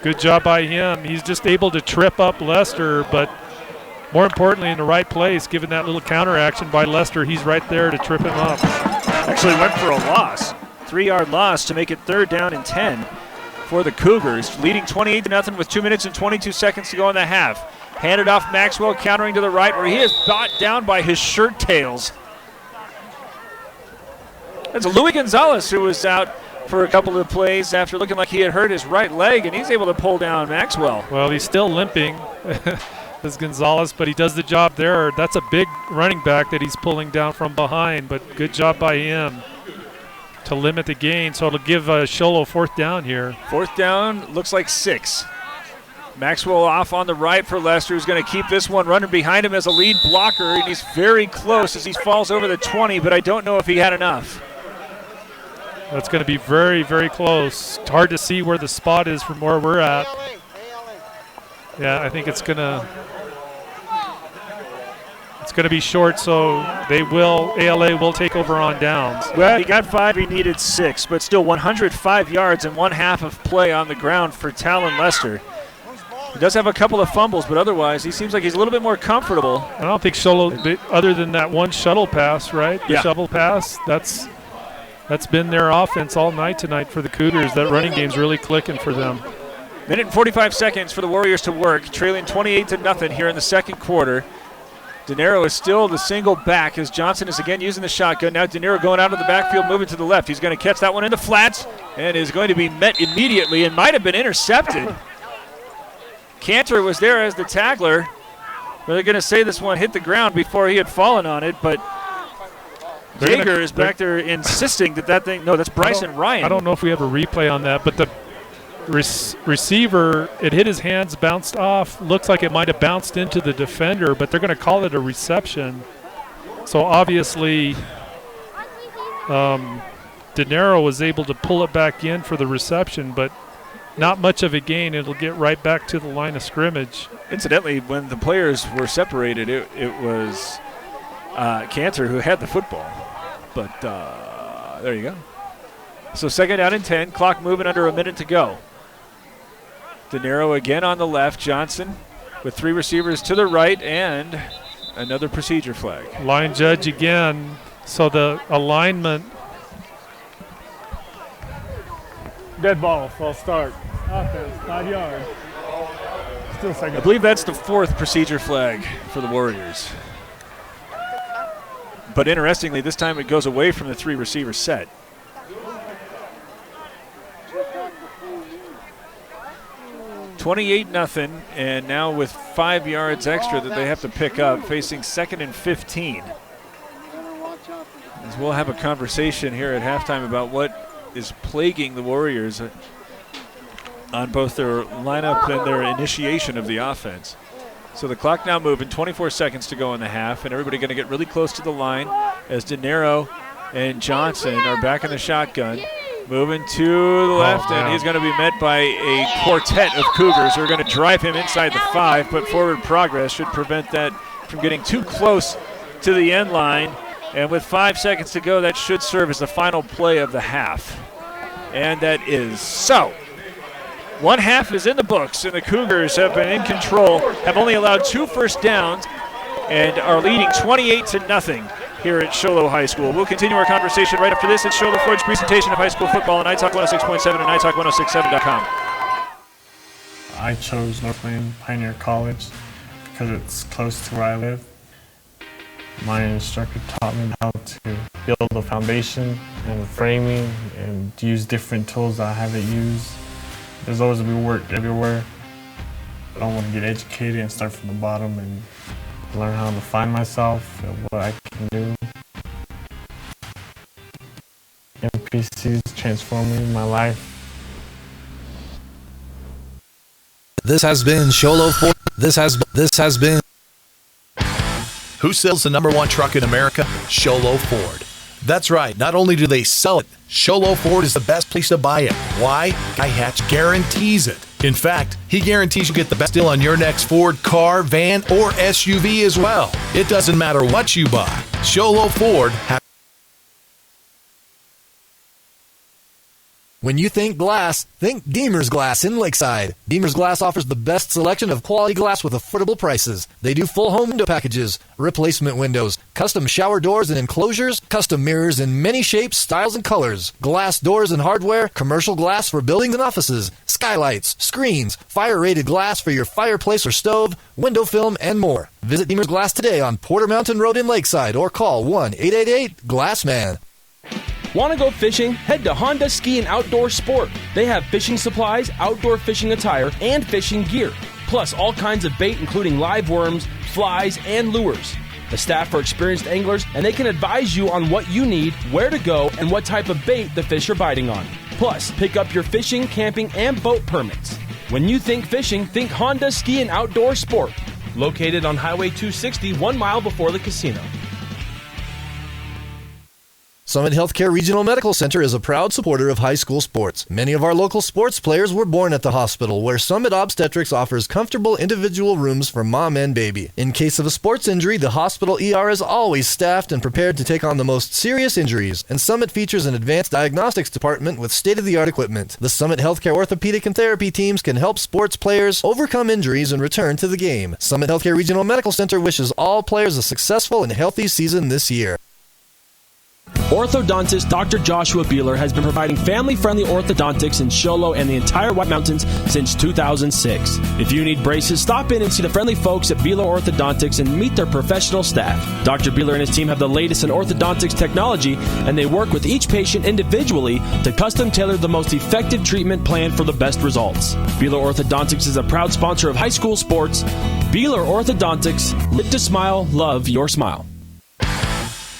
Good job by him. He's just able to trip up Lester, but more importantly in the right place, given that little counter action by Lester, he's right there to trip him up. Actually went for a loss. 3-yard loss to make it 3rd down and 10 for the Cougars, leading 28-0 with 2 minutes and 22 seconds to go in the half. Handed off Maxwell, countering to the right, where he is brought down by his shirt tails. That's Louis Gonzalez, who was out for a couple of plays after looking like he had hurt his right leg, and he's able to pull down Maxwell. Well, he's still limping, as Gonzalez, but he does the job there. That's a big running back that he's pulling down from behind, but good job by him to limit the gain. So it'll give Sholo 4th down here. 4th down, looks like 6. Maxwell off on the right for Lester, who's going to keep this one running behind him as a lead blocker, and he's very close as he falls over the 20, but I don't know if he had enough. That's going to be very, very close. It's hard to see where the spot is from where we're at. Yeah, I think it's going to be short, so ALA will take over on downs. Well, he got 5, he needed 6, but still 105 yards and 1/2 of play on the ground for Talon Lester. He does have a couple of fumbles, but otherwise he seems like he's a little bit more comfortable. I don't think Sholo, other than that one shuttle pass, right? The shovel pass, that's been their offense all night tonight for the Cougars. That running game's really clicking for them. Minute and 45 seconds for the Warriors to work, trailing 28-0 here in the second quarter. De Niro is still the single back as Johnson is again using the shotgun. Now De Niro going out of the backfield, moving to the left. He's going to catch that one in the flats and is going to be met immediately and might have been intercepted. Cantor was there as the tackler. They're going to say this one hit the ground before he had fallen on it, but Jaeger is back there insisting that thing, no, that's Bryson Ryan. I don't know if we have a replay on that, but the receiver, it hit his hands, bounced off. Looks like it might have bounced into the defender, but they're going to call it a reception. So obviously, De Niro was able to pull it back in for the reception, but not much of a gain. It'll get right back to the line of scrimmage. Incidentally, when the players were separated, it was Cantor who had the football. But there you go. So 2nd down and 10, clock moving under a minute to go. De Niro again on the left, Johnson with 3 receivers to the right and another procedure flag. Line judge again, so the alignment. Dead ball, false start. Offense, 5 yards. Still second. I believe that's the 4th procedure flag for the Warriors. But interestingly, this time it goes away from the 3 receiver set. $28-0, and now with 5 yards extra that they have to pick up, facing 2nd and 15. As we'll have a conversation here at halftime about what is plaguing the Warriors on both their lineup and their initiation of the offense. So the clock now moving, 24 seconds to go in the half, and everybody going to get really close to the line as De Niro and Johnson are back in the shotgun. Moving to the left, and he's going to be met by a quartet of Cougars who are going to drive him inside the 5, but forward progress should prevent that from getting too close to the end line. And with 5 seconds to go, that should serve as the final play of the half. And that is so. One half is in the books, and the Cougars have been in control, have only allowed 2 first downs, and are leading 28-0 here at Sholo High School. We'll continue our conversation right after this. It's Sholo Ford's presentation of high school football on iTalk 106.7 and iTalk1067.com. I chose Northland Pioneer College because it's close to where I live. My instructor taught me how to build a foundation and framing and use different tools that I haven't used. There's always be work everywhere. I don't want to get educated and start from the bottom and learn how to find myself and what I can do. MPC's transforming my life. This has been Sholo 4. This has been Who sells the #1 truck in America? Sholo Ford. That's right. Not only do they sell it, Sholo Ford is the best place to buy it. Why? Guy Hatch guarantees it. In fact, he guarantees you'll get the best deal on your next Ford car, van, or SUV as well. It doesn't matter what you buy. Sholo Ford has. When you think glass, think Deemer's Glass in Lakeside. Deemer's Glass offers the best selection of quality glass with affordable prices. They do full home window packages, replacement windows, custom shower doors and enclosures, custom mirrors in many shapes, styles, and colors, glass doors and hardware, commercial glass for buildings and offices, skylights, screens, fire-rated glass for your fireplace or stove, window film, and more. Visit Deemer's Glass today on Porter Mountain Road in Lakeside or call 1-888-GLASSMAN. Want to go fishing? Head to Honda Ski and Outdoor Sport. They have fishing supplies, outdoor fishing attire, and fishing gear. Plus all kinds of bait including live worms, flies, and lures. The staff are experienced anglers and they can advise you on what you need, where to go, and what type of bait the fish are biting on. Plus, pick up your fishing, camping, and boat permits. When you think fishing, think Honda Ski and Outdoor Sport. Located on Highway 260, 1 mile before the casino. Summit Healthcare Regional Medical Center is a proud supporter of high school sports. Many of our local sports players were born at the hospital, where Summit Obstetrics offers comfortable individual rooms for mom and baby. In case of a sports injury, the hospital ER is always staffed and prepared to take on the most serious injuries, and Summit features an advanced diagnostics department with state-of-the-art equipment. The Summit Healthcare orthopedic and therapy teams can help sports players overcome injuries and return to the game. Summit Healthcare Regional Medical Center wishes all players a successful and healthy season this year. Orthodontist Dr. Joshua Beeler has been providing family-friendly orthodontics in Show Low and the entire White Mountains since 2006. If you need braces, stop in and see the friendly folks at Beeler Orthodontics and meet their professional staff. Dr. Beeler and his team have the latest in orthodontics technology, and they work with each patient individually to custom tailor the most effective treatment plan for the best results. Beeler Orthodontics is a proud sponsor of high school sports. Beeler Orthodontics, live to smile, love your smile.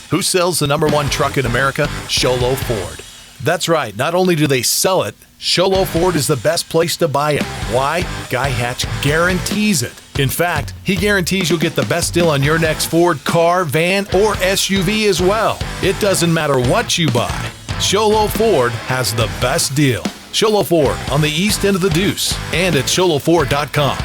Who sells the #1 truck in America? Sholo Ford. That's right. Not only do they sell it, Sholo Ford is the best place to buy it. Why? Guy Hatch guarantees it. In fact, he guarantees you'll get the best deal on your next Ford car, van, or SUV as well. It doesn't matter what you buy. Sholo Ford has the best deal. Sholo Ford on the east end of the Deuce and at sholoford.com.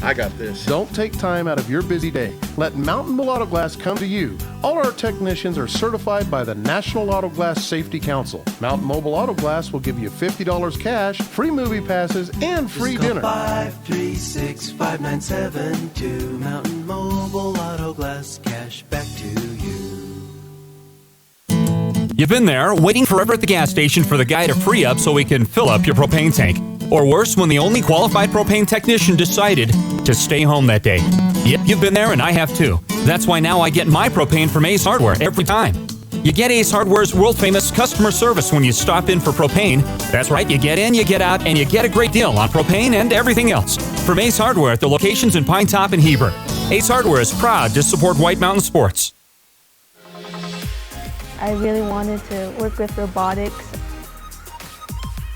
I got this. Don't take time out of your busy day. Let Mountain Mulatto Glass come to you. All our technicians are certified by the National Auto Glass Safety Council. Mountain Mobile Auto Glass will give you $50 cash, free movie passes, and free dinner. 536-5972. Mountain Mobile Auto Glass, cash back to you. You've been there, waiting forever at the gas station for the guy to free up so he can fill up your propane tank. Or worse, when the only qualified propane technician decided to stay home that day. Yep, you've been there and I have too. That's why now I get my propane from Ace Hardware every time. You get Ace Hardware's world-famous customer service when you stop in for propane. That's right, you get in, you get out, and you get a great deal on propane and everything else. From Ace Hardware at the locations in Pine Top and Heber. Ace Hardware is proud to support White Mountain sports. I really wanted to work with robotics.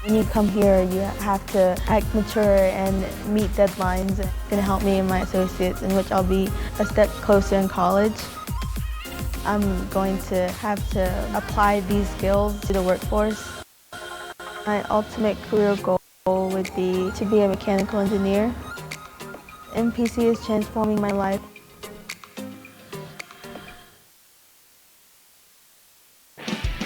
When you come here, you have to act mature and meet deadlines. It's going to help me and my associates, in which I'll be a step closer in college. I'm going to have to apply these skills to the workforce. My ultimate career goal would be to be a mechanical engineer. MPC is transforming my life.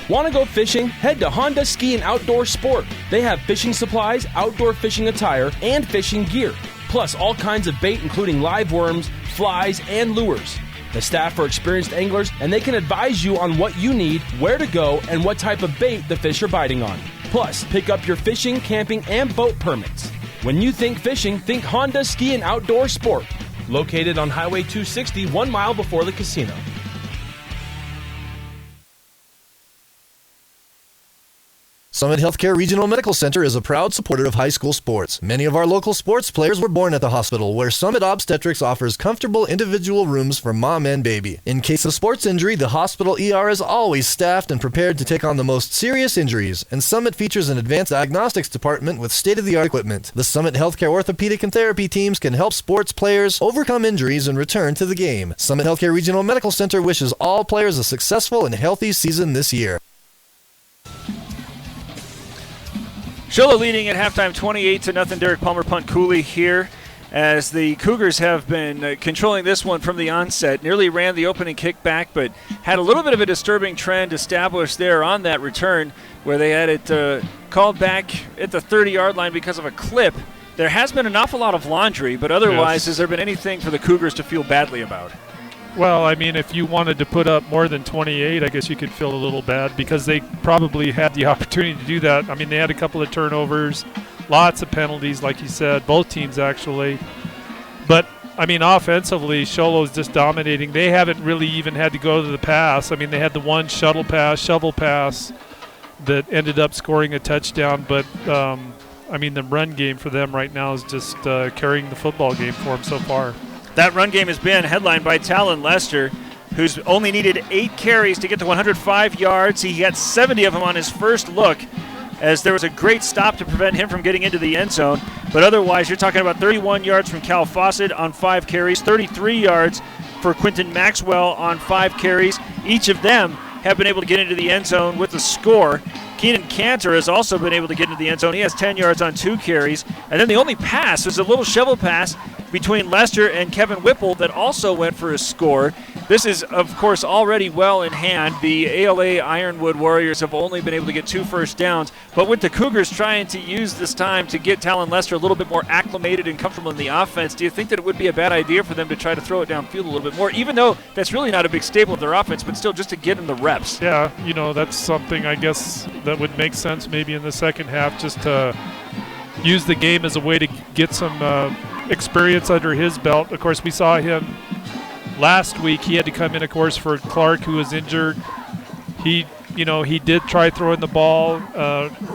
Want to go fishing? Head to Honda Ski and Outdoor Sport. They have fishing supplies, outdoor fishing attire, and fishing gear. Plus all kinds of bait including live worms, flies, and lures. The staff are experienced anglers and they can advise you on what you need, where to go, and what type of bait the fish are biting on. Plus, pick up your fishing, camping, and boat permits. When you think fishing, think Honda Ski and Outdoor Sport. Located on Highway 260, 1 mile before the casino. Summit Healthcare Regional Medical Center is a proud supporter of high school sports. Many of our local sports players were born at the hospital, where Summit Obstetrics offers comfortable individual rooms for mom and baby. In case of sports injury, the hospital ER is always staffed and prepared to take on the most serious injuries, and Summit features an advanced diagnostics department with state-of-the-art equipment. The Summit Healthcare orthopedic and therapy teams can help sports players overcome injuries and return to the game. Summit Healthcare Regional Medical Center wishes all players a successful and healthy season this year. Shola leading at halftime 28-0. Derek Palmer punt Cooley here as the Cougars have been controlling this one from the onset. Nearly ran the opening kick back, but had a little bit of a disturbing trend established there on that return where they had it called back at the 30-yard line because of a clip. There has been an awful lot of laundry, but otherwise, has there been anything for the Cougars to feel badly about? Well, I mean, if you wanted to put up more than 28, I guess you could feel a little bad because they probably had the opportunity to do that. I mean, they had a couple of turnovers, lots of penalties, like you said, both teams actually. But, I mean, offensively, Sholo's just dominating. They haven't really even had to go to the pass. I mean, they had the one shovel pass that ended up scoring a touchdown. But, I mean, the run game for them right now is just carrying the football game for them so far. That run game has been headlined by Talon Lester, who's only needed 8 carries to get to 105 yards. He got 70 of them on his first look, as there was a great stop to prevent him from getting into the end zone. But otherwise, you're talking about 31 yards from Cal Fawcett on 5 carries, 33 yards for Quinton Maxwell on 5 carries. Each of them have been able to get into the end zone with a score. Keenan Cantor has also been able to get into the end zone. He has 10 yards on 2 carries. And then the only pass was a little shovel pass between Lester and Kevin Whipple that also went for a score. This is, of course, already well in hand. The ALA Ironwood Warriors have only been able to get 2 first downs, but with the Cougars trying to use this time to get Talon Lester a little bit more acclimated and comfortable in the offense, do you think that it would be a bad idea for them to try to throw it downfield a little bit more, even though that's really not a big staple of their offense, but still just to get in the reps? Yeah, you know, that's something I guess that would make sense maybe in the second half, just to use the game as a way to get some experience under his belt. Of course, we saw him last week. He had to come in, of course, for Clark, who was injured. He did try throwing the ball,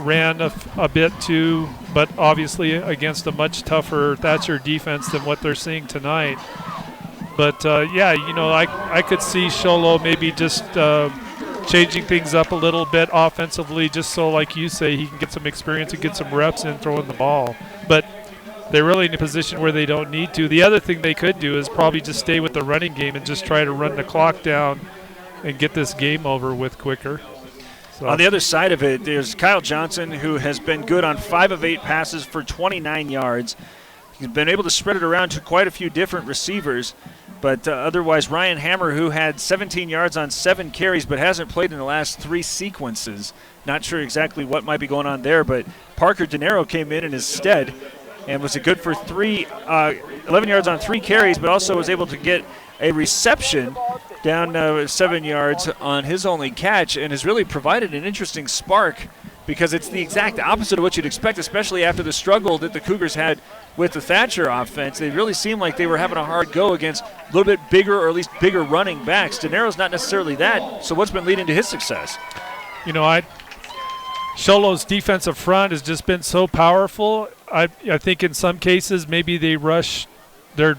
ran a bit too, but obviously against a much tougher Thatcher defense than what they're seeing tonight. But I could see Sholo maybe just changing things up a little bit offensively, just so, like you say, he can get some experience and get some reps in throwing the ball. But they're really in a position where they don't need to. The other thing they could do is probably just stay with the running game and just try to run the clock down and get this game over with quicker. So. On the other side of it, there's Kyle Johnson, who has been good on 5 of 8 passes for 29 yards. He's been able to spread it around to quite a few different receivers. But otherwise, Ryan Hammer, who had 17 yards on 7 carries but hasn't played in the last 3 sequences. Not sure exactly what might be going on there, but Parker De Niro came in his stead and was good for 11 yards on 3 carries, but also was able to get a reception down 7 yards on his only catch, and has really provided an interesting spark, because it's the exact opposite of what you'd expect, especially after the struggle that the Cougars had with the Thatcher offense. They really seemed like they were having a hard go against a little bit bigger, or at least bigger running backs. De Niro's not necessarily that, so what's been leading to his success? Sholo's defensive front has just been so powerful. I think in some cases maybe they rush their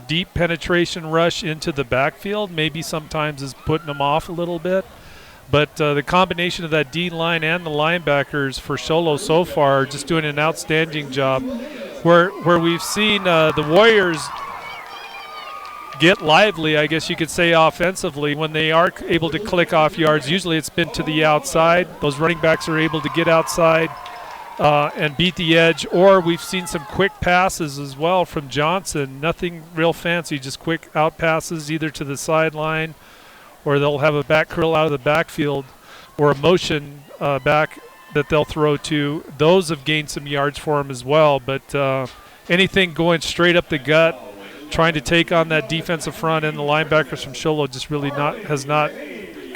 deep penetration rush into the backfield maybe sometimes is putting them off a little bit. But the combination of that D-line and the linebackers for Sholo so far are just doing an outstanding job. Where we've seen the Warriors get lively, I guess you could say, offensively, when they are able to click off yards, usually it's been to the outside. Those running backs are able to get outside and beat the edge. Or we've seen some quick passes as well from Johnson. Nothing real fancy, just quick out passes either to the sideline, or they'll have a back curl out of the backfield, or a motion back that they'll throw to. Those have gained some yards for him as well. But anything going straight up the gut, trying to take on that defensive front and the linebackers from Sholo, just really has not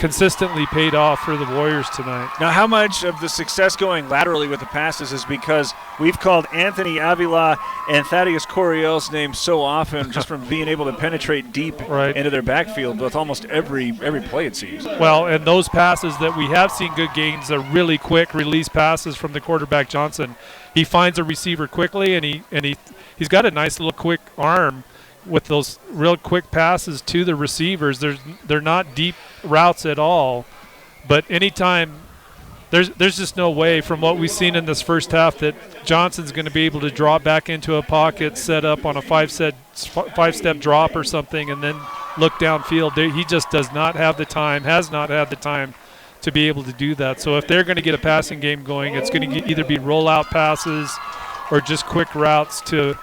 consistently paid off for the Warriors tonight. Now, how much of the success going laterally with the passes is because we've called Anthony Avila and Thaddeus Coriel's name so often just from being able to penetrate deep into their backfield with almost every play, it seems. Well, and those passes that we have seen good gains are really quick release passes from the quarterback Johnson. He finds a receiver quickly, and he's got a nice little quick arm with those real quick passes to the receivers. They're not deep routes at all, but anytime there's just no way from what we've seen in this first half that Johnson's going to be able to drop back into a pocket, set up on a five-step drop or something, and then look downfield. He just does not have the time, has not had the time to be able to do that. So if they're going to get a passing game going, it's going to either be rollout passes or just quick routes to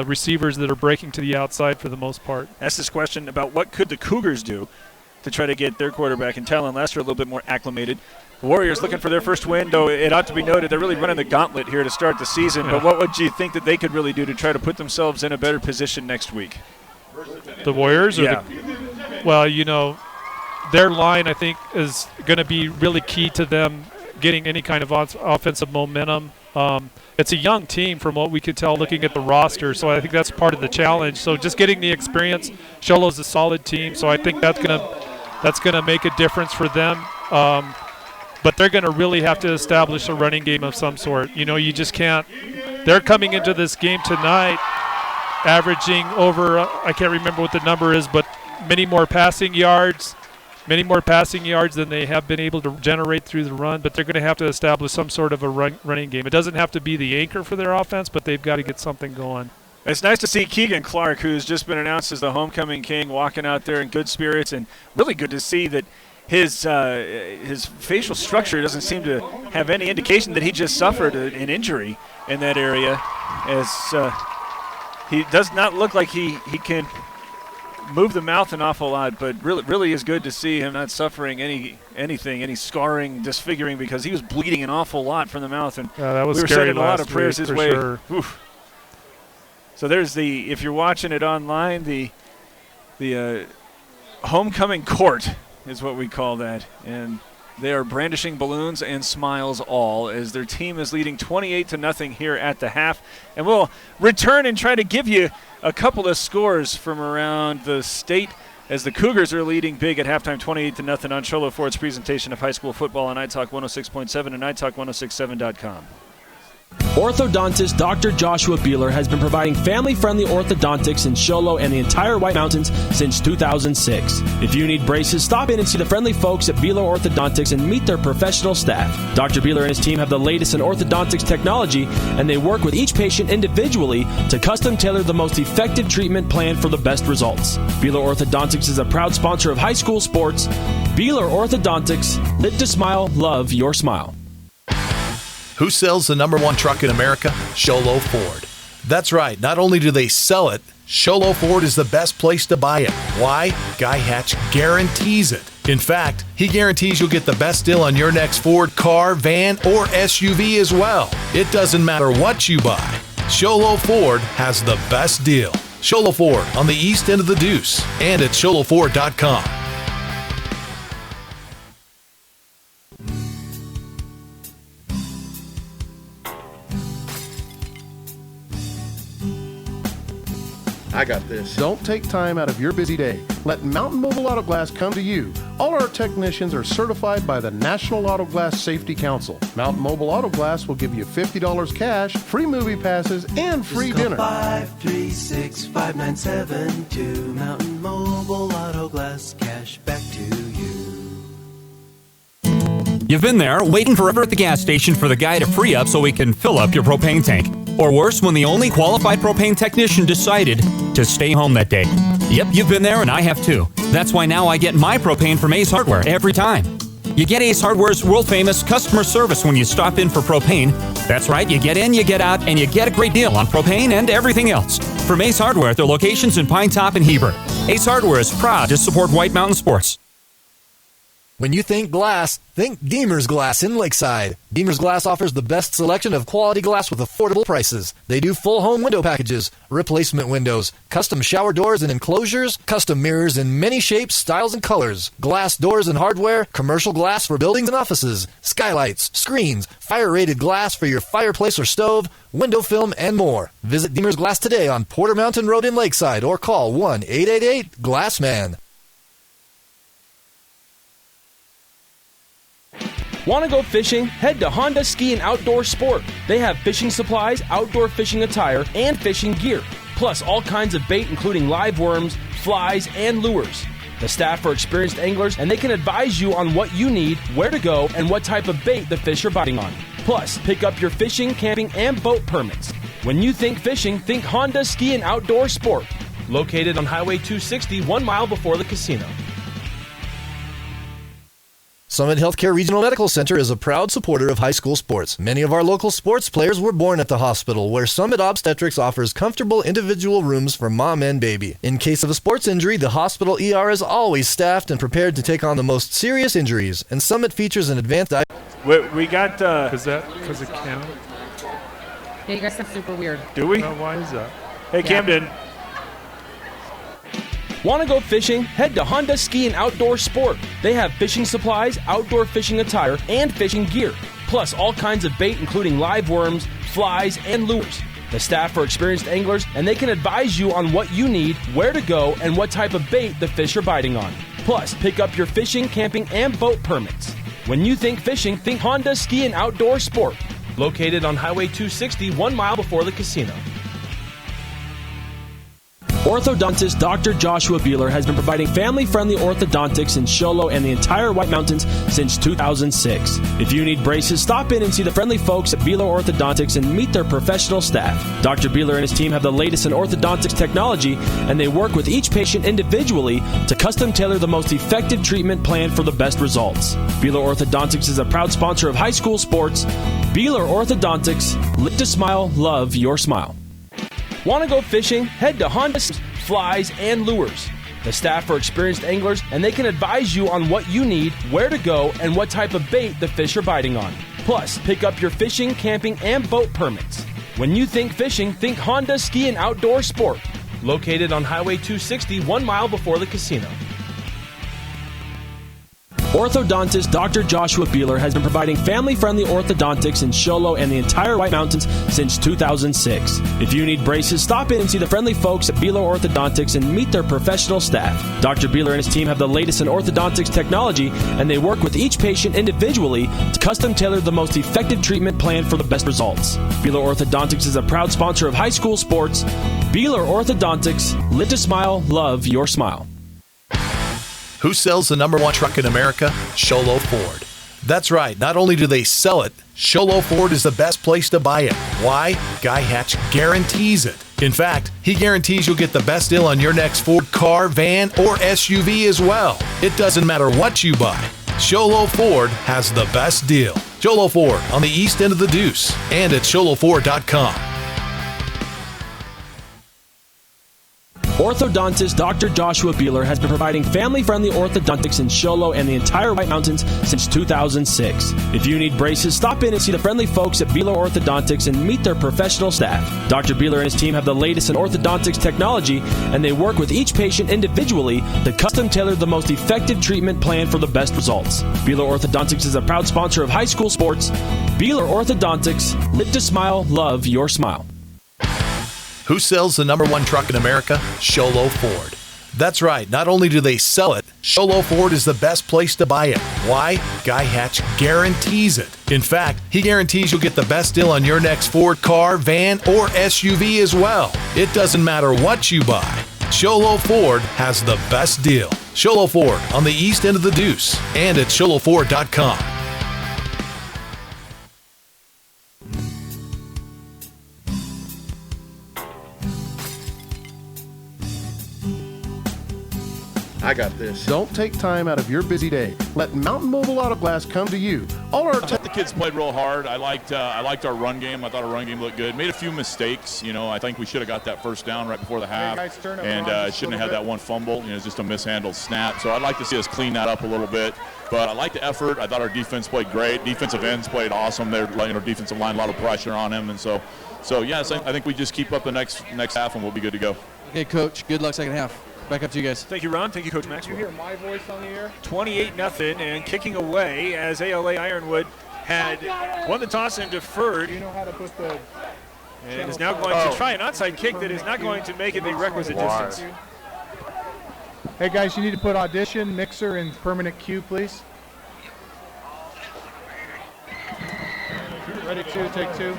receivers that are breaking to the outside for the most part. Ask this question about what could the Cougars do to try to get their quarterback and Talon Lester a little bit more acclimated. The Warriors looking for their first win, though it ought to be noted they're really running the gauntlet here to start the season. But what would you think that they could really do to try to put themselves in a better position next week? The Warriors? Yeah. Well, their line, I think, is going to be really key to them getting any kind of offensive momentum. It's a young team from what we could tell looking at the roster, so I think that's part of the challenge. So just getting the experience. Sholo's a solid team, so I think that's gonna make a difference for them. But they're going to really have to establish a running game of some sort. You just can't. They're coming into this game tonight averaging over, I can't remember what the number is, but many more passing yards than they have been able to generate through the run, but they're going to have to establish some sort of a running game. It doesn't have to be the anchor for their offense, but they've got to get something going. It's nice to see Keegan Clark, who's just been announced as the homecoming king, walking out there in good spirits, and really good to see that his facial structure doesn't seem to have any indication that he just suffered an injury in that area, as he does not look like he can move the mouth an awful lot, but really is good to see him not suffering any scarring, disfiguring, because he was bleeding an awful lot from the mouth, and that was we were scary sending a lot of prayers his way. Sure. So there's if you're watching it online, the homecoming court is what we call that, and they are brandishing balloons and smiles all as their team is leading 28-0 here at the half. And we'll return and try to give you a couple of scores from around the state as the Cougars are leading big at halftime 28-0 on Sholo Ford's presentation of high school football on iTalk 106.7 and iTalk1067.com. Orthodontist Dr. Joshua Beeler has been providing family-friendly orthodontics in Sholo and the entire White Mountains since 2006. If you need braces, stop in and see the friendly folks at Beeler Orthodontics and meet their professional staff. Dr. Beeler and his team have the latest in orthodontics technology, and they work with each patient individually to custom tailor the most effective treatment plan for the best results. Beeler Orthodontics is a proud sponsor of high school sports. Beeler Orthodontics, live to smile, love your smile. Who sells the #1 truck in America? Sholo Ford. That's right. Not only do they sell it, Sholo Ford is the best place to buy it. Why? Guy Hatch guarantees it. In fact, he guarantees you'll get the best deal on your next Ford car, van, or SUV as well. It doesn't matter what you buy. Sholo Ford has the best deal. Sholo Ford on the east end of the Deuce and at sholoford.com. I got this. Don't take time out of your busy day. Let Mountain Mobile Auto Glass come to you. All our technicians are certified by the National Auto Glass Safety Council. Mountain Mobile Auto Glass will give you $50 cash, free movie passes, and free dinner. 536-5972. Mountain Mobile Auto Glass, cash back to you. You've been there, waiting forever at the gas station for the guy to free up so we can fill up your propane tank. Or worse, when the only qualified propane technician decided to stay home that day. Yep, you've been there and I have too. That's why now I get my propane from Ace Hardware every time. You get Ace Hardware's world-famous customer service when you stop in for propane. That's right, you get in, you get out, and you get a great deal on propane and everything else. From Ace Hardware at their locations in Pine Top and Heber. Ace Hardware is proud to support White Mountain Sports. When you think glass, think Deemer's Glass in Lakeside. Deemer's Glass offers the best selection of quality glass with affordable prices. They do full home window packages, replacement windows, custom shower doors and enclosures, custom mirrors in many shapes, styles, and colors, glass doors and hardware, commercial glass for buildings and offices, skylights, screens, fire-rated glass for your fireplace or stove, window film, and more. Visit Deemer's Glass today on Porter Mountain Road in Lakeside or call 1-888-GLASSMAN. Want to go fishing? Head to Honda Ski and Outdoor Sport. They have fishing supplies, outdoor fishing attire, and fishing gear. Plus all kinds of bait including live worms, flies, and lures. The staff are experienced anglers and they can advise you on what you need, where to go, and what type of bait the fish are biting on. Plus, pick up your fishing, camping, and boat permits. When you think fishing, think Honda Ski and Outdoor Sport. Located on Highway 260, 1 mile before the casino. Summit Healthcare Regional Medical Center is a proud supporter of high school sports. Many of our local sports players were born at the hospital, where Summit Obstetrics offers comfortable individual rooms for mom and baby. In case of a sports injury, the hospital ER is always staffed and prepared to take on the most serious injuries, and Summit features an advanced... We got... Is that because of Cam? Yeah, you guys sound super weird. Do we? Why is that? Hey, Camden. Want to go fishing? Head to Honda Ski and Outdoor Sport. They have fishing supplies, outdoor fishing attire, and fishing gear. Plus all kinds of bait including live worms, flies, and lures. The staff are experienced anglers and they can advise you on what you need, where to go, and what type of bait the fish are biting on. Plus, pick up your fishing, camping, and boat permits. When you think fishing, think Honda Ski and Outdoor Sport. Located on Highway 260, 1 mile before the casino. Orthodontist Dr. Joshua Beeler has been providing family-friendly orthodontics in Show Low and the entire White Mountains since 2006. If you need braces, stop in and see the friendly folks at Beeler Orthodontics and meet their professional staff. Dr. Beeler and his team have the latest in orthodontics technology, and they work with each patient individually to custom tailor the most effective treatment plan for the best results. Beeler Orthodontics is a proud sponsor of high school sports. Beeler Orthodontics, live to smile, love your smile. Want to go fishing? Head to Honda Flies and Lures. The staff are experienced anglers and they can advise you on what you need, where to go, and what type of bait the fish are biting on. Plus, pick up your fishing, camping, and boat permits. When you think fishing, think Honda Ski and Outdoor Sport. Located on Highway 260, 1 mile before the casino. Orthodontist Dr. Joshua Beeler has been providing family-friendly orthodontics in Show Low and the entire White Mountains since 2006. If you need braces, stop in and see the friendly folks at Beeler Orthodontics and meet their professional staff. Dr. Beeler and his team have the latest in orthodontics technology, and they work with each patient individually to custom tailor the most effective treatment plan for the best results. Beeler Orthodontics is a proud sponsor of high school sports. Beeler Orthodontics, live to smile, love your smile. Who sells the #1 truck in America? Show Low Ford. That's right. Not only do they sell it, Show Low Ford is the best place to buy it. Why? Guy Hatch guarantees it. In fact, he guarantees you'll get the best deal on your next Ford car, van, or SUV as well. It doesn't matter what you buy. Show Low Ford has the best deal. Show Low Ford on the east end of the Deuce and at showlowford.com. Orthodontist Dr. Joshua Beeler has been providing family-friendly orthodontics in Show Low and the entire White Mountains since 2006. If you need braces, stop in and see the friendly folks at Beeler Orthodontics and meet their professional staff. Dr. Beeler and his team have the latest in orthodontics technology, and they work with each patient individually to custom tailor the most effective treatment plan for the best results. Beeler Orthodontics is a proud sponsor of high school sports. Beeler Orthodontics, live to smile, love your smile. Who sells the #1 truck in America? Show Low Ford. That's right. Not only do they sell it, Show Low Ford is the best place to buy it. Why? Guy Hatch guarantees it. In fact, he guarantees you'll get the best deal on your next Ford car, van, or SUV as well. It doesn't matter what you buy. Show Low Ford has the best deal. Show Low Ford on the east end of the Deuce and at showlowford.com. Hi I got this. Don't take time out of your busy day. Let Mountain Mobile Auto Glass come to you. All our I thought the kids played real hard. I liked our run game. I thought our run game looked good. Made a few mistakes. I think we should have got that first down right before the half, and shouldn't have had that one fumble. It's just a mishandled snap. So I'd like to see us clean that up a little bit. But I like the effort. I thought our defense played great. Defensive ends played awesome. Their defensive line, a lot of pressure on them, and so yes, I think we just keep up the next half and we'll be good to go. Okay, Coach. Good luck second half. Back up to you guys. Thank you, Ron. Thank you, Coach Maxwell. Did you hear my voice on the air? 28-0 and kicking away as ALA Ironwood had won the toss and deferred. Do you know how to put the... And is now going to try an onside kick that is not going to make it the requisite distance. Hey, guys, you need to put audition, mixer, and permanent cue, please. Ready, two, take two.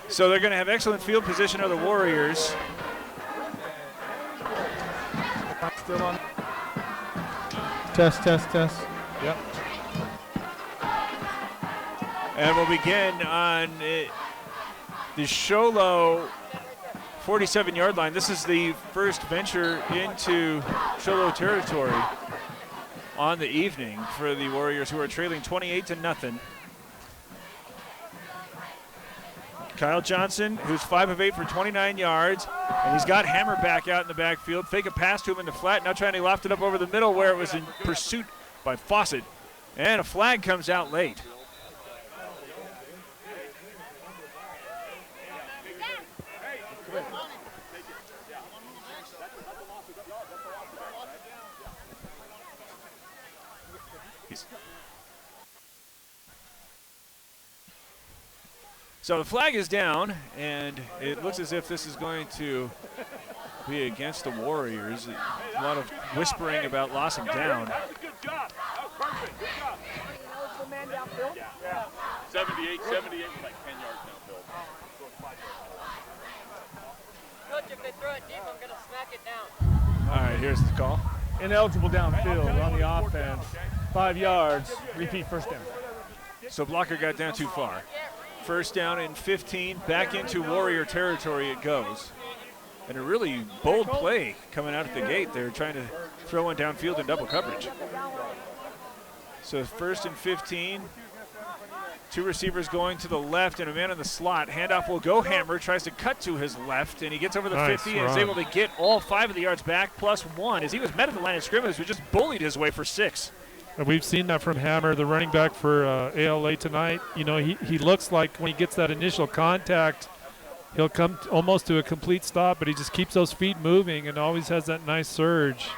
So they're going to have excellent field position of the Warriors. Still on. Test. Yep. And we'll begin on the Sholo 47-yard line. This is the first venture into Sholo territory on the evening for the Warriors, who are trailing 28-0. Kyle Johnson, who's 5 of 8 for 29 yards, and he's got Hammer back out in the backfield. Fake a pass to him in the flat, now trying to loft it up over the middle where it was in pursuit by Fawcett. And a flag comes out late. So the flag is down, and it looks as if this is going to be against the Warriors. A lot of whispering about loss of down. Good job. That was perfect. Good job. 78, like 10 yards downfield. Coach, if they throw it deep, I'm going to smack it down. All right, here's the call. Ineligible downfield on the offense. 5 yards, repeat first down. So blocker got down too far. First down and 15, back into Warrior territory it goes. And a really bold play coming out at the gate. They're trying to throw one downfield in double coverage. So first and 15, 2 receivers going to the left and a man in the slot. Handoff will go Hammer, tries to cut to his left, and he gets over the 50 and is able to get all 5 of the yards back plus 1 as he was met at the line of scrimmage, who just bullied his way for 6. And we've seen that from Hammer, the running back for ALA tonight. He looks like when he gets that initial contact, he'll come almost to a complete stop, but he just keeps those feet moving and always has that nice surge.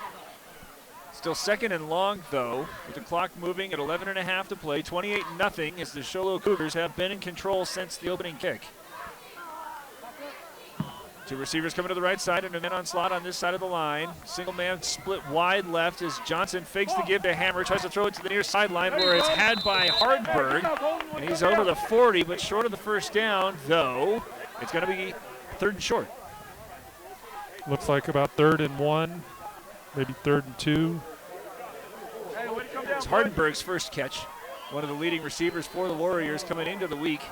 Still second and long, though, with the clock moving at 11.5 to play. 28-0 as the Sholo Cougars have been in control since the opening kick. 2 receivers coming to the right side and a man on slot on this side of the line. Single man split wide left as Johnson fakes the give to Hammer, tries to throw it to the near sideline where it's had by Hardberg. And he's over the 40, but short of the first down, though. It's going to be 3rd and short. Looks like about 3rd and 1, maybe 3rd and 2. It's Hardenberg's first catch. One of the leading receivers for the Warriors coming into the week.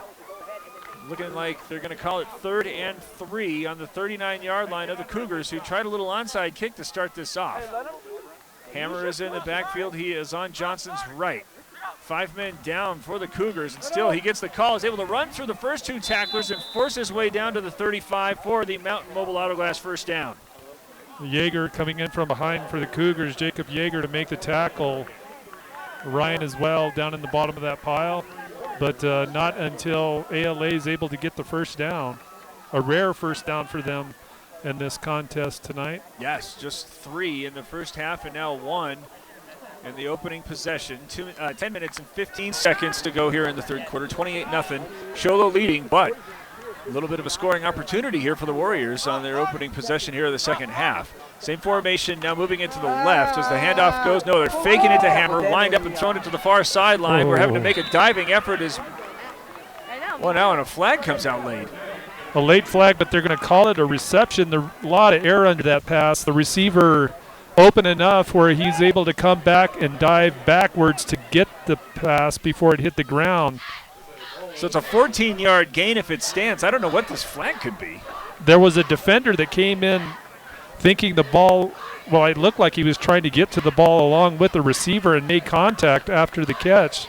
Looking like they're going to call it 3rd and 3 on the 39-yard line of the Cougars, who tried a little onside kick to start this off. Hammer is in the backfield. He is on Johnson's right. 5 men down for the Cougars, and still he gets the call. Is able to run through the first 2 tacklers and force his way down to the 35 for the Mountain Mobile Auto Glass first down. Yeager coming in from behind for the Cougars. Jacob Yeager to make the tackle. Ryan as well down in the bottom of that pile. But not until ALA is able to get the first down. A rare first down for them in this contest tonight. Yes, just 3 in the first half and now 1 in the opening possession. 10 minutes and 15 seconds to go here in the third quarter. 28-0. Sholo leading, but a little bit of a scoring opportunity here for the Warriors on their opening possession here of the second half. Same formation now moving it to the left as the handoff goes. No, they're faking it to Hammer, lined up and throwing it to the far sideline. We're having to make a diving effort as well now, and a flag comes out late. A late flag, but they're going to call it a reception. There's a lot of air under that pass. The receiver open enough where he's able to come back and dive backwards to get the pass before it hit the ground. So it's a 14-yard gain if it stands. I don't know what this flag could be. there was a defender that came in thinking the ball, well, it looked like he was trying to get to the ball along with the receiver and made contact after the catch.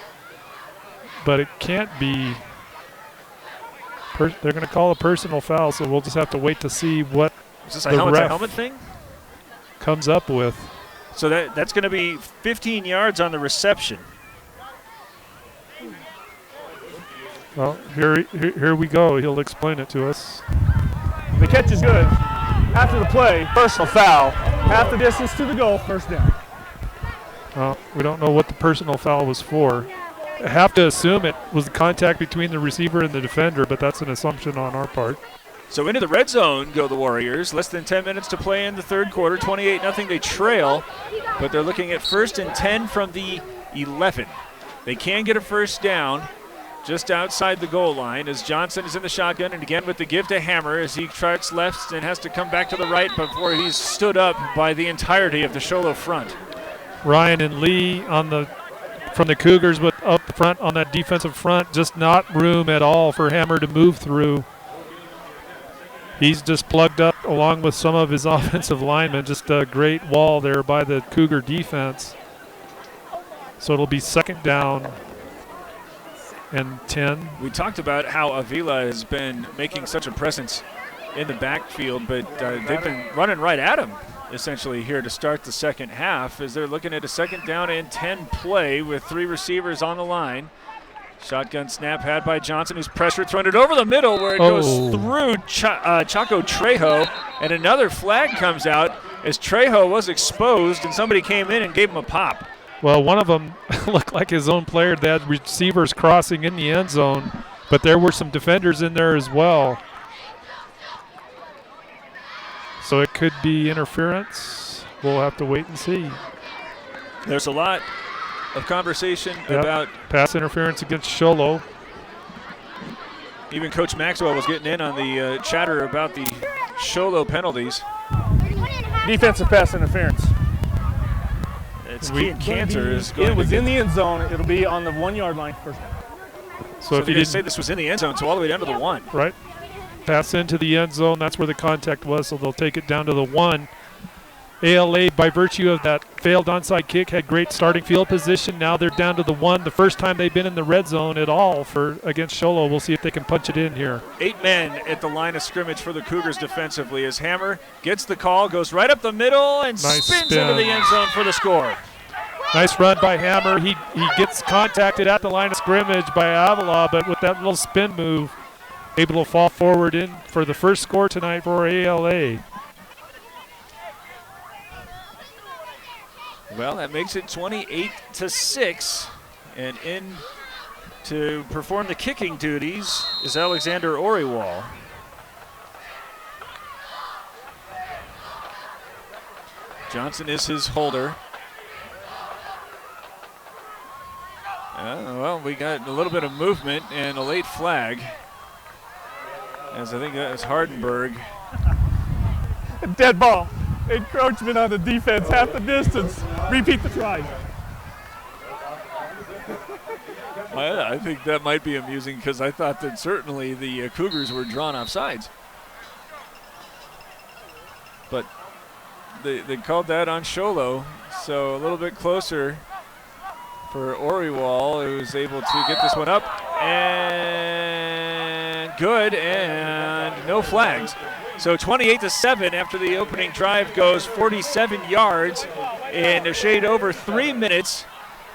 But it can't be. They're going to call a personal foul, so we'll just have to wait to see what is this a helmet thing? Comes up with. So that's going to be 15 yards on the reception. Well, here we go. He'll explain it to us. The catch is good. After the play, personal foul. Half the distance to the goal, first down. Well, we don't know what the personal foul was for. I have to assume it was the contact between the receiver and the defender, but that's an assumption on our part. So into the red zone go the Warriors. Less than 10 minutes to play in the third quarter. 28-0 they trail, but they're looking at 1st and 10 from the 11. They can get a first down just outside the goal line as Johnson is in the shotgun, and again with the give to Hammer as he charts left and has to come back to the right before he's stood up by the entirety of the Sholo front. Ryan and Lee from the Cougars with up front on that defensive front, just not room at all for Hammer to move through. He's just plugged up along with some of his offensive linemen. Just a great wall there by the Cougar defense. So it'll be 2nd down and 10. We talked about how Avila has been making such a presence in the backfield, but they've been running right at him essentially here to start the second half as they're looking at a 2nd down and 10 play with 3 receivers on the line. Shotgun snap had by Johnson, who's pressured, throwing it over the middle where it goes through Chaco Trejo, and another flag comes out as Trejo was exposed and somebody came in and gave him a pop. Well, one of them looked like his own player. They had receivers crossing in the end zone, but there were some defenders in there as well. So it could be interference. We'll have to wait and see. There's a lot of conversation about pass interference against Sholo. Even Coach Maxwell was getting in on the chatter about the Sholo penalties. Defensive pass interference. It's Kean Cantor is going. It was in the end zone. It'll be on the 1 yard line first. So if you didn't say this was in the end zone, so all the way down to the 1. Right. Pass into the end zone. That's where the contact was, so they'll take it down to the 1. ALA, by virtue of that failed onside kick, had great starting field position. Now they're down to the 1. The first time they've been in the red zone at all against Sholo. We'll see if they can punch it in here. 8 men at the line of scrimmage for the Cougars defensively as Hammer gets the call, goes right up the middle, and spins into the end zone for the score. Nice run by Hammer. He gets contacted at the line of scrimmage by Avila, but with that little spin move, able to fall forward in for the first score tonight for ALA. Well, that makes it 28-6, and in to perform the kicking duties is Alexander Oriwal. Johnson is his holder. Well, we got a little bit of movement and a late flag, as I think that was Hardenberg. Dead ball. Encroachment on the defense, half the distance. Repeat the try. I think that might be amusing because I thought that certainly the Cougars were drawn offsides. But they called that on Sholo, so a little bit closer for Oriwal, who was able to get this one up, and good, and no flags. So 28-7 after the opening drive goes 47 yards in a shade over 3 minutes.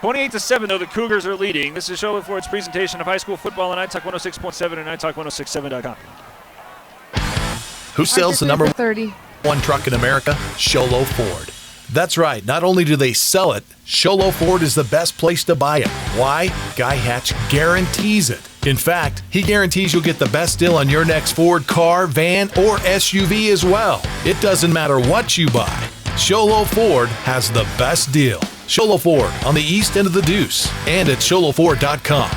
28-7, though, the Cougars are leading. This is Sholo Ford's presentation of high school football on iTalk 106.7 and iTalk1067.com. Who sells the number 1 truck in America? Sholo Ford. That's right. Not only do they sell it, Sholo Ford is the best place to buy it. Why? Guy Hatch guarantees it. In fact, he guarantees you'll get the best deal on your next Ford car, van, or SUV as well. It doesn't matter what you buy. Sholo Ford has the best deal. Sholo Ford on the east end of the Deuce and at sholoford.com.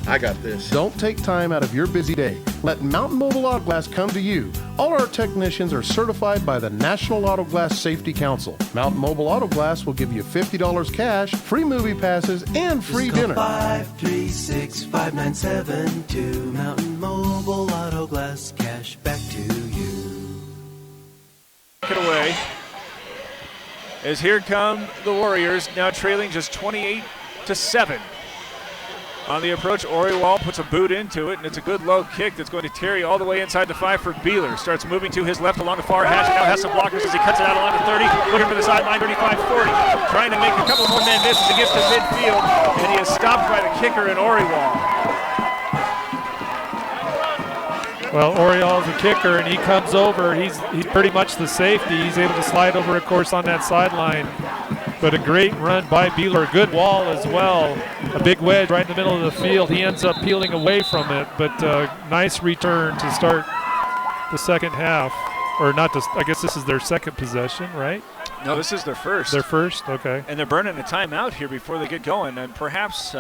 I got this. Don't take time out of your busy day. Let Mountain Mobile Auto Glass come to you. All our technicians are certified by the National Auto Glass Safety Council. Mountain Mobile Auto Glass will give you $50 cash, free movie passes, and free dinner. 536-5972. Mountain Mobile Auto Glass, cash back to you. Take it away. As here come the Warriors, now trailing just 28-7. On the approach, Oriwall puts a boot into it, and it's a good low kick that's going to Terry all the way inside the 5 for Beeler. Starts moving to his left along the far hash, now has some blockers as he cuts it out along the 30, looking for the sideline, 35-40. Trying to make a couple more men miss as he gets to midfield, and he is stopped by the kicker in Oriwall. Well, Oriol's the kicker, and he comes over. He's pretty much the safety. He's able to slide over, of course, on that sideline. But a great run by Beeler. Good wall as well. A big wedge right in the middle of the field. He ends up peeling away from it, but nice return to start the second half. Or not, I guess this is their second possession, right? No, this is their first. Their first, okay. And they're burning a timeout here before they get going. And perhaps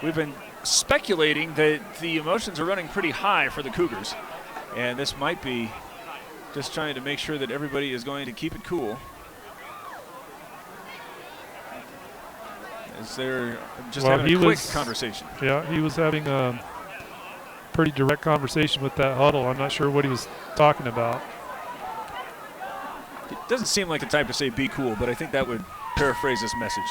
we've been speculating that the emotions are running pretty high for the Cougars. And this might be just trying to make sure that everybody is going to keep it cool. As they're just having a quick conversation. Yeah, he was having a pretty direct conversation with that huddle. I'm not sure what he was talking about. It doesn't seem like the type to say be cool, but I think that would paraphrase his message.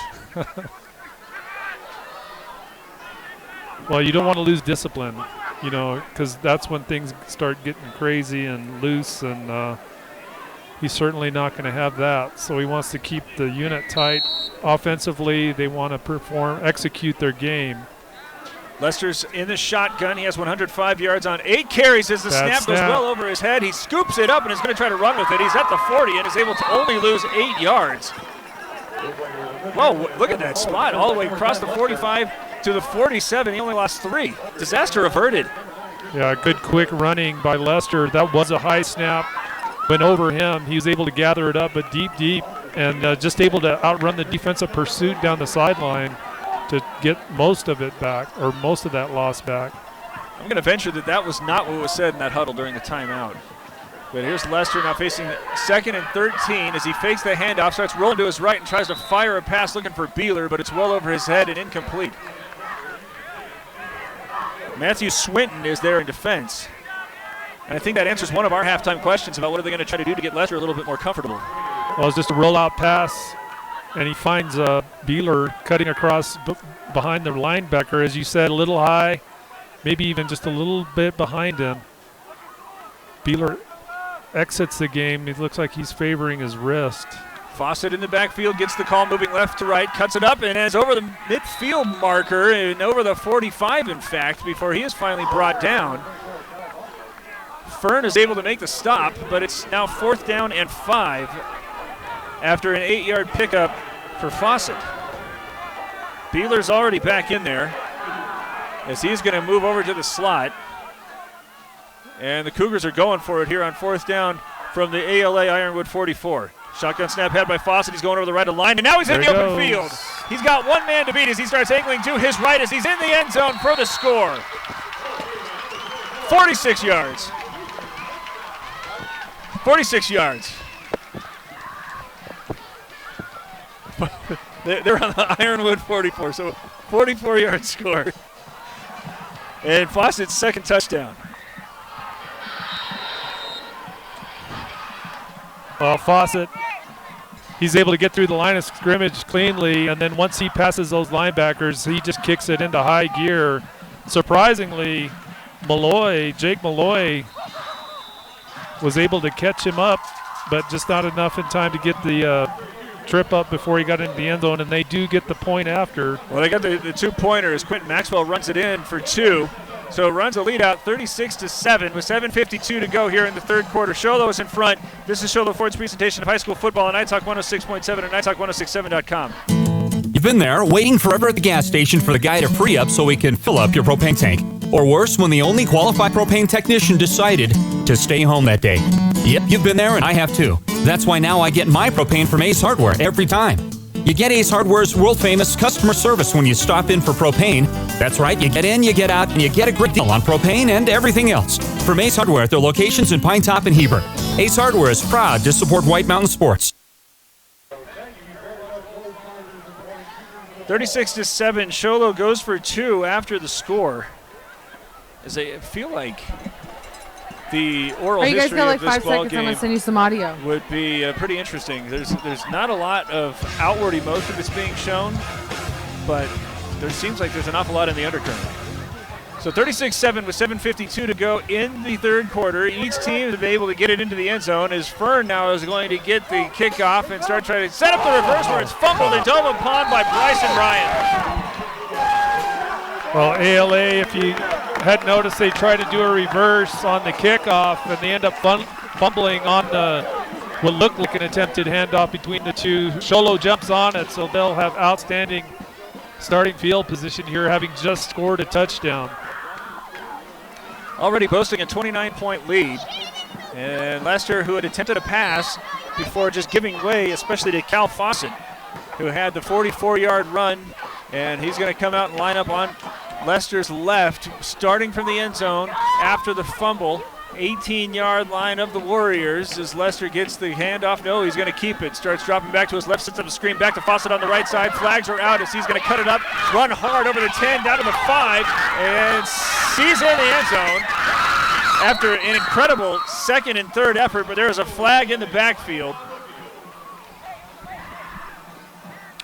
Well, you don't want to lose discipline, you know, because that's when things start getting crazy and loose, and he's certainly not going to have that. So he wants to keep the unit tight. Offensively, they want to execute their game. Lester's in the shotgun. He has 105 yards on 8 carries as the snap goes well over his head. He scoops it up and is going to try to run with it. He's at the 40 and is able to only lose 8 yards. Whoa, look at that spot all the way across the 45 to the 47. He only lost 3. Disaster averted. Yeah, good quick running by Lester. That was a high snap. Went over him. He was able to gather it up, but deep, and just able to outrun the defensive pursuit down the sideline to get most of it back, or most of that loss back. I'm going to venture that that was not what was said in that huddle during the timeout. But here's Lester now facing 2nd and 13 as he fakes the handoff, starts rolling to his right and tries to fire a pass looking for Beeler, but it's well over his head and incomplete. Matthew Swinton is there in defense. And I think that answers one of our halftime questions about what are they going to try to do to get Lester a little bit more comfortable. Well, it's just a rollout pass, and he finds Beeler cutting across behind the linebacker, as you said, a little high, maybe even just a little bit behind him. Beeler exits the game. It looks like he's favoring his wrist. Fawcett in the backfield gets the call, moving left to right, cuts it up, and is over the midfield marker, and over the 45, in fact, before he is finally brought down. Fern is able to make the stop, but it's now 4th down and 5 after an 8-yard pickup for Fawcett. Beeler's already back in there as he's going to move over to the slot. And the Cougars are going for it here on 4th down from the ALA Ironwood 44. Shotgun snap had by Fawcett. He's going over the right of line, and now he's in the open field. He's got one man to beat as he starts angling to his right as he's in the end zone for the score. 46 yards. 46 yards. They're on the Ironwood 44, so 44-yard score. And Fawcett's second touchdown. Well, Fawcett, he's able to get through the line of scrimmage cleanly, and then once he passes those linebackers, he just kicks it into high gear. Surprisingly, Jake Malloy, was able to catch him up, but just not enough in time to get the trip up before he got into the end zone, and they do get the point after. Well, they got the 2-pointers. Quentin Maxwell runs it in for 2. So it runs a lead out 36-7 with 7:52 to go here in the third quarter. Sholo is in front. This is Sholo Ford's presentation of high school football on Night Talk 106.7 and NightTalk1067.com. You've been there waiting forever at the gas station for the guy to free up so he can fill up your propane tank. Or worse, when the only qualified propane technician decided to stay home that day. Yep, you've been there and I have too. That's why now I get my propane from Ace Hardware every time. You get Ace Hardware's world-famous customer service when you stop in for propane. That's right, you get in, you get out, and you get a great deal on propane and everything else. From Ace Hardware at their locations in Pine Top and Heber. Ace Hardware is proud to support White Mountain sports. 36-7, Sholo goes for 2 after the score. As I feel like the oral you guys history got like of this 5 ball seconds. I'm game gonna send you some audio. would be pretty interesting. There's not a lot of outward emotion that's being shown, but there seems like there's an awful lot in the undercurrent. So 36-7 with 7:52 to go in the third quarter. Each team has been able to get it into the end zone as Fern now is going to get the kickoff and start trying to set up the reverse where it's fumbled and dove upon by Bryson Ryan. Well, ALA, if you had noticed, they tried to do a reverse on the kickoff, and they end up fumbling on what looked like an attempted handoff between the two. Sholo jumps on it, so they'll have outstanding starting field position here, having just scored a touchdown. Already boasting a 29-point lead. And Lester, who had attempted a pass before just giving way, especially to Cal Fawcett, who had the 44-yard run, and he's going to come out and line up on Lester's left, starting from the end zone after the fumble. 18-yard line of the Warriors as Lester gets the handoff. No, he's going to keep it. Starts dropping back to his left, sets up a screen back to Fawcett on the right side. Flags are out as he's going to cut it up, run hard over the 10, down to the 5, and sees in the end zone after an incredible second and third effort, but there is a flag in the backfield.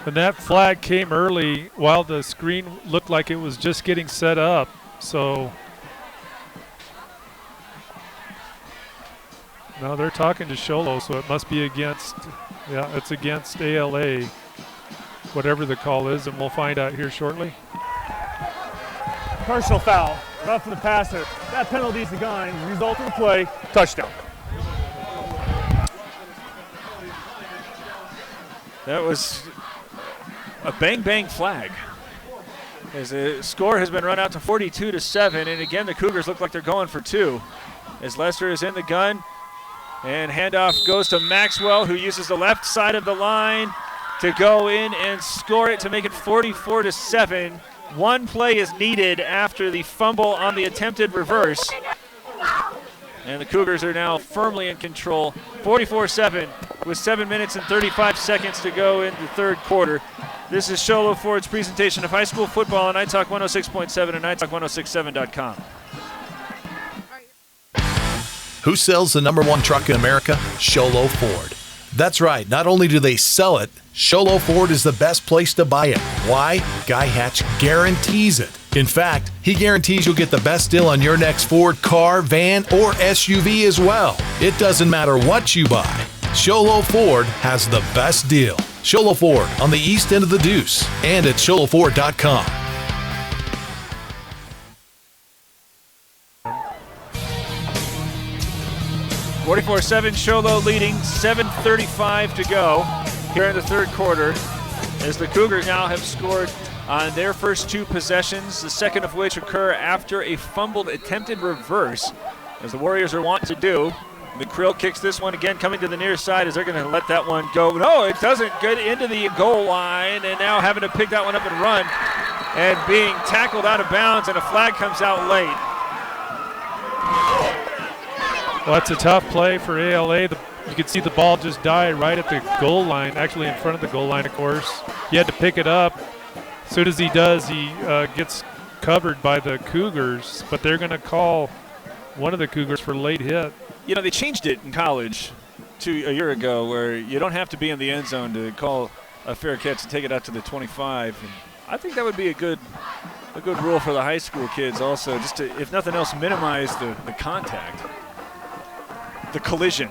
And that flag came early while the screen looked like it was just getting set up. So now they're talking to Sholo, so it must be against, it's against ALA, whatever the call is, and we'll find out here shortly. Personal foul, rough for the passer. That penalty is gone. Result of the play, touchdown. That was a bang-bang flag. As the score has been run out to 42-7, and again the Cougars look like they're going for 2. As Lester is in the gun, and handoff goes to Maxwell, who uses the left side of the line to go in and score it to make it 44-7. One play is needed after the fumble on the attempted reverse. And the Cougars are now firmly in control, 44-7 with 7 minutes and 35 seconds to go in the third quarter. This is Sholo Ford's presentation of high school football on iTalk 106.7 and iTalk1067.com. Who sells the #1 truck in America? Sholo Ford. That's right. Not only do they sell it, Sholo Ford is the best place to buy it. Why? Guy Hatch guarantees it. In fact, he guarantees you'll get the best deal on your next Ford car, van, or SUV as well. It doesn't matter what you buy. Sholo Ford has the best deal. Sholo Ford on the east end of the Deuce and at sholoford.com. (44-7) Sholo leading, 7:35 to go here in the third quarter, as the Cougars now have scored on their first 2 possessions, the second of which occur after a fumbled attempted reverse, as the Warriors are wanting to do. McCrill kicks this one again, coming to the near side as they're going to let that one go. No, it doesn't get into the goal line, and now having to pick that one up and run, and being tackled out of bounds, and a flag comes out late. Well, that's a tough play for ALA. You could see the ball just die right at the goal line, actually in front of the goal line, of course. He had to pick it up. As soon as he does, he gets covered by the Cougars, but they're going to call one of the Cougars for late hit. You know, they changed it in college a year ago where you don't have to be in the end zone to call a fair catch and take it out to the 25. And I think that would be a good rule for the high school kids also, just to, if nothing else, minimize the contact, the collision.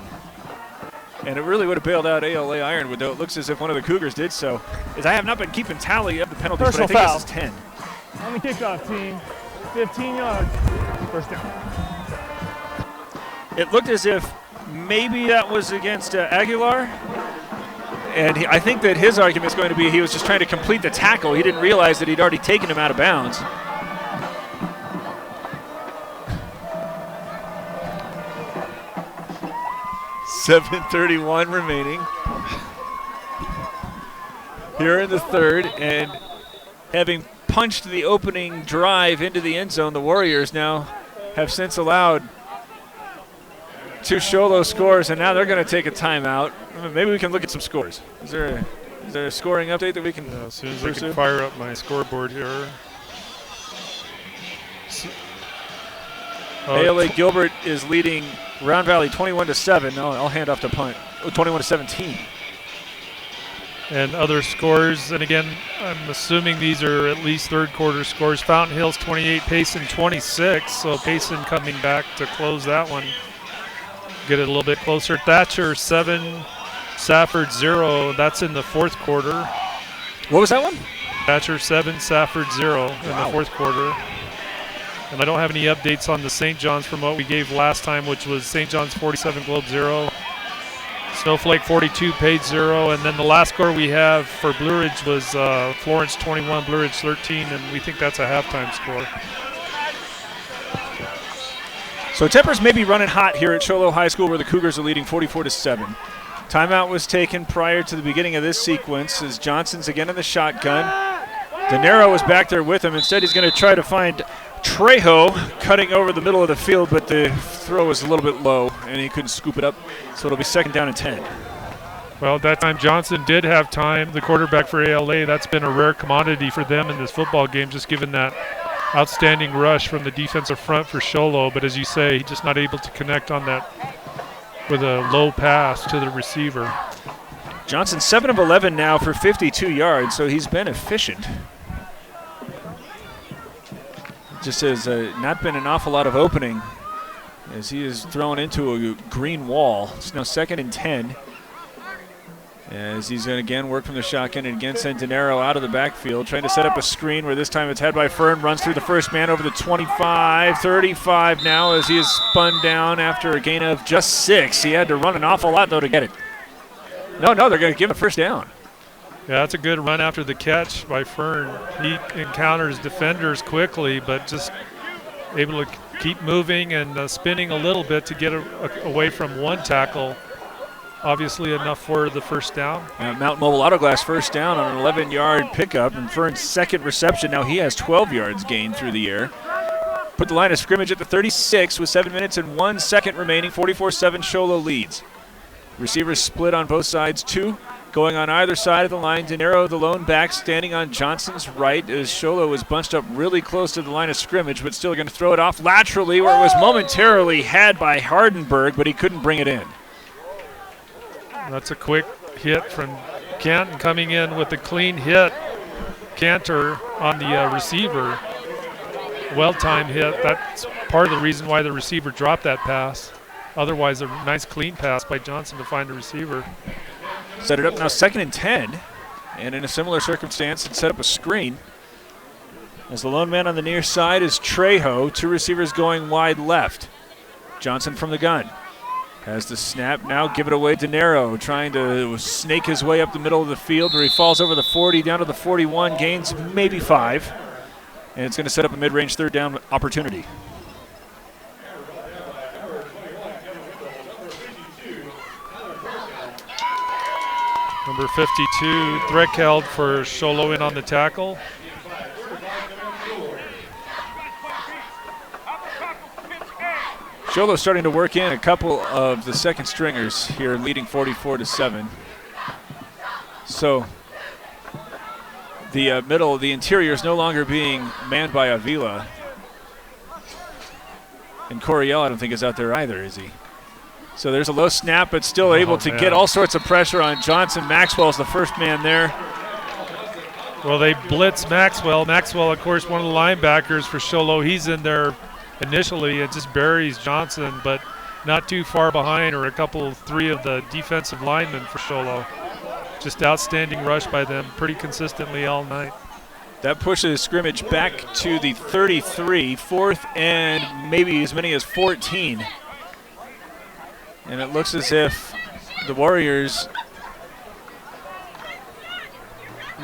And it really would have bailed out ALA Ironwood, though it looks as if one of the Cougars did so. As I have not been keeping tally of the penalties, Personal but I think foul. this is 10. On the kickoff team, 15 yards, first down. It looked as if maybe that was against Aguilar. And I think that his argument is going to be he was just trying to complete the tackle. He didn't realize that he'd already taken him out of bounds. (7:31) remaining. here in the third, and having punched the opening drive into the end zone, the Warriors now have since allowed 2 Sholo scores, and now they're going to take a timeout. Maybe we can look at some scores. Is there a scoring update that we can as soon as I can fire up my scoreboard here. ALA Gilbert is leading Round Valley 21-7. No, I'll hand off to punt. 21-17. And other scores, and again, I'm assuming these are at least third quarter scores. Fountain Hills 28, Payson 26. So Payson coming back to close that one. Get it a little bit closer. Thatcher 7, Safford 0. That's in the fourth quarter. What was that one? Thatcher 7, Safford 0 in the fourth quarter. And I don't have any updates on the St. John's from what we gave last time, which was St. John's 47, Globe 0. Snowflake 42, Page 0. And then the last score we have for Blue Ridge was Florence 21, Blue Ridge 13, and we think that's a halftime score. So tempers may be running hot here at Sholo High School, where the Cougars are leading 44-7. Timeout was taken prior to the beginning of this sequence as Johnson's again in the shotgun. De Niro was back there with him. Instead, he's going to try to find Trejo cutting over the middle of the field, but the throw was a little bit low, and he couldn't scoop it up, so it'll be 2nd down and 10. Well, at that time, Johnson did have time, the quarterback for ALA. That's been a rare commodity for them in this football game, just given that outstanding rush from the defensive front for Sholo. But as you say, just not able to connect on that with a low pass to the receiver. Johnson 7 of 11 now for 52 yards, so he's been efficient. Just has not been an awful lot of opening as he is thrown into a green wall. It's now 2nd and 10 as he's going to again work from the shotgun and again send De Niro out of the backfield, trying to set up a screen where this time it's had by Fern, runs through the first man over the 25, 35 now as he is spun down after a gain of just 6. He had to run an awful lot, though, to get it. No, they're going to give him a first down. Yeah, that's a good run after the catch by Fern. He encounters defenders quickly, but just able to keep moving and spinning a little bit to get away from one tackle. Obviously enough for the first down. Mountain Mobile Auto Glass first down on an 11-yard pickup, and Fern's second reception. Now he has 12 yards gained through the air. Put the line of scrimmage at the 36 with 7 minutes and 1 second remaining. 44-7 Sholo leads. Receivers split on both sides, 2 going on either side of the line. De Niro, the lone back, standing on Johnson's right as Sholo is bunched up really close to the line of scrimmage, but still going to throw it off laterally where it was momentarily had by Hardenberg, but he couldn't bring it in. That's a quick hit from Canton coming in with a clean hit. Cantor on the receiver. Well-timed hit. That's part of the reason why the receiver dropped that pass. Otherwise, a nice clean pass by Johnson to find the receiver. Set it up now 2nd and 10. And in a similar circumstance, it set up a screen. As the lone man on the near side is Trejo. 2 receivers going wide left. Johnson from the gun. Has the snap now, give it away to De Niro, trying to snake his way up the middle of the field where he falls over the 40, down to the 41, gains maybe 5. And it's going to set up a mid-range 3rd down opportunity. Number 52, Threckeld for Sholo in on the tackle. Sholo starting to work in a couple of the second stringers here, leading 44-7. So the the interior is no longer being manned by Avila. And Coriel, I don't think, is out there either, is he? So there's a low snap, but still able to get all sorts of pressure on Johnson. Maxwell's the first man there. Well, they blitz Maxwell. Maxwell, of course, one of the linebackers for Sholo. He's in there initially and just buries Johnson, but not too far behind, or 3 of the defensive linemen for Sholo. Just outstanding rush by them pretty consistently all night. That pushes scrimmage back to the 33, 4th and maybe as many as 14. And it looks as if the Warriors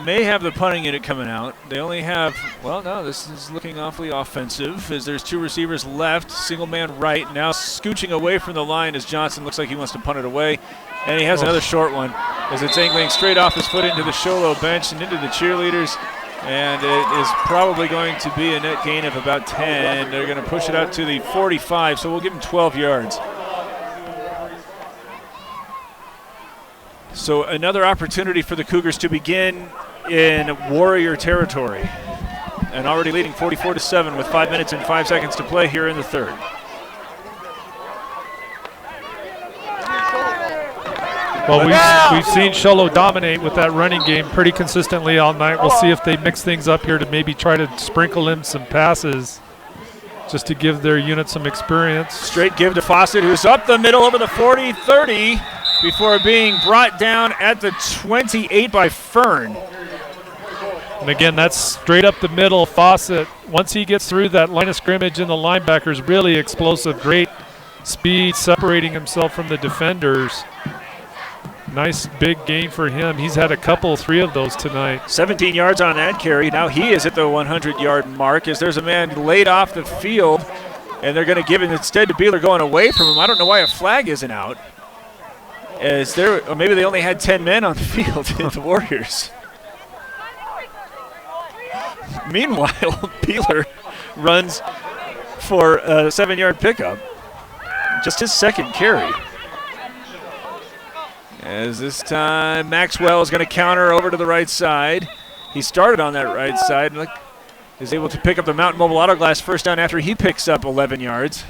may have the punting unit coming out. They only have, well, no, this is looking awfully offensive as there's 2 receivers left, single man right, now scooching away from the line as Johnson looks like he wants to punt it away. And he has another short one. as it's angling straight off his foot into the Sholo bench and into the cheerleaders. And it is probably going to be a net gain of about 10. They're going to push it out to the 45, so we'll give him 12 yards. So another opportunity for the Cougars to begin in Warrior territory. And already leading 44-7 with 5 minutes and 5 seconds to play here in the third. Well, we've seen Sholo dominate with that running game pretty consistently all night. We'll see if they mix things up here to maybe try to sprinkle in some passes just to give their unit some experience. Straight give to Fawcett, who's up the middle over the 40-30 before being brought down at the 28 by Fern. And again, that's straight up the middle. Fawcett, once he gets through that line of scrimmage and the linebackers, really explosive, great speed, separating himself from the defenders. Nice big gain for him. He's had three of those tonight. 17 yards on that carry. Now he is at the 100-yard mark as there's a man laid off the field, and they're going to give it instead to Beeler going away from him. I don't know why a flag isn't out. Or maybe they only had 10 men on the field in the Warriors. Meanwhile, Beeler runs for a 7-yard pickup. Just his second carry. As this time, Maxwell is going to counter over to the right side. He started on that right side and is able to pick up the Mountain Mobile Auto Glass first down after he picks up 11 yards.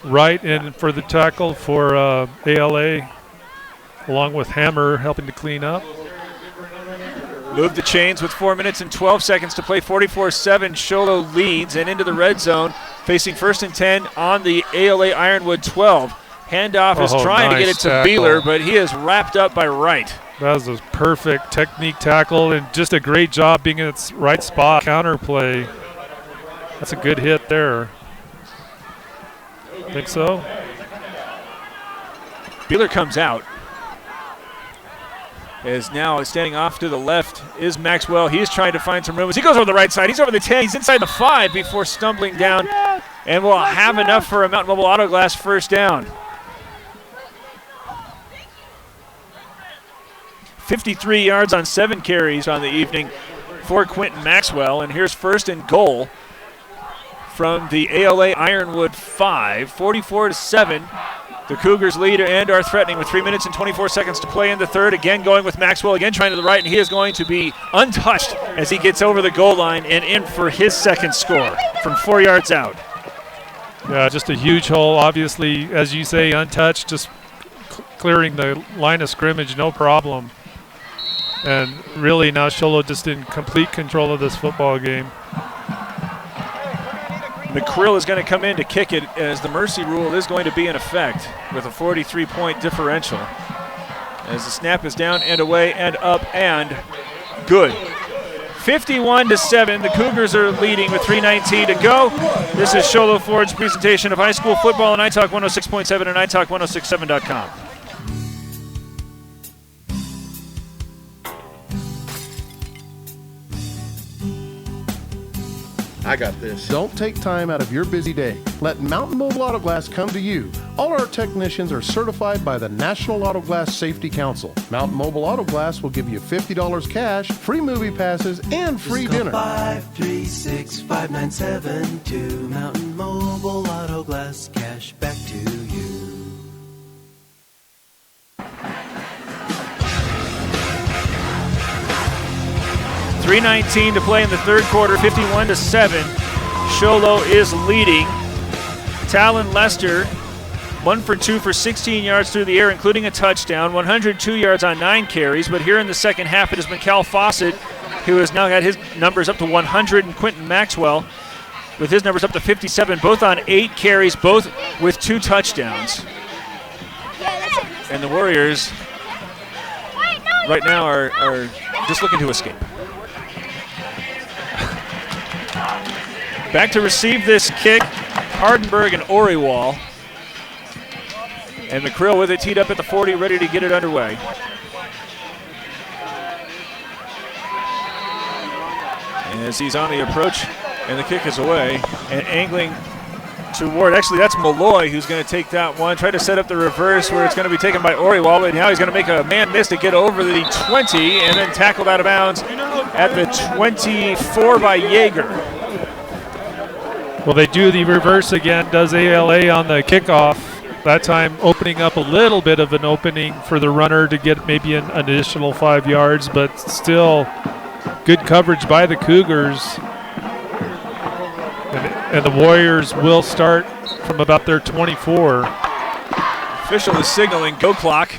Right in for the tackle for ALA, along with Hammer helping to clean up. Move the chains with 4 minutes and 12 seconds to play. 44-7, Sholo leads and into the red zone, facing 1st and 10 on the ALA Ironwood 12. Handoff is trying to get it to Beeler, but he is wrapped up by Wright. That was a perfect technique tackle and just a great job being in its right spot. Counter play. That's a good hit there. Think so? Beeler comes out. As now standing off to the left is Maxwell. He is trying to find some room as he goes over the right side. He's over the 10. He's inside the 5 before stumbling down. And will have enough for a Mountain Mobile Auto Glass first down. 53 yards on 7 carries on the evening for Quentin Maxwell. And here's 1st and goal from the ALA Ironwood 5, 44-7. The Cougars lead and are threatening with 3 minutes and 24 seconds to play in the third. Again going with Maxwell, again trying to the right, and he is going to be untouched as he gets over the goal line and in for his second score from 4 yards out. Yeah, just a huge hole. Obviously, as you say, untouched, just clearing the line of scrimmage, no problem. And really now Sholo just in complete control of this football game. McCrill is going to come in to kick it as the mercy rule is going to be in effect with a 43-point differential. As the snap is down and away and up and good. 51-7, the Cougars are leading with 3:19 to go. This is Sholo Ford's presentation of high school football on iTalk 106.7 and iTalk1067.com. I got this. Don't take time out of your busy day. Let Mountain Mobile Auto Glass come to you. All our technicians are certified by the National Auto Glass Safety Council. Mountain Mobile Auto Glass will give you $50 cash, free movie passes, and free dinner. 536-5972. Mountain Mobile Auto Glass, cash back to you. .319 to play in the third quarter, 51-7. Sholo is leading. Talon Lester, 1 for 2 for 16 yards through the air, including a touchdown, 102 yards on 9 carries. But here in the second half, it is Mikal Fawcett, who has now got his numbers up to 100, and Quentin Maxwell with his numbers up to 57, both on 8 carries, both with 2 touchdowns. And the Warriors right now are just looking to escape. Back to receive this kick, Hardenberg and Oriwall. And McCrill with it teed up at the 40, ready to get it underway. As he's on the approach, and the kick is away. And angling to Ward. Actually, that's Malloy who's going to take that one. Try to set up the reverse where it's going to be taken by Oriwal, but now he's going to make a man miss to get over the 20 and then tackled out of bounds at the 24 by Yeager. Well, they do the reverse again, does ALA on the kickoff. That time opening up a little bit of an opening for the runner to get maybe an additional 5 yards, but still good coverage by the Cougars. And the Warriors will start from about their 24. Official is signaling go clock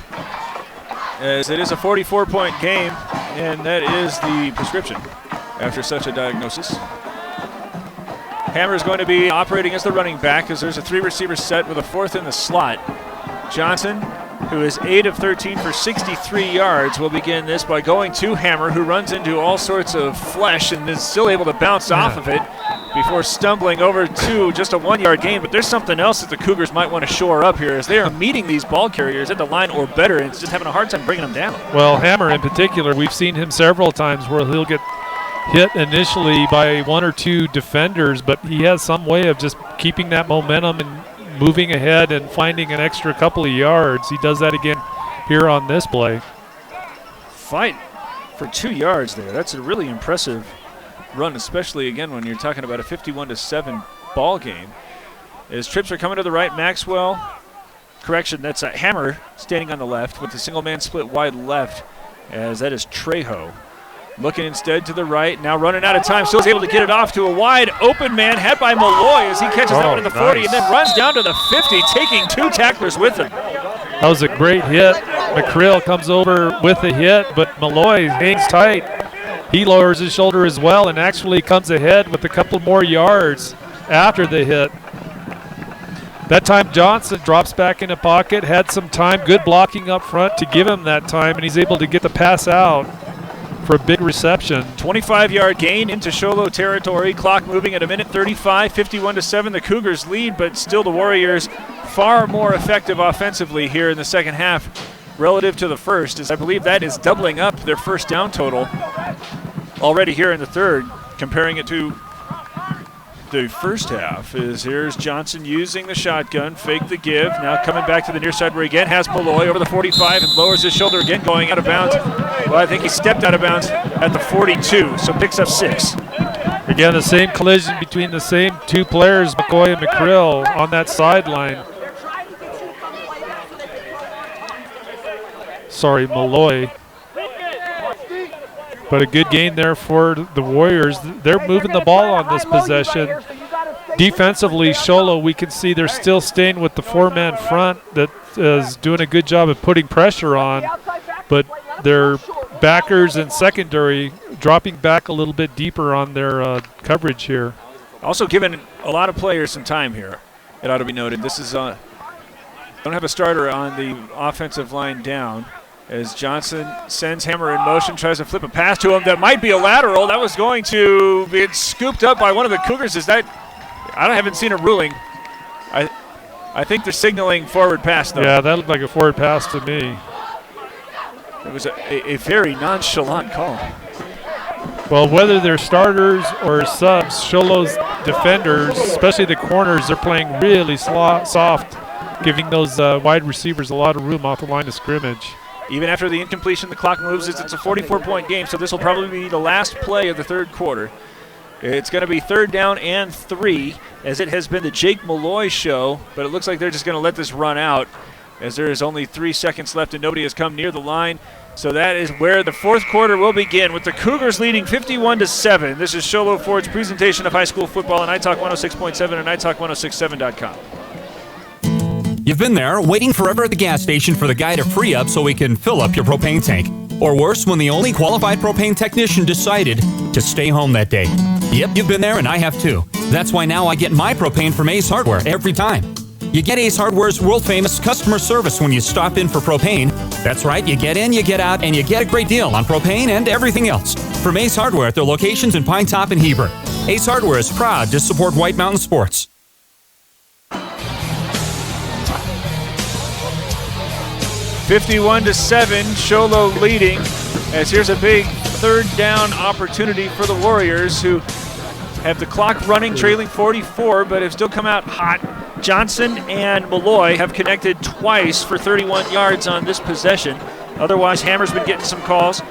as it is a 44-point game, and that is the prescription after such a diagnosis. Hammer is going to be operating as the running back as there's a 3-receiver set with a 4th in the slot. Johnson, who is 8 of 13 for 63 yards, will begin this by going to Hammer, who runs into all sorts of flesh and is still able to bounce off of it before stumbling over to just a 1-yard gain. But there's something else that the Cougars might want to shore up here as they are meeting these ball carriers at the line or better, and it's just having a hard time bringing them down. Well, Hammer in particular, we've seen him several times where he'll get hit initially by 1 or 2 defenders, but he has some way of just keeping that momentum and moving ahead and finding an extra couple of yards. He does that again here on this play. Fight for 2 yards there. That's a really impressive run, especially again when you're talking about a 51-7 ball game. As trips are coming to the right, Maxwell, correction, that's a Hammer standing on the left with the single man split wide left, as that is Trejo. Looking instead to the right, now running out of time, still is able to get it off to a wide open man, had by Malloy as he catches that one in the 40 and then runs down to the 50, taking 2 tacklers with him. That was a great hit. McCrill comes over with the hit, but Malloy hangs tight. He lowers his shoulder as well and actually comes ahead with a couple more yards after the hit. That time Johnson drops back in the pocket, had some time, good blocking up front to give him that time, and he's able to get the pass out for a big reception. 25-yard gain into Sholo territory. Clock moving at 1:35, 51-7. The Cougars lead, but still the Warriors far more effective offensively here in the second half relative to the first, as I believe that is doubling up their first down total already here in the third, comparing it to the first half. Is here's Johnson using the shotgun, fake the give, now coming back to the near side where he again has Malloy over the 45 and lowers his shoulder again, going out of bounds. Well, I think he stepped out of bounds at the 42, so picks up 6. Again, the same collision between the same 2 players, McCoy and McCrill, on that sideline. Sorry, Malloy. But a good gain there for the Warriors. They're moving the ball on this possession. Defensively, Sholo, we can see they're still staying with the 4-man front that is doing a good job of putting pressure on, but their backers and secondary dropping back a little bit deeper on their coverage here. Also giving a lot of players some time here, it ought to be noted. This is don't have a starter on the offensive line down, as Johnson sends Hammer in motion, tries to flip a pass to him that might be a lateral. That was going to be scooped up by one of the Cougars. Is that? I haven't seen a ruling. I think they're signaling forward pass, though. Yeah, that looked like a forward pass to me. It was a very nonchalant call. Well, whether they're starters or subs, Sholo's defenders, especially the corners, they're playing really soft, giving those wide receivers a lot of room off the line of scrimmage. Even after the incompletion, the clock moves. It's a 44-point game, so this will probably be the last play of the third quarter. It's going to be 3rd down and 3, as it has been the Jake Malloy show, but it looks like they're just going to let this run out, as there is only 3 seconds left and nobody has come near the line. So that is where the fourth quarter will begin, with the Cougars leading 51-7. This is Sholo Ford's presentation of high school football on iTalk 106.7 and iTalk1067.com. You've been there, waiting forever at the gas station for the guy to free up so we can fill up your propane tank. Or worse, when the only qualified propane technician decided to stay home that day. Yep, you've been there and I have too. That's why now I get my propane from Ace Hardware every time. You get Ace Hardware's world-famous customer service when you stop in for propane. That's right, you get in, you get out, and you get a great deal on propane and everything else. From Ace Hardware at their locations in Pine Top and Heber. Ace Hardware is proud to support White Mountain Sports. 51-7, Sholo leading, as here's a big 3rd down opportunity for the Warriors, who have the clock running, trailing 44, but have still come out hot. Johnson and Malloy have connected twice for 31 yards on this possession. Otherwise, Hammer's been getting some calls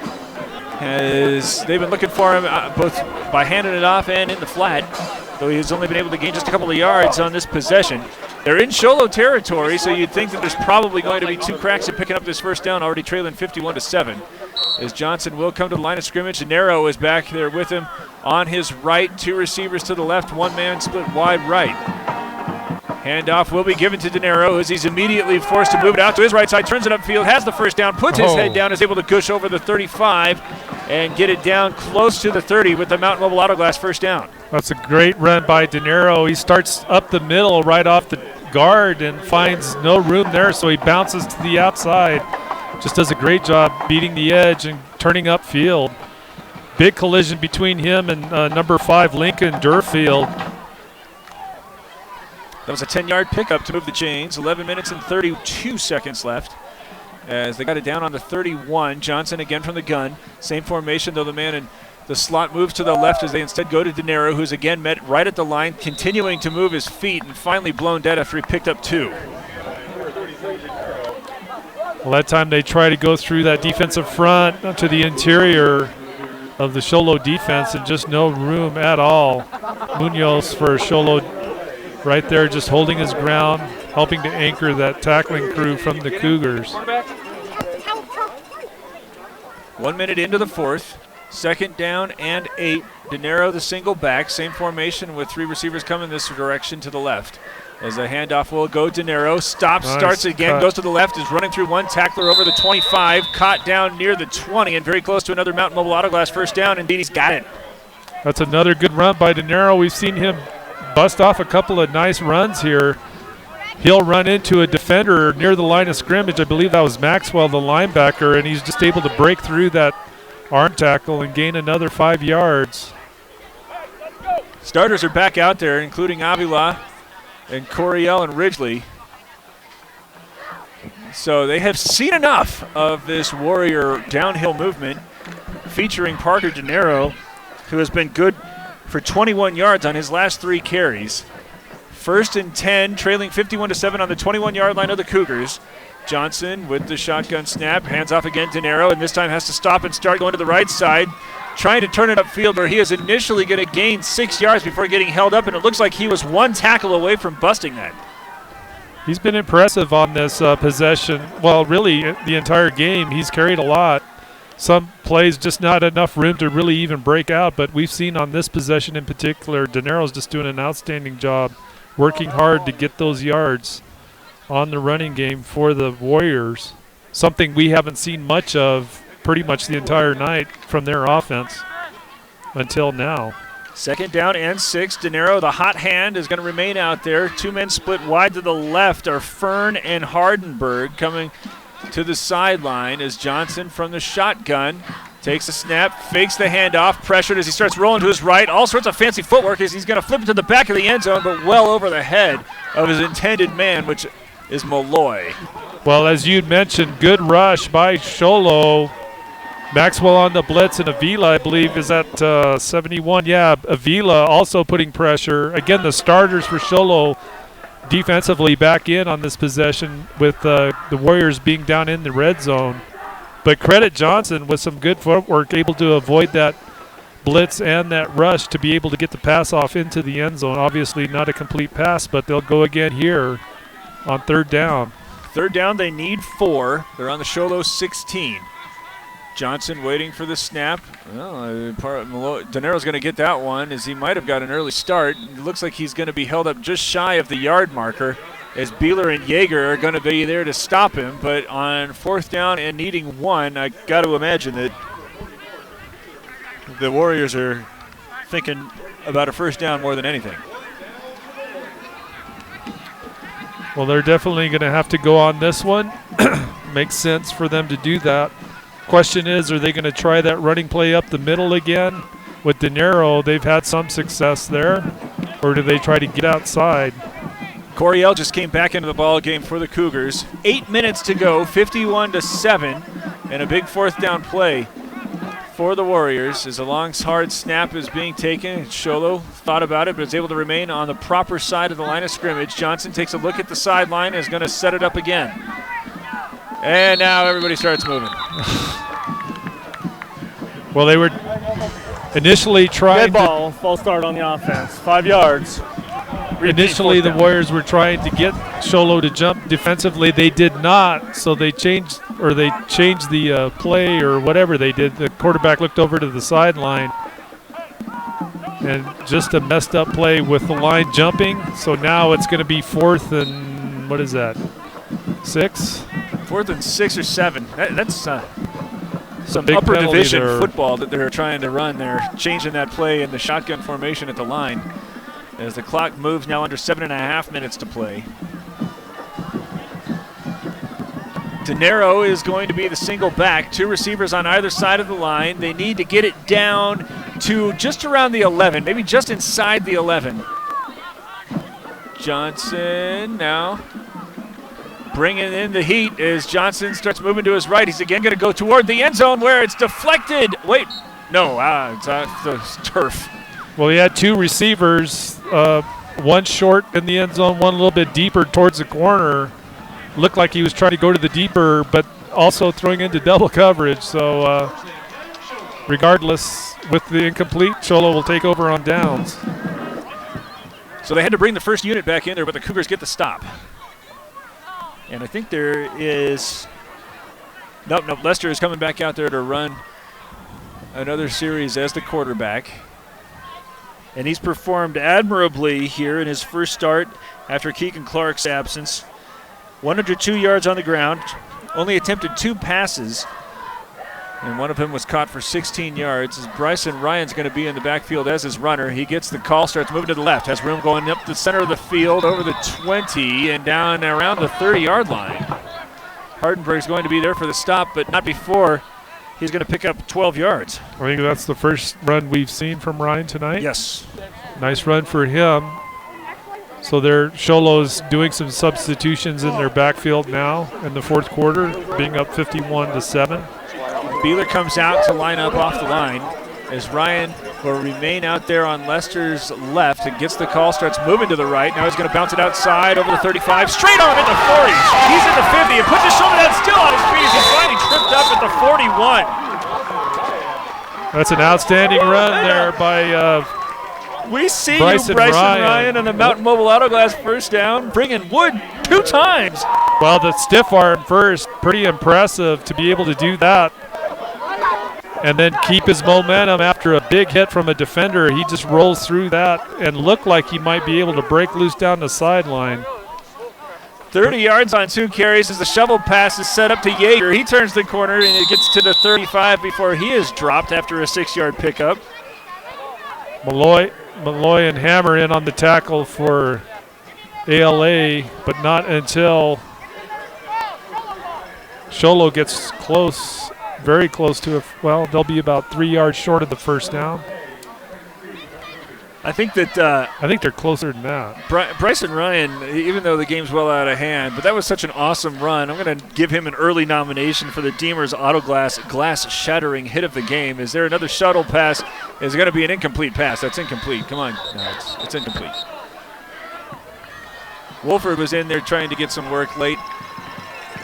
as they've been looking for him both by handing it off and in the flat, though he's only been able to gain just a couple of yards on this possession. They're in Sholo territory, so you'd think that there's probably going to be two cracks at picking up this first down, already trailing 51-7. As Johnson will come to the line of scrimmage. Nero is back there with him on his right. Two receivers to the left, one man split wide right. Handoff will be given to De Niro as he's immediately forced to move it out to his right side, turns it upfield, has the first down, puts his head down, is able to gush over the 35 and get it down close to the 30 with the Mountain Mobile Auto Glass first down. That's a great run by De Niro. He starts up the middle right off the guard and finds no room there, so he bounces to the outside. Just does a great job beating the edge and turning upfield. Big collision between him and number 5 Lincoln Durfield. That was a 10-yard pickup to move the chains. 11 minutes and 32 seconds left as they got it down on the 31. Johnson again from the gun. Same formation, though the man in the slot moves to the left as they instead go to De Niro, who's again met right at the line, continuing to move his feet and finally blown dead after he picked up 2. Well, that time they try to go through that defensive front to the interior of the Sholo defense and just no room at all. Munoz for Sholo right there, just holding his ground, helping to anchor that tackling crew from the Cougars. 1 minute into the fourth. Second down and 8. De Niro the single back. Same formation with 3 receivers coming this direction to the left. As the handoff will go, De Niro stops, nice, starts again, goes to the left, is running through one tackler over the 25, caught down near the 20 and very close to another Mountain Mobile Auto Glass first down. Indeed, he's got it. That's another good run by De Niro. We've seen him bust off a couple of nice runs here. He'll run into a defender near the line of scrimmage. I believe that was Maxwell, the linebacker, and he's just able to break through that arm tackle and gain another 5 yards. Starters are back out there, including Avila and Coriel and Ridgely. So they have seen enough of this Warrior downhill movement featuring Parker De Niro, who has been good for 21 yards on his last 3 carries. First and 10, trailing 51-7 on the 21-yard line of the Cougars. Johnson with the shotgun snap, hands off again De Niro, and this time has to stop and start going to the right side, trying to turn it upfield where he is initially going to gain 6 yards before getting held up, and it looks like he was one tackle away from busting that. He's been impressive on this possession. Well, really, the entire game, he's carried a lot. Some plays just not enough room to really even break out, but we've seen on this possession in particular, De Niro's just doing an outstanding job, working hard to get those yards on the running game for the Warriors, something we haven't seen much of pretty much the entire night from their offense until now. Second down and 6. De Niro, the hot hand, is going to remain out there. 2 men split wide to the left are Fern and Hardenberg coming to the sideline as Johnson from the shotgun takes a snap, fakes the handoff, pressured as he starts rolling to his right. All sorts of fancy footwork as he's going to flip it to the back of the end zone, but well over the head of his intended man, which is Malloy. Well, as you'd mentioned, good rush by Sholo. Maxwell on the blitz, and Avila, I believe, is at 71. Yeah, Avila also putting pressure. Again, the starters for Sholo defensively back in on this possession with the Warriors being down in the red zone. But credit Johnson with some good footwork, able to avoid that blitz and that rush to be able to get the pass off into the end zone. Obviously not a complete pass, but they'll go again here on third down. Third down, they need 4. They're on the Sholo 16. Johnson waiting for the snap. Well, De Niro's going to get that one as he might have got an early start. It looks like he's going to be held up just shy of the yard marker as Beeler and Yeager are going to be there to stop him. But on fourth down and needing 1, I got to imagine that the Warriors are thinking about a first down more than anything. Well, they're definitely going to have to go on this one. Makes sense for them to do that. Question is, are they going to try that running play up the middle again? With De Niro, they've had some success there. Or do they try to get outside? Coriel just came back into the ball game for the Cougars. 8 minutes to go, 51-7, and a big fourth down play for the Warriors as a long, hard snap is being taken. Sholo thought about it, but is able to remain on the proper side of the line of scrimmage. Johnson takes a look at the sideline and is going to set it up again. And now everybody starts moving. Well, they were initially trying Good ball, false start on the offense. 5 yards. Initially, the Warriors were trying to get Sholo to jump defensively. They did not, so they changed the play or whatever they did. The quarterback looked over to the sideline, and just a messed up play with the line jumping. So now it's going to be 4th and, what is that, 6? 4th and 6 or 7. That's some big upper penalty division there. football that they're trying to run. They're changing that play in the shotgun formation at the line as the clock moves now under 7.5 minutes to play. De Niro is going to be the single back. 2 receivers on either side of the line. They need to get it down to just around the 11, maybe just inside the 11. Johnson now bringing in the heat as Johnson starts moving to his right. He's again going to go toward the end zone where it's deflected. Wait, no, it's off the turf. Well, he had 2 receivers, one short in the end zone, one a little bit deeper towards the corner. Looked like he was trying to go to the deeper, but also throwing into double coverage. So regardless, with the incomplete, Sholo will take over on downs. So they had to bring the first unit back in there, but the Cougars get the stop. And I think there is – nope, Lester is coming back out there to run another series as the quarterback. And he's performed admirably here in his first start after Keegan Clark's absence. 102 yards on the ground, only attempted 2 passes, and one of them was caught for 16 yards. As Bryson Ryan's going to be in the backfield as his runner. He gets the call, starts moving to the left, has room going up the center of the field, over the 20, and down around the 30-yard line. Hardenberg's going to be there for the stop, but not before he's going to pick up 12 yards. I think that's the first run we've seen from Ryan tonight. Yes. Nice run for him. So Sholo's doing some substitutions in their backfield now in the 4th quarter, being up 51-7. Beeler comes out to line up off the line as Ryan will remain out there on Lester's left and gets the call, starts moving to the right. Now he's going to bounce it outside over the 35, straight on in the 40. He's in the 50 and puts his shoulder down, still on his feet. He's finally tripped up at the 41. That's an outstanding run there by we see Bryson Ryan on the Mountain Mobile Auto Glass first down, bringing Wood 2 times. Well, the stiff arm first, pretty impressive to be able to do that. And then keep his momentum after a big hit from a defender. He just rolls through that and looked like he might be able to break loose down the sideline. 30 yards on 2 carries as the shovel pass is set up to Yeager. He turns the corner and it gets to the 35 before he is dropped after a 6-yard pickup. Malloy and Hammer in on the tackle for ALA, but not until Sholo gets close, very close to it. Well, they'll be about 3 yards short of the first down. I think that I think they're closer than that. Bryson Ryan, even though the game's well out of hand, but that was such an awesome run. I'm going to give him an early nomination for the Deemers Auto Glass shattering hit of the game. Is there another shuttle pass? Is it going to be an incomplete pass? That's incomplete. Come on. No, it's incomplete. Wolford was in there trying to get some work late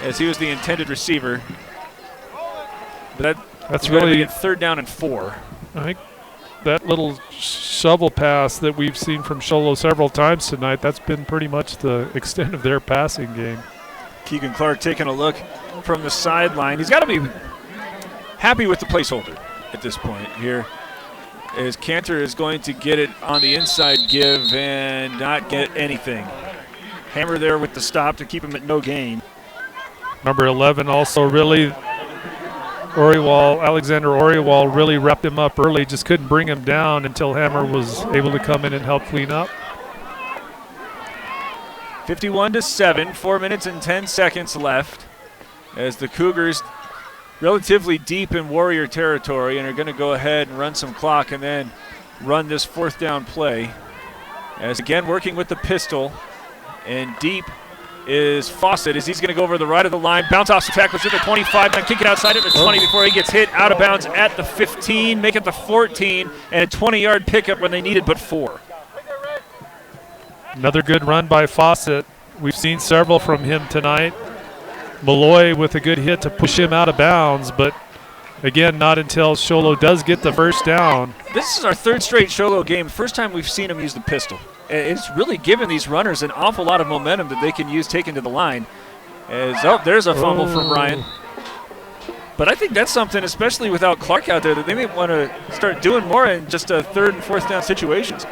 as he was the intended receiver. But that's really at 3rd down and 4. I think that little shovel pass that we've seen from Sholo several times tonight, that's been pretty much the extent of their passing game. Keegan Clark taking a look from the sideline. He's got to be happy with the placeholder at this point here, as Cantor is going to get it on the inside give and not get anything. Hammer there with the stop to keep him at no gain. Number 11 also really Alexander Oriwal really wrapped him up early, just couldn't bring him down until Hammer was able to come in and help clean up. 51-7, 4 minutes and 10 seconds left as the Cougars relatively deep in Warrior territory and are going to go ahead and run some clock and then run this 4th down play. As again working with the pistol and deep is Fawcett as he's going to go over the right of the line. Bounce off some tackles at the 25, then kick it outside at the 20 before he gets hit out of bounds at the 15, make it the 14, and a 20-yard pickup when they needed but 4. Another good run by Fawcett. We've seen several from him tonight. Malloy with a good hit to push him out of bounds, but again, not until Sholo does get the first down. This is our 3rd straight Sholo game. First time we've seen him use the pistol. It's really given these runners an awful lot of momentum that they can use taken to the line. There's a fumble from Ryan. But I think that's something, especially without Clark out there, that they may want to start doing more in just 3rd and 4th down situations.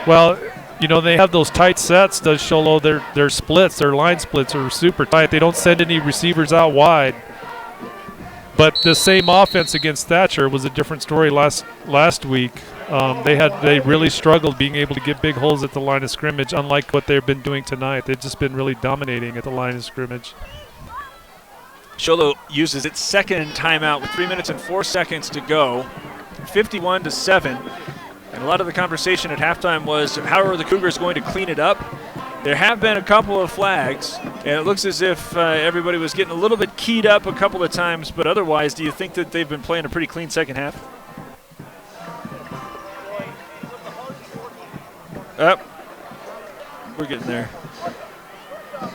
Well, you know, they have those tight sets, does Sholo. Their splits, their line splits are super tight. They don't send any receivers out wide. But the same offense against Thatcher was a different story last week. They really struggled being able to get big holes at the line of scrimmage, unlike what they've been doing tonight. They've just been really dominating at the line of scrimmage. Sholo uses its 2nd timeout with 3 minutes and 4 seconds to go, 51-7. And a lot of the conversation at halftime was, how are the Cougars going to clean it up? There have been a couple of flags, and it looks as if everybody was getting a little bit keyed up a couple of times, but otherwise, do you think that they've been playing a pretty clean second half? We're getting there.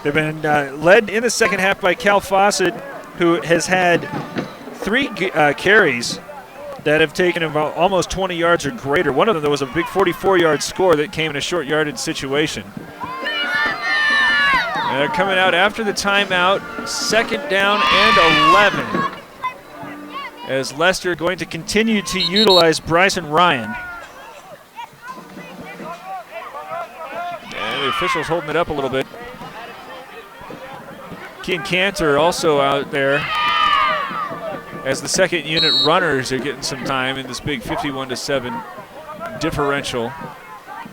They've been led in the second half by Cal Fawcett, who has had 3 carries that have taken about almost 20 yards or greater. One of them, there was a big 44-yard score that came in a short yardage situation. And they're coming out after the timeout, 2nd down and 11. As Leicester going to continue to utilize Bryson Ryan. And the officials holding it up a little bit. Kean Cantor also out there as the 2nd unit runners are getting some time in this big 51-7 differential.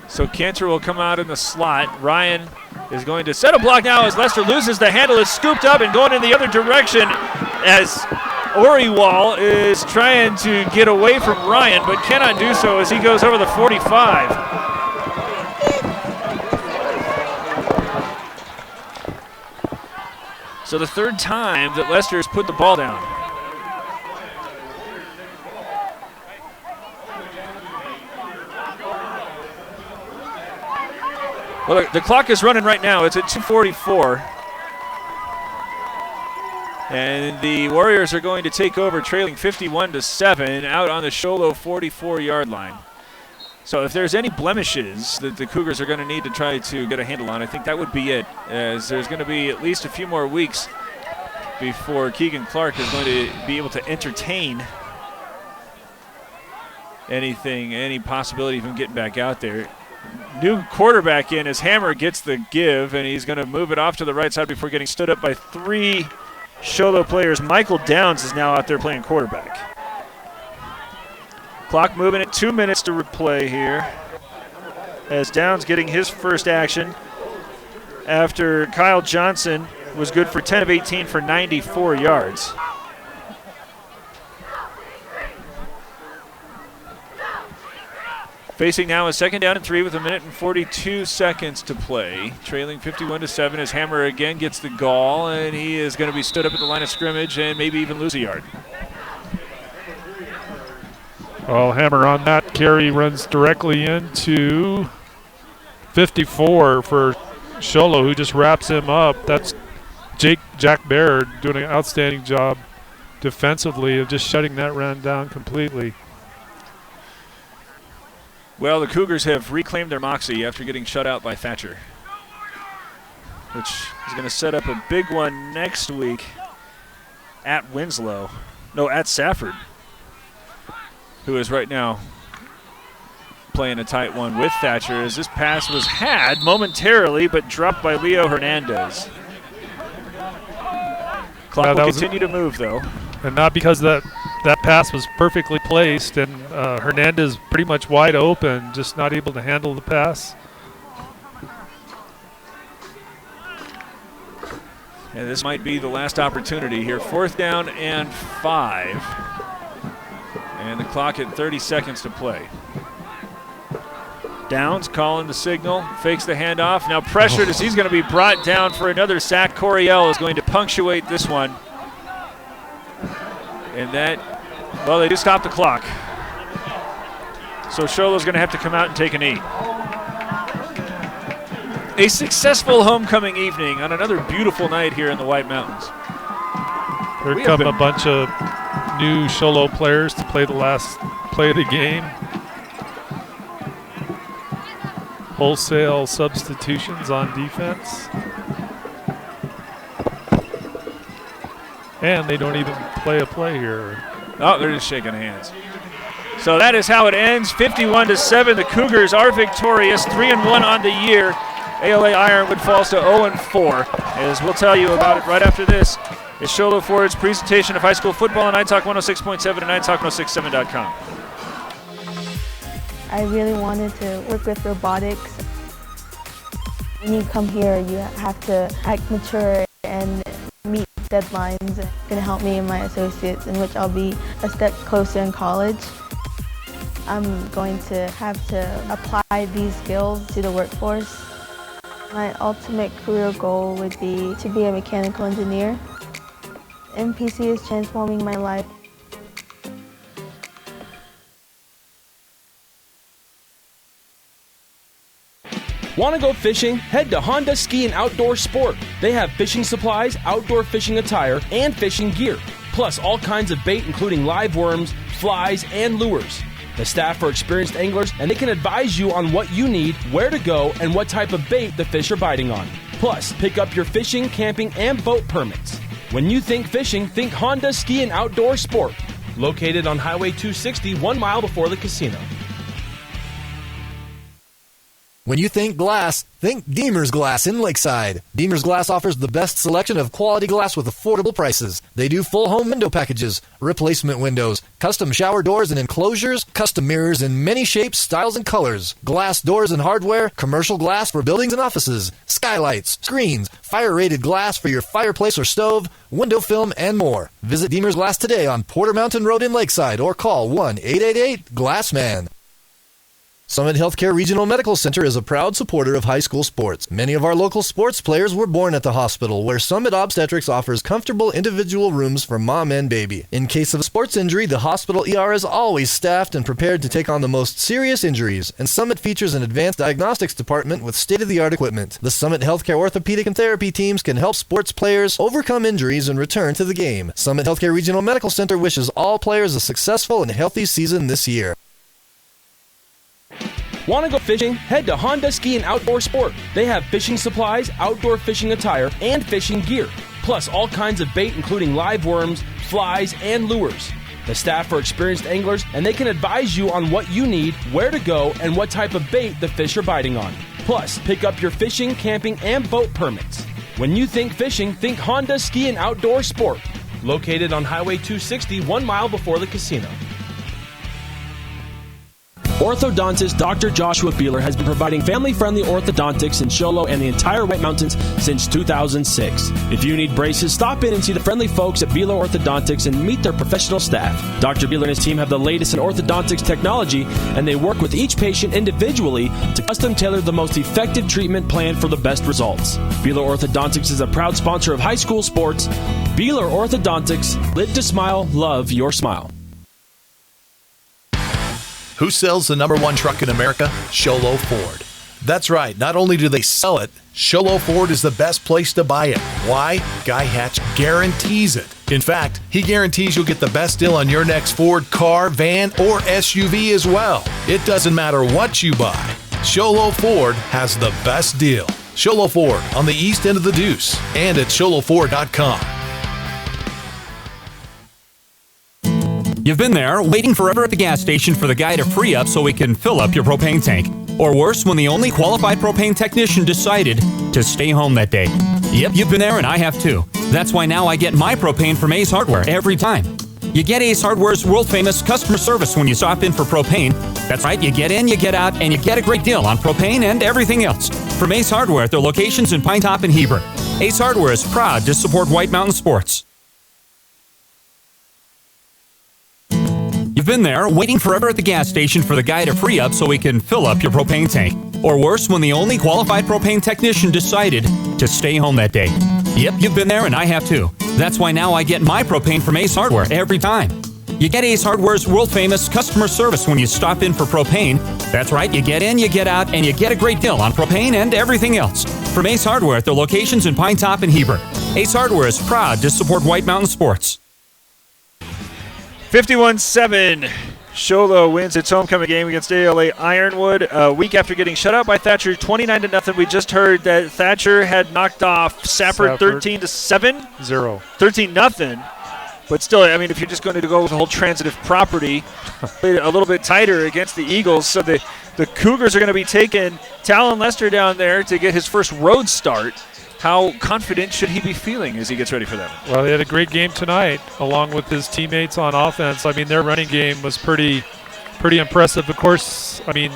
So Cantor will come out in the slot. Ryan is going to set a block now as Leicester loses the handle. It's scooped up and going in the other direction as Oriwal is trying to get away from Ryan, but cannot do so as he goes over the 45. So the 3rd time that Leicester has put the ball down. Well, the clock is running right now. It's at 2:44. And the Warriors are going to take over, trailing 51-7 out on the Sholo 44-yard line. So if there's any blemishes that the Cougars are going to need to try to get a handle on, I think that would be it, as there's going to be at least a few more weeks before Keegan Clark is going to be able to entertain any possibility of him getting back out there. New quarterback in as Hammer gets the give, and he's going to move it off to the right side before getting stood up by 3 Sholo players. Michael Downs is now out there playing quarterback. Clock moving at 2 minutes to play here as Downs getting his first action after Kyle Johnson was good for 10 of 18 for 94 yards. Facing now a 2nd down and 3 with 1 minute and 42 seconds to play. Trailing 51-7 as Hammer again gets the gall, and he is going to be stood up at the line of scrimmage and maybe even lose a yard. Well, Hammer on that carry runs directly into 54 for Sholo, who just wraps him up. That's Jack Baird doing an outstanding job defensively of just shutting that run down completely. Well, the Cougars have reclaimed their moxie after getting shut out by Thatcher, which is going to set up a big one next week at Safford, who is right now playing a tight one with Thatcher, as this pass was had momentarily but dropped by Leo Hernandez. Clock will continue to move, though. And not because that pass was perfectly placed and Hernandez pretty much wide open, just not able to handle the pass. And this might be the last opportunity here. 4th down and 5. And the clock at 30 seconds to play. Downs calling the signal, fakes the handoff. Now pressured as he's going to be brought down for another sack. Coryell is going to punctuate this one. And that, well, they do stop the clock. So Sholo's going to have to come out and take a knee. A successful homecoming evening on another beautiful night here in the White Mountains. Here come a bunch of new Sholo players to play the last play of the game. Wholesale substitutions on defense. And they don't even play a play here. Oh, they're just shaking hands. So that is how it ends. 51-7. The Cougars are victorious. 3-1 on the year. ALA Ironwood falls to 0-4. As we'll tell you about it right after this. It's Sholo Ford's presentation of high school football on Night Talk 106.7 and NightTalk1067.com. I really wanted to work with robotics. When you come here, you have to act mature and meet deadlines. It's going to help me and my associates, in which I'll be a step closer in college. I'm going to have to apply these skills to the workforce. My ultimate career goal would be to be a mechanical engineer. MPC is transforming my life. Want to go fishing? Head to Honda Ski and Outdoor Sport. They have fishing supplies, outdoor fishing attire, and fishing gear. Plus all kinds of bait including live worms, flies, and lures. The staff are experienced anglers and they can advise you on what you need, where to go, and what type of bait the fish are biting on. Plus, pick up your fishing, camping, and boat permits. When you think fishing, think Honda Ski and Outdoor Sport. Located on Highway 260, 1 mile before the casino. When you think glass, think Deemer's Glass in Lakeside. Deemer's Glass offers the best selection of quality glass with affordable prices. They do full home window packages, replacement windows, custom shower doors and enclosures, custom mirrors in many shapes, styles, and colors, glass doors and hardware, commercial glass for buildings and offices, skylights, screens, fire-rated glass for your fireplace or stove, window film, and more. Visit Deemer's Glass today on Porter Mountain Road in Lakeside or call 1-888-GLASSMAN. Summit Healthcare Regional Medical Center is a proud supporter of high school sports. Many of our local sports players were born at the hospital, where Summit Obstetrics offers comfortable individual rooms for mom and baby. In case of a sports injury, the hospital ER is always staffed and prepared to take on the most serious injuries, and Summit features an advanced diagnostics department with state-of-the-art equipment. The Summit Healthcare orthopedic and therapy teams can help sports players overcome injuries and return to the game. Summit Healthcare Regional Medical Center wishes all players a successful and healthy season this year. Want to go fishing? Head to Honda Ski and Outdoor Sport. They have fishing supplies, outdoor fishing attire, and fishing gear. Plus all kinds of bait including live worms, flies, and lures. The staff are experienced anglers and they can advise you on what you need, where to go, and what type of bait the fish are biting on. Plus, pick up your fishing, camping, and boat permits. When you think fishing, think Honda Ski and Outdoor Sport. Located on Highway 260, 1 mile before the casino. Orthodontist Dr. Joshua Beeler has been providing family-friendly orthodontics in Sholo and the entire White Mountains since 2006. If you need braces, stop in and see the friendly folks at Beeler Orthodontics and meet their professional staff. Dr. Beeler and his team have the latest in orthodontics technology, and they work with each patient individually to custom tailor the most effective treatment plan for the best results. Beeler Orthodontics is a proud sponsor of high school sports. Beeler Orthodontics, live to smile, love your smile. Who sells the #1 truck in America? Sholo Ford. That's right. Not only do they sell it, Sholo Ford is the best place to buy it. Why? Guy Hatch guarantees it. In fact, he guarantees you'll get the best deal on your next Ford car, van, or SUV as well. It doesn't matter what you buy. Sholo Ford has the best deal. Sholo Ford on the east end of the Deuce and at SholoFord.com. You've been there, waiting forever at the gas station for the guy to free up so he can fill up your propane tank. Or worse, when the only qualified propane technician decided to stay home that day. Yep, you've been there and I have too. That's why now I get my propane from Ace Hardware every time. You get Ace Hardware's world-famous customer service when you stop in for propane. That's right, you get in, you get out, and you get a great deal on propane and everything else. From Ace Hardware at their locations in Pinetop and Heber. Ace Hardware is proud to support White Mountain sports. You've been there, waiting forever at the gas station for the guy to free up so he can fill up your propane tank. Or worse, when the only qualified propane technician decided to stay home that day. Yep, you've been there and I have too. That's why now I get my propane from Ace Hardware every time. You get Ace Hardware's world-famous customer service when you stop in for propane. That's right, you get in, you get out, and you get a great deal on propane and everything else. From Ace Hardware at their locations in Pine Top and Heber. Ace Hardware is proud to support White Mountain Sports. 51-7. Sholo wins its homecoming game against ALA Ironwood a week after getting shut out by Thatcher 29-0. We just heard that Thatcher had knocked off Safford 13-7. 13-0. But still, I mean, if you're just going to go with the whole transitive property, a little bit tighter against the Eagles. So the Cougars are going to be taking Talon Lester down there to get his first road start. How confident should he be feeling as he gets ready for that? Well, he had a great game tonight, along with his teammates on offense. I mean, their running game was pretty impressive. Of course, I mean,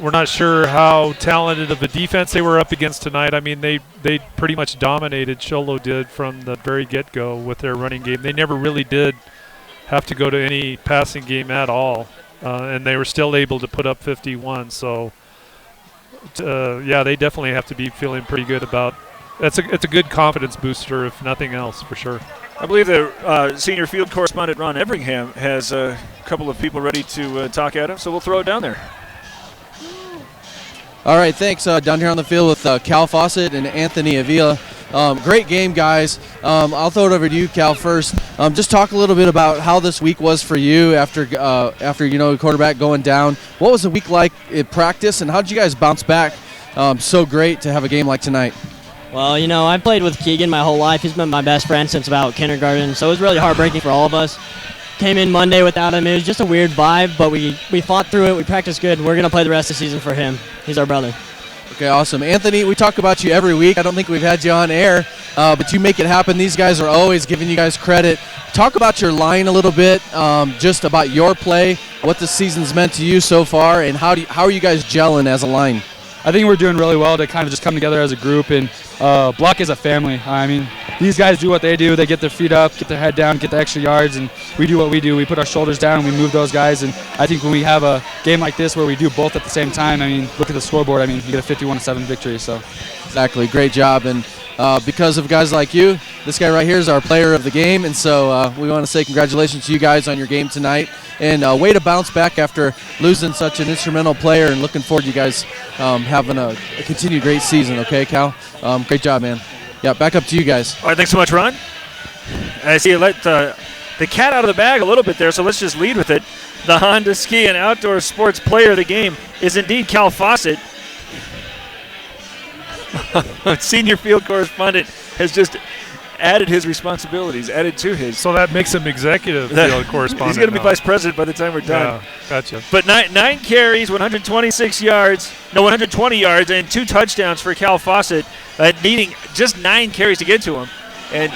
we're not sure how talented of a defense they were up against tonight. I mean, they pretty much dominated, Sholo did, from the very get-go with their running game. They never really did have to go to any passing game at all, and they were still able to put up 51. So, yeah, they definitely have to be feeling pretty good about. It's a good confidence booster, if nothing else, for sure. I believe the senior field correspondent Ron Everingham has a couple of people ready to talk at him, so we'll throw it down there. All right, thanks. Down here on the field with Cal Fawcett and Anthony Avila. Great game, guys. I'll throw it over to you, Cal, first. Just talk a little bit about how this week was for you after quarterback going down. What was the week like in practice, and how did you guys bounce back so great to have a game like tonight? Well, I played with Keegan my whole life. He's been my best friend since about kindergarten, so it was really heartbreaking for all of us. Came in Monday without him. It was just a weird vibe, but we fought through it. We practiced good. We're going to play the rest of the season for him. He's our brother. Okay, awesome. Anthony, we talk about you every week. I don't think we've had you on air, but you make it happen. These guys are always giving you guys credit. Talk about your line a little bit, just about your play, what the season's meant to you so far, and how are you guys gelling as a line? I think we're doing really well to kind of just come together as a group and block as a family. I mean, these guys do what they do. They get their feet up, get their head down, get the extra yards, and we do what we do. We put our shoulders down and we move those guys. And I think when we have a game like this where we do both at the same time, I mean, look at the scoreboard. I mean, you get a 51-7 victory. So exactly, great job. And because of guys like you, this guy right here is our player of the game. And so we want to say congratulations to you guys on your game tonight. And way to bounce back after losing such an instrumental player, and looking forward to you guys having a continued great season. Okay, Cal? Great job, man. Yeah, back up to you guys. All right, thanks so much, Ron. I see you let the cat out of the bag a little bit there, so let's just lead with it. The Honda Ski and Outdoor Sports Player of the Game is indeed Cal Fawcett. Senior field correspondent has just added his responsibilities, added to his. So that makes him executive field correspondent. He's going to be vice president by the time we're done. Yeah, gotcha. But nine carries, 120 yards, and 2 touchdowns for Cal Fawcett, needing just 9 carries to get to him. And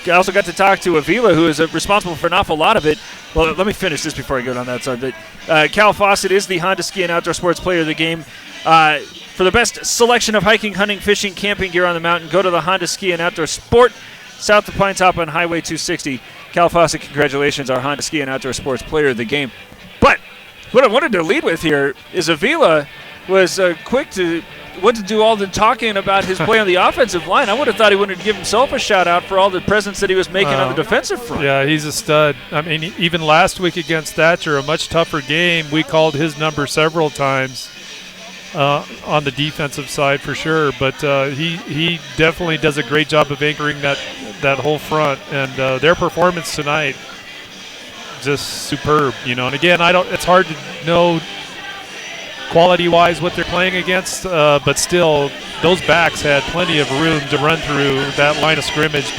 I also got to talk to Avila, who is responsible for an awful lot of it. Well, let me finish this before I go down that side. But Cal Fawcett is the Honda Ski and Outdoor Sports Player of the Game. For the best selection of hiking, hunting, fishing, camping gear on the mountain, go to the Honda Ski and Outdoor Sport, south of Pine Top on Highway 260. Cal Fawcett, congratulations, our Honda Ski and Outdoor Sports Player of the Game. But what I wanted to lead with here is Avila was quick to do all the talking about his play on the offensive line. I would have thought he wanted to give himself a shout-out for all the presence that he was making on the defensive front. Yeah, he's a stud. I mean, even last week against Thatcher, a much tougher game, we called his number several times. On the defensive side for sure, but he definitely does a great job of anchoring that whole front, and their performance tonight just superb, And again, it's hard to know quality-wise what they're playing against, but still, those backs had plenty of room to run through that line of scrimmage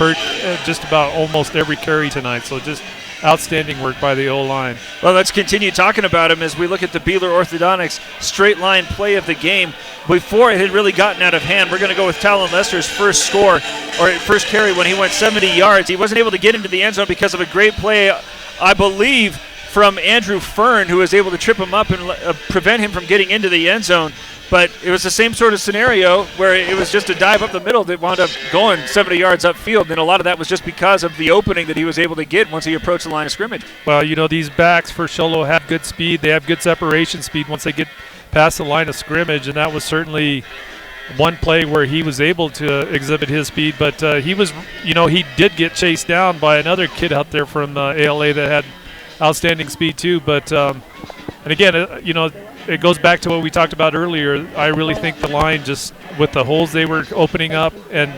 just about almost every carry tonight. So just outstanding work by the O-line. Well, let's continue talking about him as we look at the Beeler Orthodontics straight line play of the game. Before it had really gotten out of hand, we're going to go with Talon Lester's first carry when he went 70 yards. He wasn't able to get into the end zone because of a great play, I believe, from Andrew Fern, who was able to trip him up and prevent him from getting into the end zone. But it was the same sort of scenario where it was just a dive up the middle that wound up going 70 yards upfield, and a lot of that was just because of the opening that he was able to get once he approached the line of scrimmage. Well, these backs for Sholo have good speed. They have good separation speed once they get past the line of scrimmage, and that was certainly one play where he was able to exhibit his speed. But he did get chased down by another kid out there from ALA that had outstanding speed too. But, and again, it goes back to what we talked about earlier. I really think the line, just with the holes they were opening up and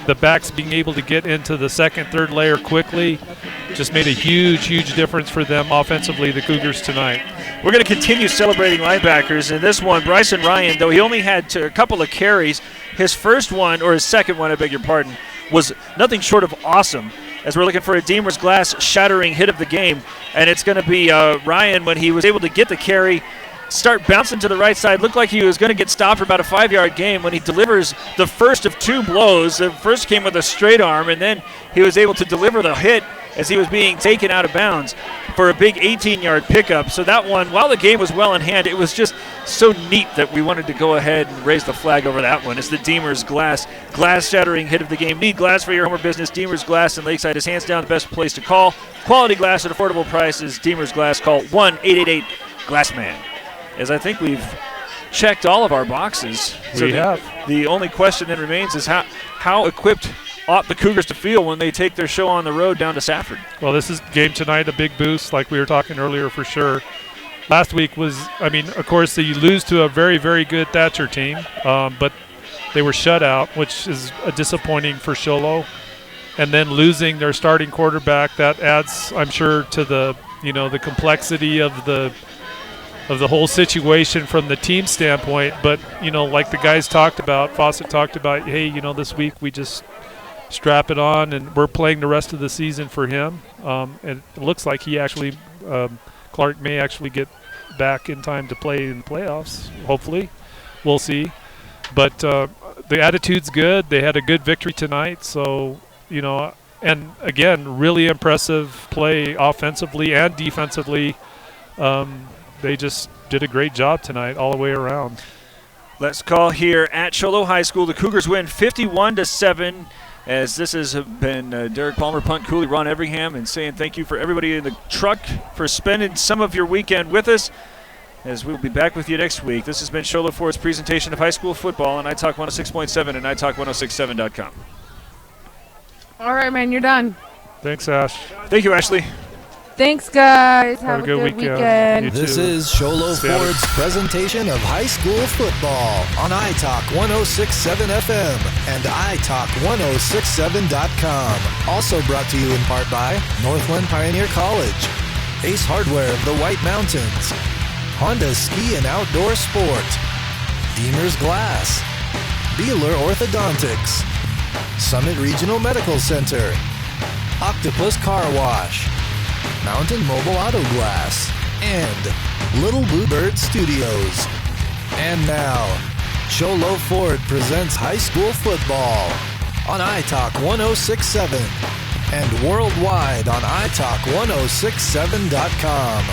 the backs being able to get into the second, third layer quickly, just made a huge, huge difference for them offensively, the Cougars tonight. We're going to continue celebrating linebackers. In this one, Bryson Ryan, though he only had a couple of carries, his second one, I beg your pardon, was nothing short of awesome, as we're looking for a Deemer's Glass shattering hit of the game. And it's going to be Ryan, when he was able to get the carry, start bouncing to the right side. Looked like he was going to get stopped for about a 5-yard gain when he delivers the first of two blows. The first came with a straight arm, and then he was able to deliver the hit as he was being taken out of bounds for a big 18-yard pickup. So that one, while the game was well in hand, it was just so neat that we wanted to go ahead and raise the flag over that one. It's the Deemer's Glass shattering hit of the game. Need glass for your home or business? Deemer's Glass in Lakeside is hands down the best place to call. Quality glass at affordable prices. Deemer's Glass. Call 1-888-GLASSMAN. As I think we've checked all of our boxes. We have. The only question that remains is how equipped ought the Cougars to feel when they take their show on the road down to Safford. Well, this is game tonight, a big boost, like we were talking earlier, for sure. Last week was, of course, you lose to a very, very good Thatcher team, but they were shut out, which is disappointing for Sholo. And then losing their starting quarterback, that adds, I'm sure, to the the complexity of the whole situation from the team standpoint. But like the guys talked about, Fawcett talked about, hey, this week we just strap it on and we're playing the rest of the season for him. And it looks like he actually, Clark may actually get back in time to play in the playoffs. Hopefully, we'll see. But the attitude's good. They had a good victory tonight, so and again, really impressive play offensively and defensively. They just did a great job tonight all the way around. Let's call here at Sholo High School. The Cougars win 51-7, as this has been Derek Palmer, Punt Cooley, Ron Everingham, and saying thank you for everybody in the truck for spending some of your weekend with us, as we'll be back with you next week. This has been Sholo Ford's presentation of high school football on iTalk 106.7 and iTalk1067.com. All right, man, you're done. Thanks, Ash. Thank you, Ashley. Thanks, guys. Have a good weekend. This is Sholo Ford's presentation of high school football on iTalk 106.7 FM and iTalk1067.com. Also brought to you in part by Northland Pioneer College, Ace Hardware of the White Mountains, Honda Ski and Outdoor Sport, Deemer's Glass, Beeler Orthodontics, Summit Regional Medical Center, Octopus Car Wash, Mountain Mobile Auto Glass, and Little Bluebird Studios. And now, Sholo Ford presents high school football on iTalk 106.7 and worldwide on iTalk1067.com.